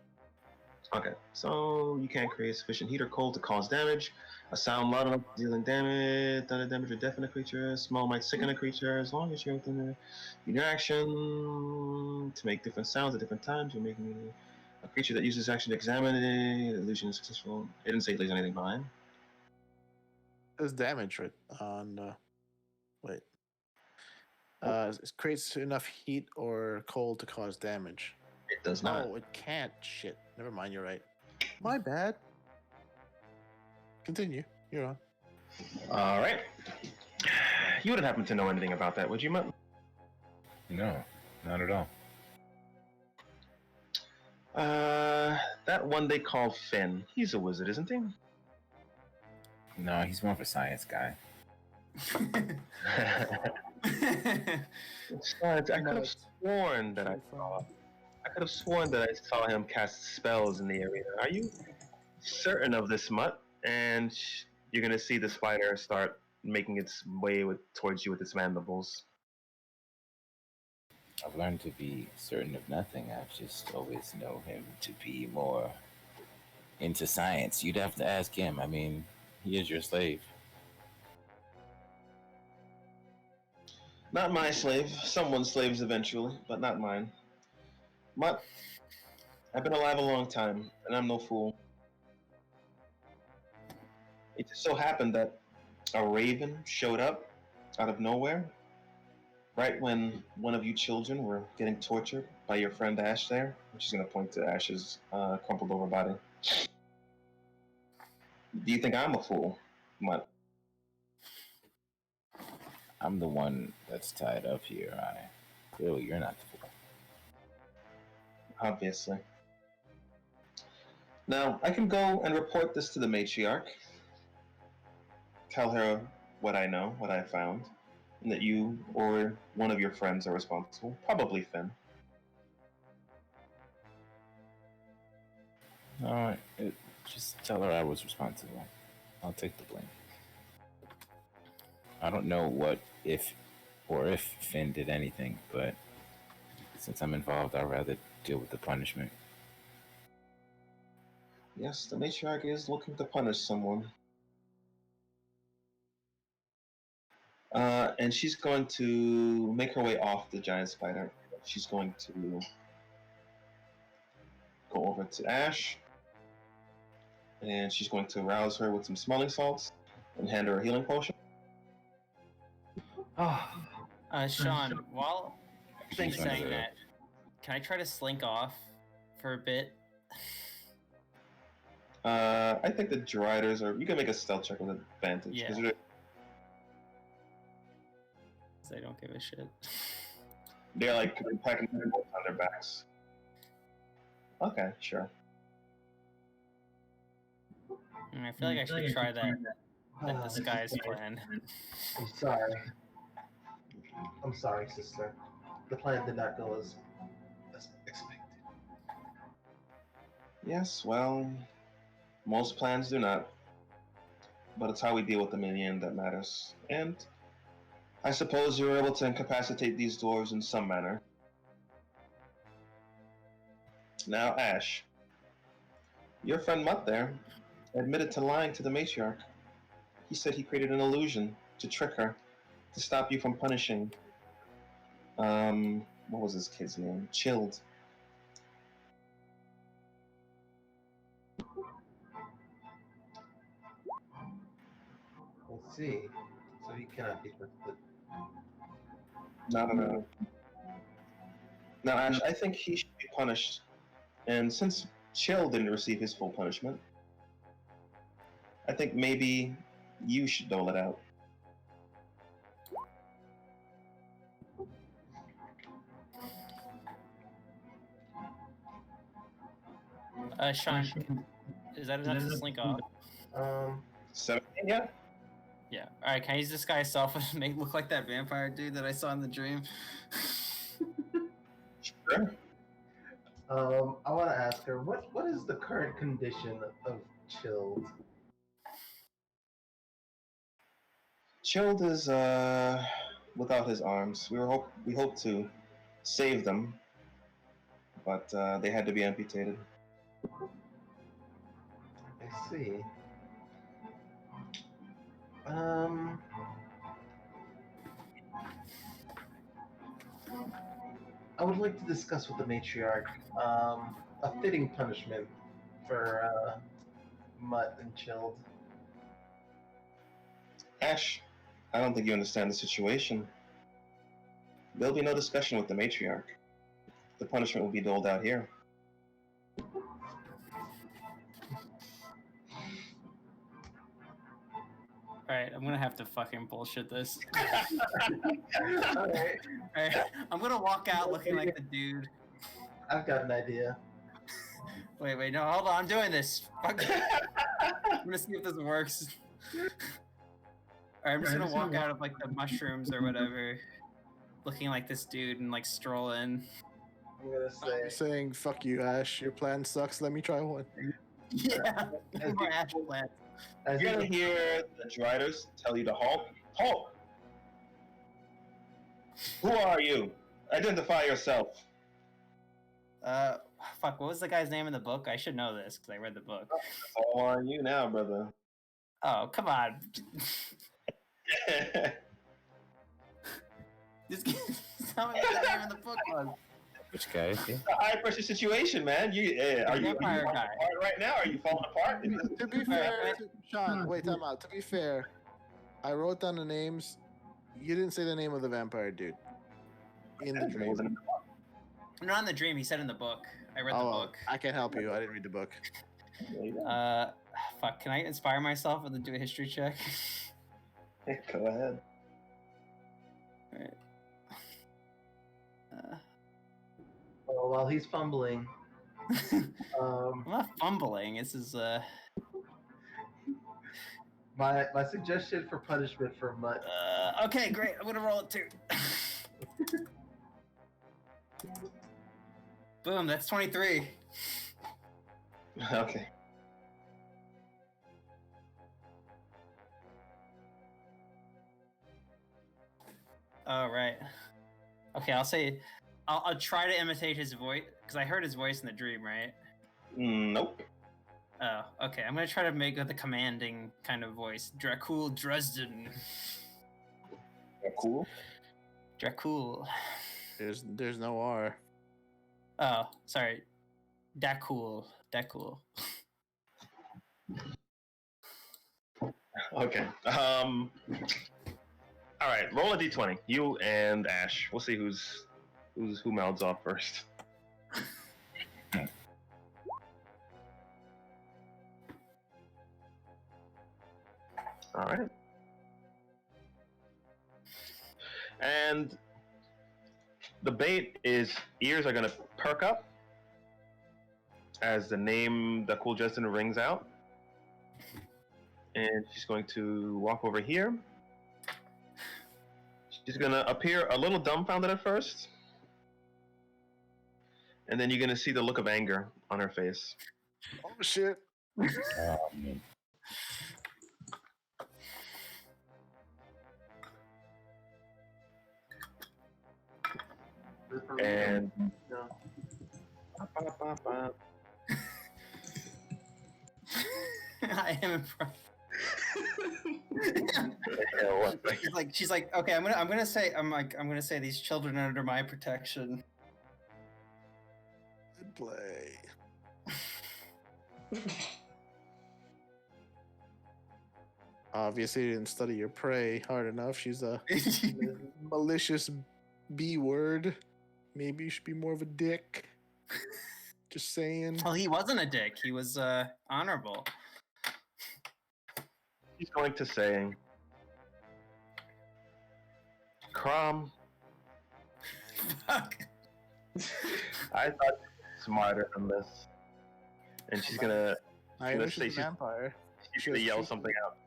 Okay, so you can't create sufficient heat or cold to cause damage. A sound loud enough dealing damage, thunder damage or deafen a creature. Smell might sicken a creature as long as you're within your action to make different sounds at different times. You're making a creature that uses action to examine it. Illusion is successful. It didn't say it leaves anything behind. There's damage right on. Wait. It creates enough heat or cold to cause damage. It does not. No, it can't. Shit. Never mind. You're right. My bad. Continue. You're on. All right. You wouldn't happen to know anything about that, would you, Mutt? No, not at all. That one they call Finn. He's a wizard, isn't he? No, he's more of a science guy. Besides, I could have sworn that I saw him cast spells in the area. Are you certain of this, Mutt? And you're gonna see the spider start making its way towards you with its mandibles. I've learned to be certain of nothing. I've just always know him to be more into science. You'd have to ask him. I mean, he is your slave. Not my slave. Someone's slaves eventually, but not mine. Mutt, I've been alive a long time, and I'm no fool. It just so happened that a raven showed up out of nowhere, right when one of you children were getting tortured by your friend Ash there. She's going to point to Ash's crumpled over body. Do you think I'm a fool, Mutt? I'm the one that's tied up here. Clearly, you're not the fool. Obviously. Now, I can go and report this to the matriarch. Tell her what I know, what I found. that you or one of your friends are responsible. Probably Finn. Alright, just tell her I was responsible. I'll take the blame. I don't know what, if Finn did anything, but since I'm involved, I'd rather deal with the punishment. Yes, the matriarch is looking to punish someone. And she's going to make her way off the giant spider. She's going to go over to Ash, and she's going to rouse her with some smelling salts and hand her a healing potion. Sean, while she's Thanks, saying man. that, can I try to slink off for a bit? I think the Driders are. You can make a stealth check with advantage. Yeah. 'Cause they're- They don't give a shit. They're like packing on their backs. Okay, sure. I feel like I should try that disguise plan. I'm sorry. I'm sorry, sister. The plan did not go as expected. Yes, well, most plans do not. But it's how we deal with them in the end that matters. And I suppose you were able to incapacitate these dwarves in some manner. Now, Ash, your friend Mutt there admitted to lying to the matriarch. He said he created an illusion to trick her, to stop you from punishing. What was his kid's name? Chilled. Let's see. So he cannot be trusted. No. Now, Ash, I think he should be punished. And since Chill didn't receive his full punishment, I think maybe you should dole it out. Sean, is that enough to slink off? 17, yeah? Yeah. Alright, can I use this guy's self and make look like that vampire dude that I saw in the dream? Sure. I want to ask her, what is the current condition of Chilled? Chilled is without his arms. We hope to save them, but they had to be amputated. I see. I would like to discuss with the matriarch a fitting punishment for Mutt and Chilled. Ash, I don't think you understand the situation. There'll be no discussion with the matriarch. The punishment will be doled out here. Alright, I'm gonna have to fucking bullshit this. Alright, Alright, I'm gonna walk out looking like the dude. I've got an idea. Wait, no, hold on, I'm doing this. Fuck. I'm gonna see if this works. Alright, I'm just gonna walk out of like the mushrooms or whatever, looking like this dude and like stroll in. I'm gonna I'm say, saying, fuck you, Ash. Your plan sucks. Let me try one. Yeah, more ash plants. as You're you, gonna hear the Driders tell you to halt. Halt! Who are you? Identify yourself. Fuck, what was the guy's name in the book? I should know this because I read the book. It's all on you now, brother. Oh, come on. This guy, tell me what the name in the book was. Which guy is he? It's a high pressure situation, man. Are you Vampire falling guy. apart right now? Are you falling apart? To be fair, Sean, wait, time out. To be fair, I wrote down the names. You didn't say the name of the vampire dude in the dream. Not in the dream, he said in the book. I read the Oh, book. I can't help you. I didn't read the book. Fuck, can I inspire myself and then do a history check? Go ahead. Alright. well, while he's fumbling, I'm not fumbling. This is my suggestion for punishment for Mutt Okay, great. I'm gonna roll it too. Boom, that's 23. Okay. All right. Okay, I'll try to imitate his voice because I heard his voice in the dream, right? Nope. Oh, okay. I'm gonna try to make the commanding kind of voice. Dracul Dresden. Cool. Dracul. There's no R. Oh, sorry. Dakul. Dakul. Okay. All right. Roll a d20. You and Ash. We'll see who mouths off first. All right. And the bait is ears are gonna perk up as the cool Justin rings out. And she's going to walk over here. She's gonna appear a little dumbfounded at first. And then you're gonna see the look of anger on her face. Oh shit! And No. I am impressed. she's like, okay, I'm gonna say these children are under my protection. Good play. Obviously, you didn't study your prey hard enough. She's a malicious B word. Maybe you should be more of a dick. Just saying. Well, he wasn't a dick. He was honorable. She's going to say, Crom, Fuck. I thought you were smarter than this. And she's gonna I gonna know say she's a vampire. she's gonna yell something out.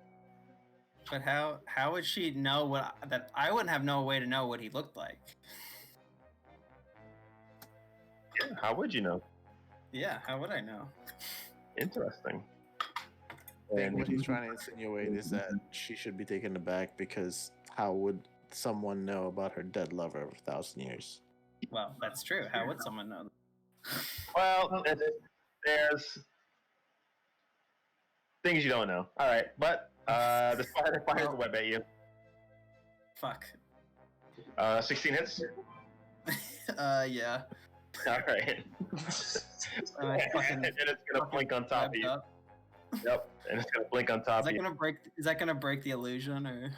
But how would she know that I wouldn't have no way to know what he looked like? Yeah, how would you know? Yeah, how would I know? Interesting. I think And what he's trying to insinuate is that she should be taken aback because how would someone know about her dead lover of 1,000 years? Well, that's true. How would someone know? well, there's things you don't know. All right, but the spider fires the web at you. Fuck. 16 hits. Yeah. All right. Fucking- and it's gonna blink on top of you. Up. Yep, and it's gonna blink on top Is that of you. gonna break? Is that gonna break the illusion or?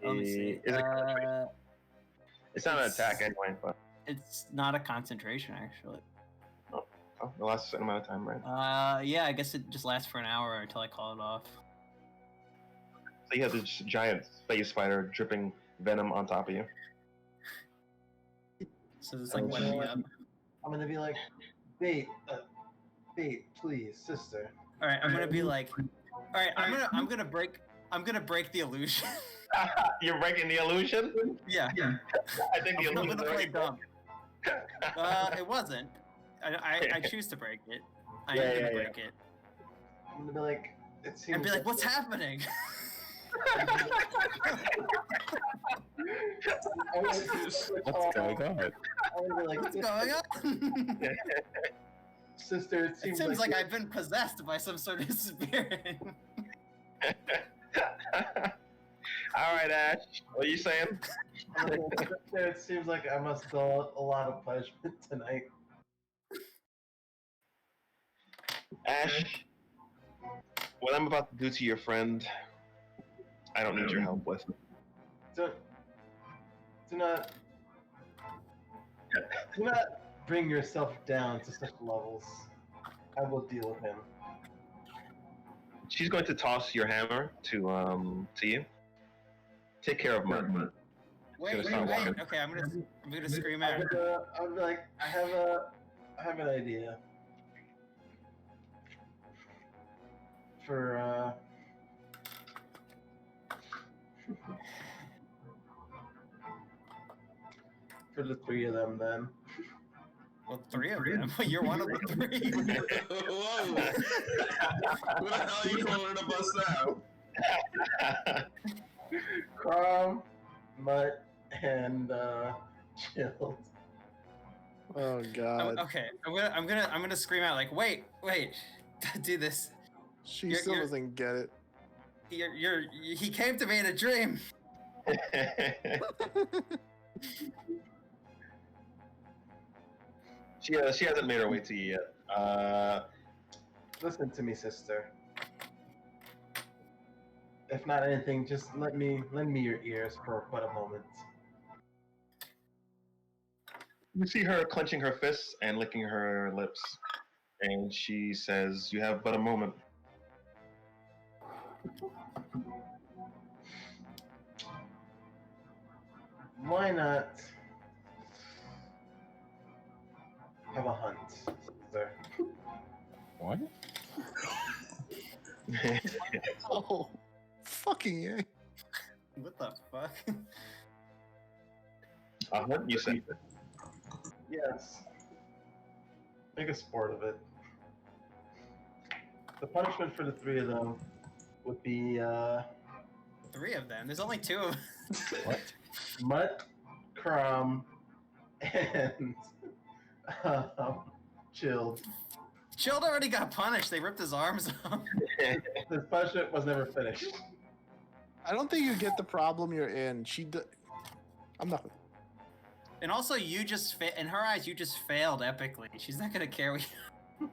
Let me see. Is it it's not an attack anyway, but It's not a concentration actually. oh, it lasts a certain amount of time, right? Yeah, I guess it just lasts for an hour until I call it off. So you have this giant space spider dripping venom on top of you. So it's like wetting me up. I'm gonna be like, bait, please, sister. All right, I'm gonna be like, all right, I'm gonna break the illusion. You're breaking the illusion? Yeah. I think the I'm illusion's gonna play already dumb. It wasn't. I choose to break it. I Yeah, am gonna yeah, break it. I'm gonna be like, it seems And be like, what's happening? What's going on? I'm gonna be like, What's going on? sister, it It seems, seems like I've been possessed by some sort of spirit. All right, Ash. What are you saying? Sister, it seems like I must feel a lot of punishment tonight. Ash, what I'm about to do to your friend, I don't need your help with. Do not bring yourself down to such levels. I will deal with him. She's going to toss your hammer to you. Take care of Mud. Wait. Okay, I'm gonna scream at her. I'm like, I have an idea. For for the three of them then. Well, three of them. You're one of the three. Whoa! Who the hell are you calling a bus now? Crom, Mutt, and Chilled. Oh God. Okay, I'm gonna scream out like, wait, do this. She You're- still you're- doesn't get it. He came to me in a dream. She hasn't made her way to you yet. Listen to me, sister. If not anything, just lend me your ears for but a moment. You see her clenching her fists and licking her lips, and she says, "You have but a moment." Why not have a hunt, sister? What? Oh, fucking yeah. What the fuck? A hunt, you said. Yes. Make a sport of it. The punishment for the three of them would be Three of them. There's only two of them. What? Mutt, Crom, and Chilled. Chilled already got punished. They ripped his arms off. This punishment was never finished. I don't think you get the problem you're in. I'm not. And also, you just in her eyes, you just failed epically. She's not gonna care what you.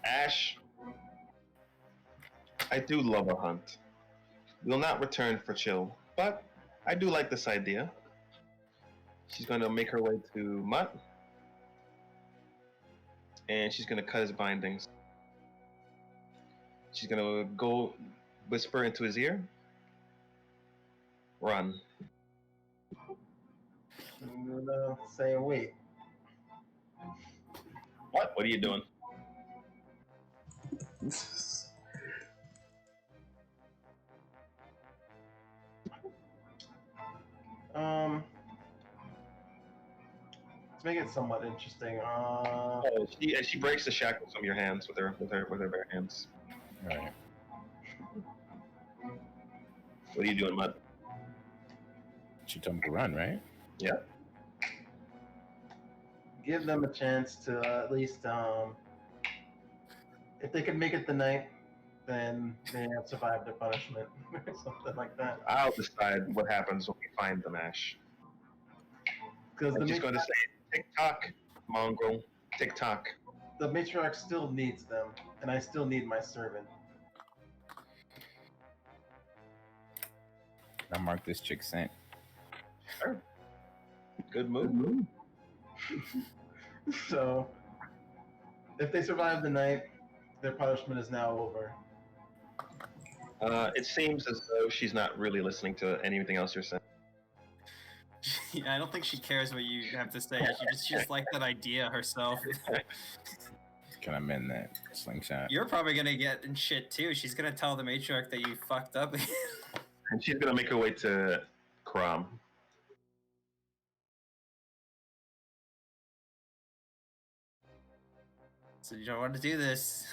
Ash, I do love a hunt. Will not return for chill, but I do like this idea. She's going to make her way to Mutt, and she's going to cut his bindings. She's going to go whisper into his ear. Run. I'm gonna say, wait. What? What are you doing? To make it somewhat interesting, Oh, she breaks the shackles from your hands with her bare hands. Right. What are you doing, Mutt? She told me to run, right? Yeah. give them a chance to at least, if they can make it the night, then they have survived their punishment or something like that. I'll decide what happens when we find them, Ash. Because I'm just going to say, tick-tock, mongrel, tick-tock. the matriarch still needs them, and I still need my servant. I marked this chick sent. Sure. Good move. So, if they survive the night, their punishment is now over. It seems as though she's not really listening to anything else you're saying. I don't think she cares what you have to say. She just liked that idea herself. Can I mend that slingshot? You're probably gonna get in shit too. She's gonna tell the matriarch that you fucked up. And she's going to make her way to Crom. So you don't want to do this.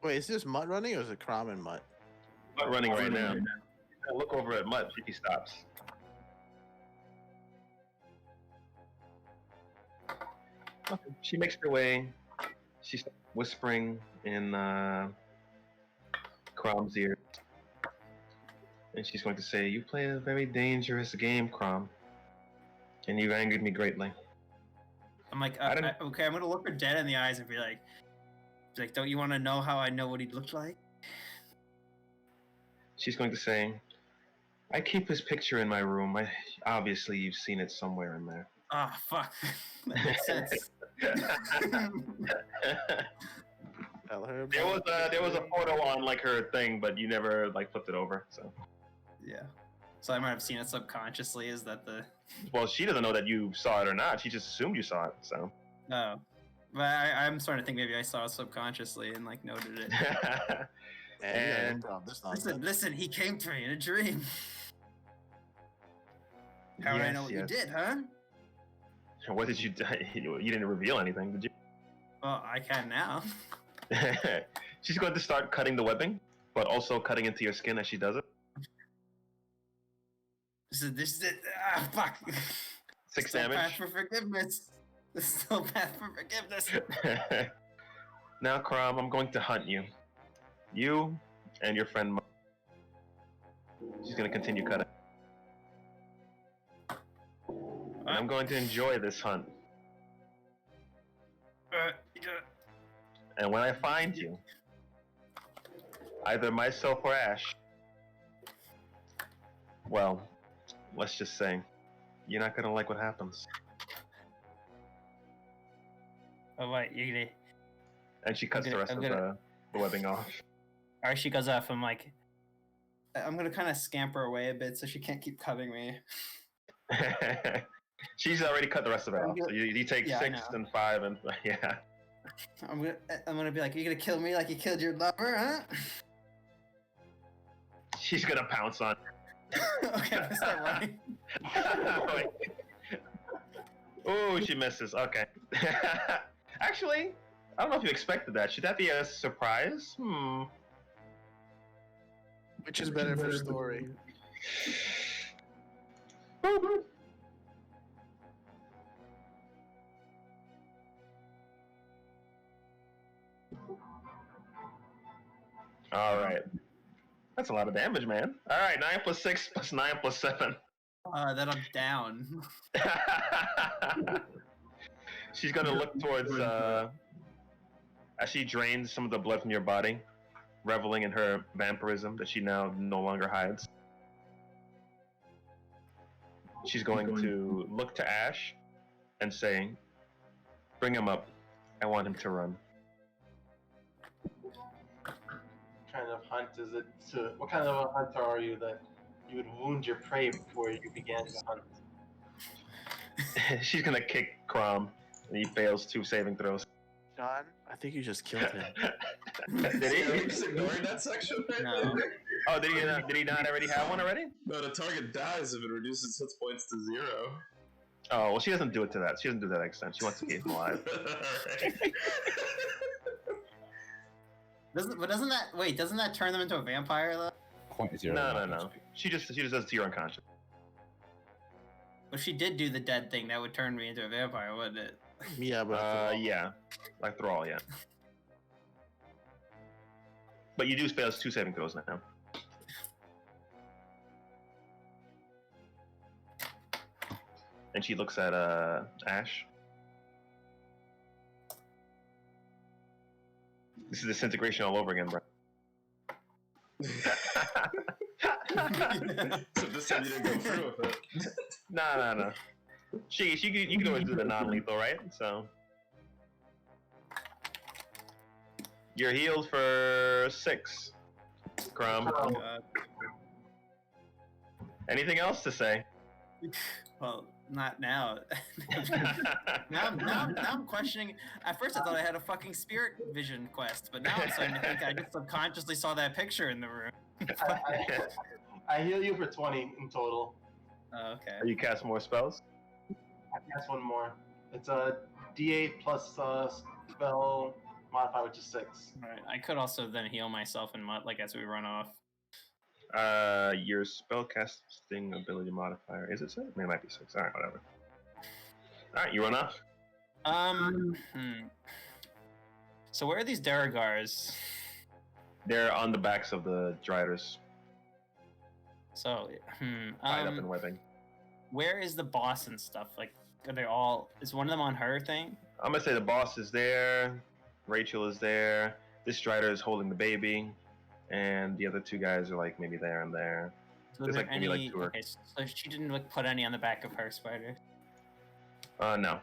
Wait, is this Mutt running or is it Crom and Mutt? Mutt running right now. Look over at Mutt if he stops. Okay. She makes her way. She's whispering in Crom's ear. And she's going to say, "You play a very dangerous game, Crom. And you've angered me greatly." I'm like, I don't- okay, I'm gonna look her dead in the eyes and be like, don't you want to know how I know what he looked like? She's going to say, "I keep his picture in my room. Obviously, you've seen it somewhere in there." Ah, fuck. That makes sense. Tell her. There was a photo on like her thing, but you never like flipped it over. So, Yeah. So I might have seen it subconsciously. Is that the? well, she doesn't know that you saw it or not. She just assumed you saw it. So, No. But I'm starting to think maybe I saw it subconsciously and like noted it. And Listen, he came to me in a dream. How would I know what you yes. did, huh? What did you do? You didn't reveal anything, did Well, I can now. you? She's going to start cutting the webbing, but also cutting into your skin as she does it. This is it. Ah, fuck. 6 Still damage. path for forgiveness. This is still path for forgiveness. Now, Crom, I'm going to hunt you. You and your friend. She's going to continue cutting. And I'm going to enjoy this hunt. Yeah. And when I find you, either myself or Ash, well, let's just say, you're not gonna like what happens. Oh wait, you're gonna. And she cuts the rest of the webbing off. Alright, she goes off. I'm like, I'm gonna kind of scamper away a bit so she can't keep cutting me. She's already cut the rest of it off. So you take Yeah, 6 and 5 and yeah. I'm gonna be like, are you gonna kill me like you killed your lover, huh? She's gonna pounce on. Okay, I'm gonna start running. Oh, she misses. Okay. Actually, I don't know if you expected that. Should that be a surprise? Which is better for story? All right. That's a lot of damage, man. All right, 9 plus 6 plus 9 plus 7. Then I'm down. She's gonna look towards as she drains some of the blood from your body, reveling in her vampirism that she now no longer hides. She's going to look to Ash and say, "Bring him up. I want him to run." What kind of hunt is it? What kind of a hunter are you that you would wound your prey before you began to hunt? She's gonna kick Crom, and he fails 2 saving throws. John, I think you just killed him. Did Are you he? just ignoring that section right No. there? Oh, did he not already have one already? No, the target dies if it reduces hit points to 0. Oh, well, she doesn't do it to that. She doesn't do that extent. She wants to keep him alive. Alright. Doesn't that turn them into a vampire though? 0.0. No. She just does it to your unconscious. If she did do the dead thing, that would turn me into a vampire, wouldn't it? Yeah, but Yeah. Like Thrall, yeah. But you do fail 2 saving throws now. And she looks at Ash. This is disintegration all over again, bro. So this time you didn't go through with it. No. You can always do the non-lethal, right? So you're healed for 6. Crom. Anything else to say? Well, not now. now I'm questioning. At first, I thought I had a fucking spirit vision quest, but now I'm starting to think I just subconsciously saw that picture in the room. I heal you for 20 in total. Oh, okay. You cast more spells? I cast one more. It's a D8 plus spell modifier, which is 6. All right. I could also then heal myself and like as we run off. Your spellcasting ability modifier, is it 6? I mean, it might be 6. Alright, whatever. Alright, you run off? So where are these Daragars? They're on the backs of the Driders, So, tied up in webbing. where is the boss and stuff? Like, are they all? Is one of them on her thing? I'm gonna say the boss is there, Rachel is there, this Strider is holding the baby, and the other 2 guys are like maybe there and there. So There's is there like maybe like any? 2 or... Okay, so she didn't like put any on the back of her spider. No.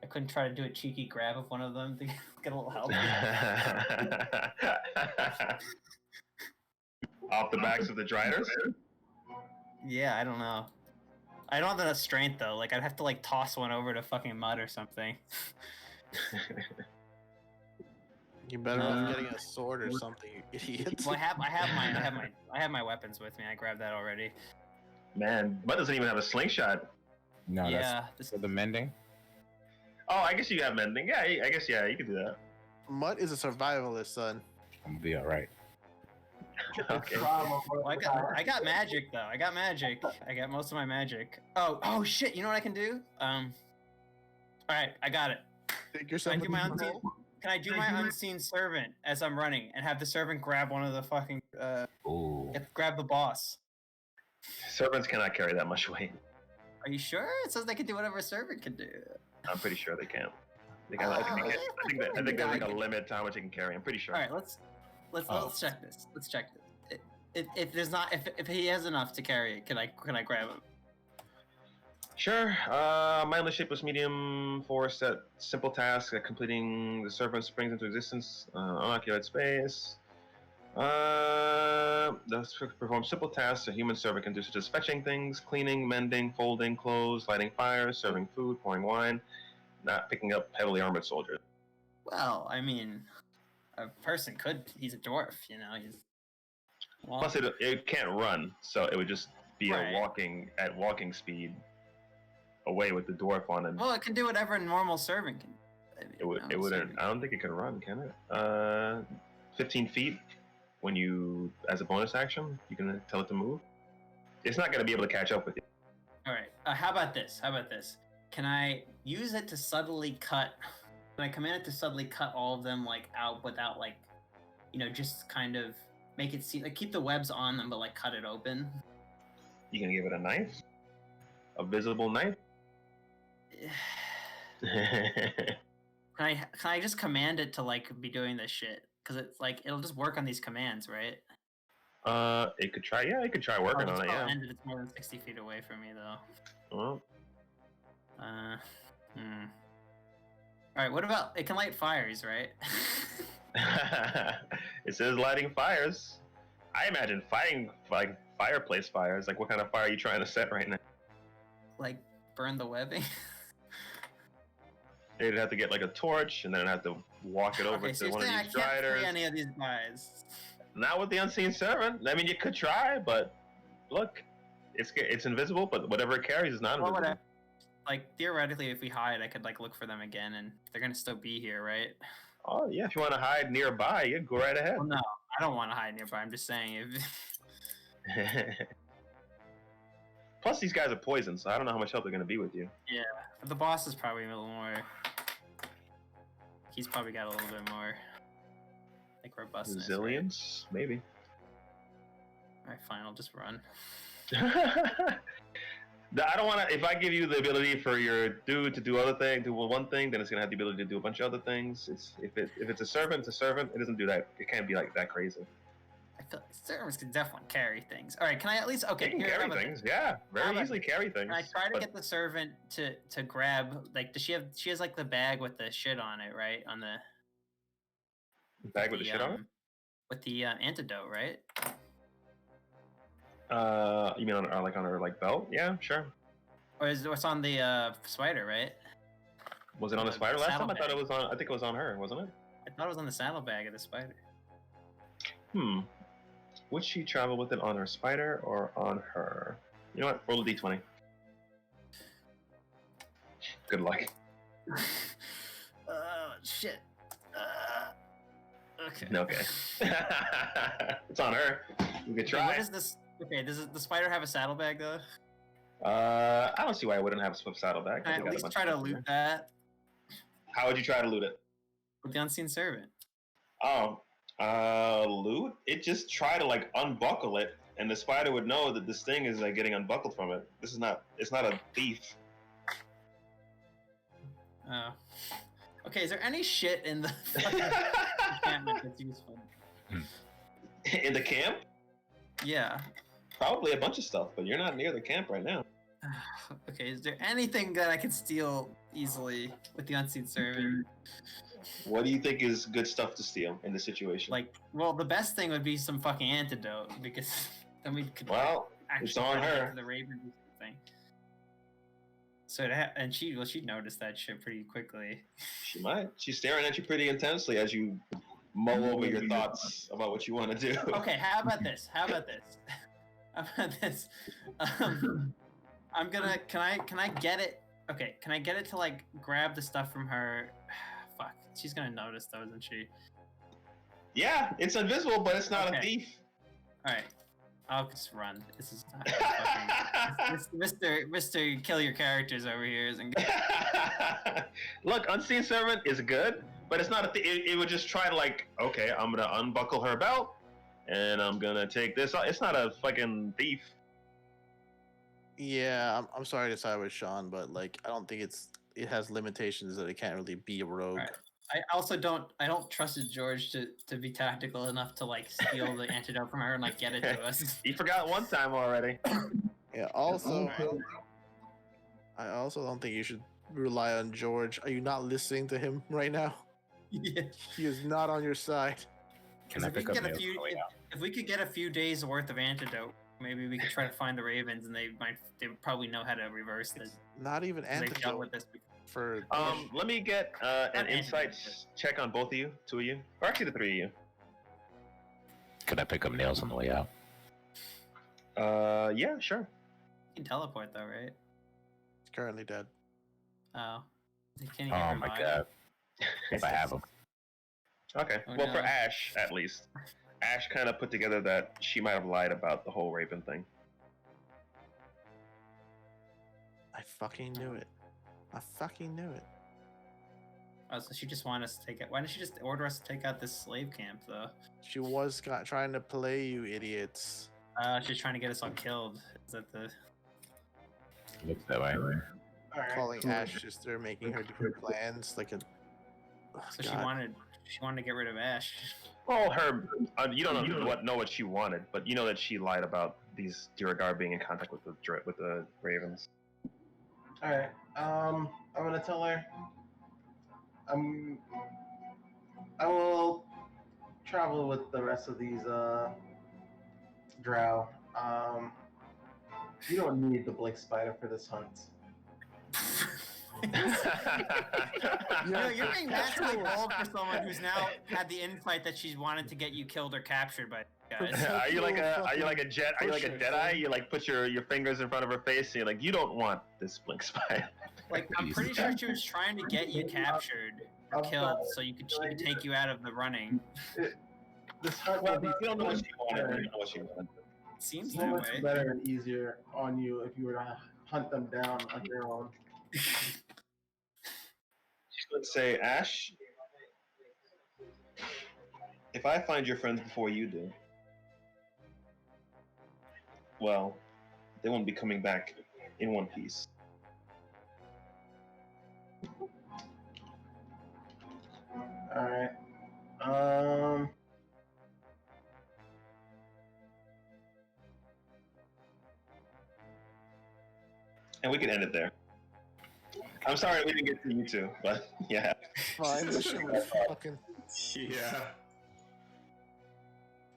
I couldn't try to do a cheeky grab of one of them to get a little help. Off the backs of the Driders? Yeah, I don't know. I don't have enough strength though. Like I'd have to like toss one over to fucking mud or something. you're better off getting a sword or something, you idiot. Well, I have my weapons with me. I grabbed that already. Man, Bud doesn't even have a slingshot. No, Yeah, that's for the mending. Oh, I guess you have mending. Yeah, I guess you can do that. Mutt is a survivalist, son. I'm gonna be all right. Okay. Problem with Well, I got magic though. I got magic. I got most of my magic. Oh shit! You know what I can do? All right, I got it. Think yourself I do my in the unseen. Can I do my unseen servant as I'm running and have the servant grab one of the fucking Ooh. grab the boss? Servants cannot carry that much weight. Are you sure? It says they can do whatever a servant can do. I'm pretty sure they can. They can I think there's like a limit to how much they can carry. I'm pretty sure. All right, let's check this. Let's check this. If there's not if he has enough to carry it, can I grab him? Sure. Mindless shapeless medium force at simple task at completing the servant springs into existence. Unoccupied space. Thus perform simple tasks a human servant can do, such as fetching things, cleaning, mending, folding clothes, lighting fires, serving food, pouring wine, not picking up heavily armored soldiers. Well, I mean, a person could. He's a dwarf, you know. He's well, Plus, it can't run, so it would just be Right. at walking speed away with the dwarf on him. well, it can do whatever a normal servant can. I mean, It would. normal It wouldn't. servant I don't think it can run, can it? 15 feet. When you, as a bonus action, you can tell it to move. It's not going to be able to catch up with you. All right. How about this? Can I use it to subtly cut? Can I command it to subtly cut all of them like out without like, just kind of make it seem like keep the webs on them, but like cut it open? You can give it a knife, a visible knife. Can I just command it to like be doing this shit? Because it's like it'll just work on these commands, right? It could try. Yeah, it could try working on it. Yeah. And it's more than 60 feet away from me, though. Well, All right. What about it? Can light fires, right? it says lighting fires. I imagine fighting like fireplace fires. Like, what kind of fire are you trying to set right now? Like burn the webbing. They'd have to get like a torch, and then have to walk it over Okay, so to you're one of saying I these can't striders. free any of these guys. Not with the unseen servant. I mean, you could try, but look, it's invisible. But whatever it carries is not Well, invisible. whatever. Like theoretically, if we hide, I could like look for them again, and they're gonna still be here, right? Oh yeah, if you want to hide nearby, you go right ahead. Well, no, I don't want to hide nearby. I'm just saying if. Plus, these guys are poison, so I don't know how much help they're going to be with you. Yeah, but the boss is probably a little more. He's probably got a little bit more, like robustness. Right? Resilience, maybe. All right, fine. I'll just run. I don't want to. If I give you the ability for your dude to do one thing, then it's gonna have the ability to do a bunch of other things. If it's a servant, it's a servant. It doesn't do that. It can't be like that crazy. I feel like servants can definitely carry things. All right, can I at least They can carry things. Yeah, How very about easily carry things. Can I try to but get the servant to grab like does she has like the bag with the shit on it, right? On the bag with the shit on it? With the antidote, right? You mean on her belt? Yeah, sure. Or is what's on the spider, right? Was it on the The spider last time? I thought saddlebag. it was on. I think it was on her, wasn't it? I thought it was on the saddlebag of the spider. Would she travel with it on her spider or on her? You know what? Roll a d20. Good luck. Shit. Okay. Okay. It's on her. You could Okay, try. what is this? Okay, does the spider have a saddlebag though? I don't see why I wouldn't have a swift saddlebag. Can I at least try to loot that How would you try to loot it? with the unseen servant? Oh, loot? It just try to unbuckle it, and the spider would know that this thing is getting unbuckled from it. It's not a thief. Oh. Okay, is there any shit in the fucking encampment that's useful? In the camp? Yeah. Probably a bunch of stuff, but you're not near the camp right now. Okay, is there anything that I can steal easily with the unseen servant? What do you think is good stuff to steal in this situation? Well, the best thing would be some fucking antidote because then we could Well, actually it's on try to get her. to the Raven thing. So and she'd notice that shit pretty quickly. She might. She's staring at you pretty intensely as you mull over your thoughts about what you want to do. Okay, how about this? How about this? I'm gonna. Can I get it? Okay, can I get it to like grab the stuff from her? Fuck, she's gonna notice though, isn't she? Yeah, it's invisible, but it's not a Okay. thief. All right, I'll just run. This is Mr. Kill your characters over here isn't good. Look, unseen servant is good, but it's not a it would just try to like, okay, I'm gonna unbuckle her belt, and I'm gonna take this. It's not a fucking thief. Yeah, I'm sorry to side with Sean, but like I don't think it has limitations that it can't really be a rogue. Right. I also don't trust George to be tactical enough to like steal the antidote from her and like get it to us. You forgot one time already. Yeah. Also, I also don't think you should rely on George. Are you not listening to him right now? Yeah. He is not on your side. Can I If we pick could up get a nails few, on the way out? if we could get a few days worth of antidote, maybe we could try to find the Ravens, and they would probably know how to reverse this. Not even They've dealt antidote with this before. for. Let me get an Not insight antidote. check on both of you, two of you, or actually the three of you. Could I pick up nails on the way out? Yeah, sure. You can teleport though, right? He's currently dead. Oh. Can you Oh my god. If I have them. Okay. Oh, Well, for no. Ash, at least, Ash kind of put together that she might have lied about the whole Raven thing. I fucking knew it. I fucking knew it. Oh, so she just wanted us to take it. Why didn't she just order us to take out this slave camp though? She was trying to play you idiots. She's trying to get us all killed. Is that the? Looks that way. All right, Calling cool. Ash sister, making her do her plans like a. Oh, So God. she wanted to get rid of Ash. Well, you don't know what she wanted, but you know that she lied about these Duragar being in contact with the Ravens. All right. I'm gonna tell her. I will travel with the rest of these drow. You don't need the Blake Spider for this hunt. You're being massively bold for someone who's now had the insight that she's wanted to get you killed or captured by guys. Are you like a Jedi? You like put your fingers in front of her face and you're like, you don't want this blink spy. Like, I'm pretty sure she was trying to get you captured or killed so she could take you out of the running. This hunt Well, will be you don't know what so she wanted. much You don't know what she wanted. Seems so that much way. better and easier on you if you were to hunt them down on your own. She's going to say, Ash, if I find your friends before you do, well, they won't be coming back in one piece. All right. And we can end it there. I'm sorry we didn't get to you two, but yeah. Fine, this shit was fucking. Yeah.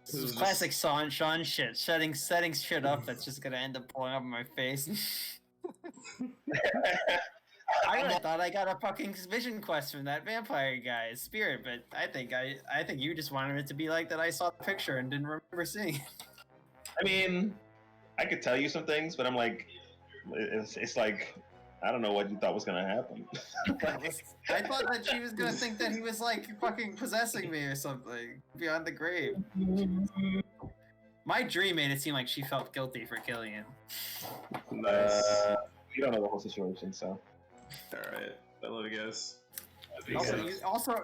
This is classic Sean shit. Setting shit up that's just gonna end up blowing up in my face. I really thought I got a fucking vision quest from that vampire guy's spirit, but I think you just wanted it to be like that. I saw the picture and didn't remember seeing it. I mean, I could tell you some things, but I'm like, it's like, I don't know what you thought was gonna happen. I thought that she was gonna think that he was like fucking possessing me or something beyond the grave. My dream made it seem like she felt guilty for killing him. You don't know the whole situation, so. All right. I love you guys. Also,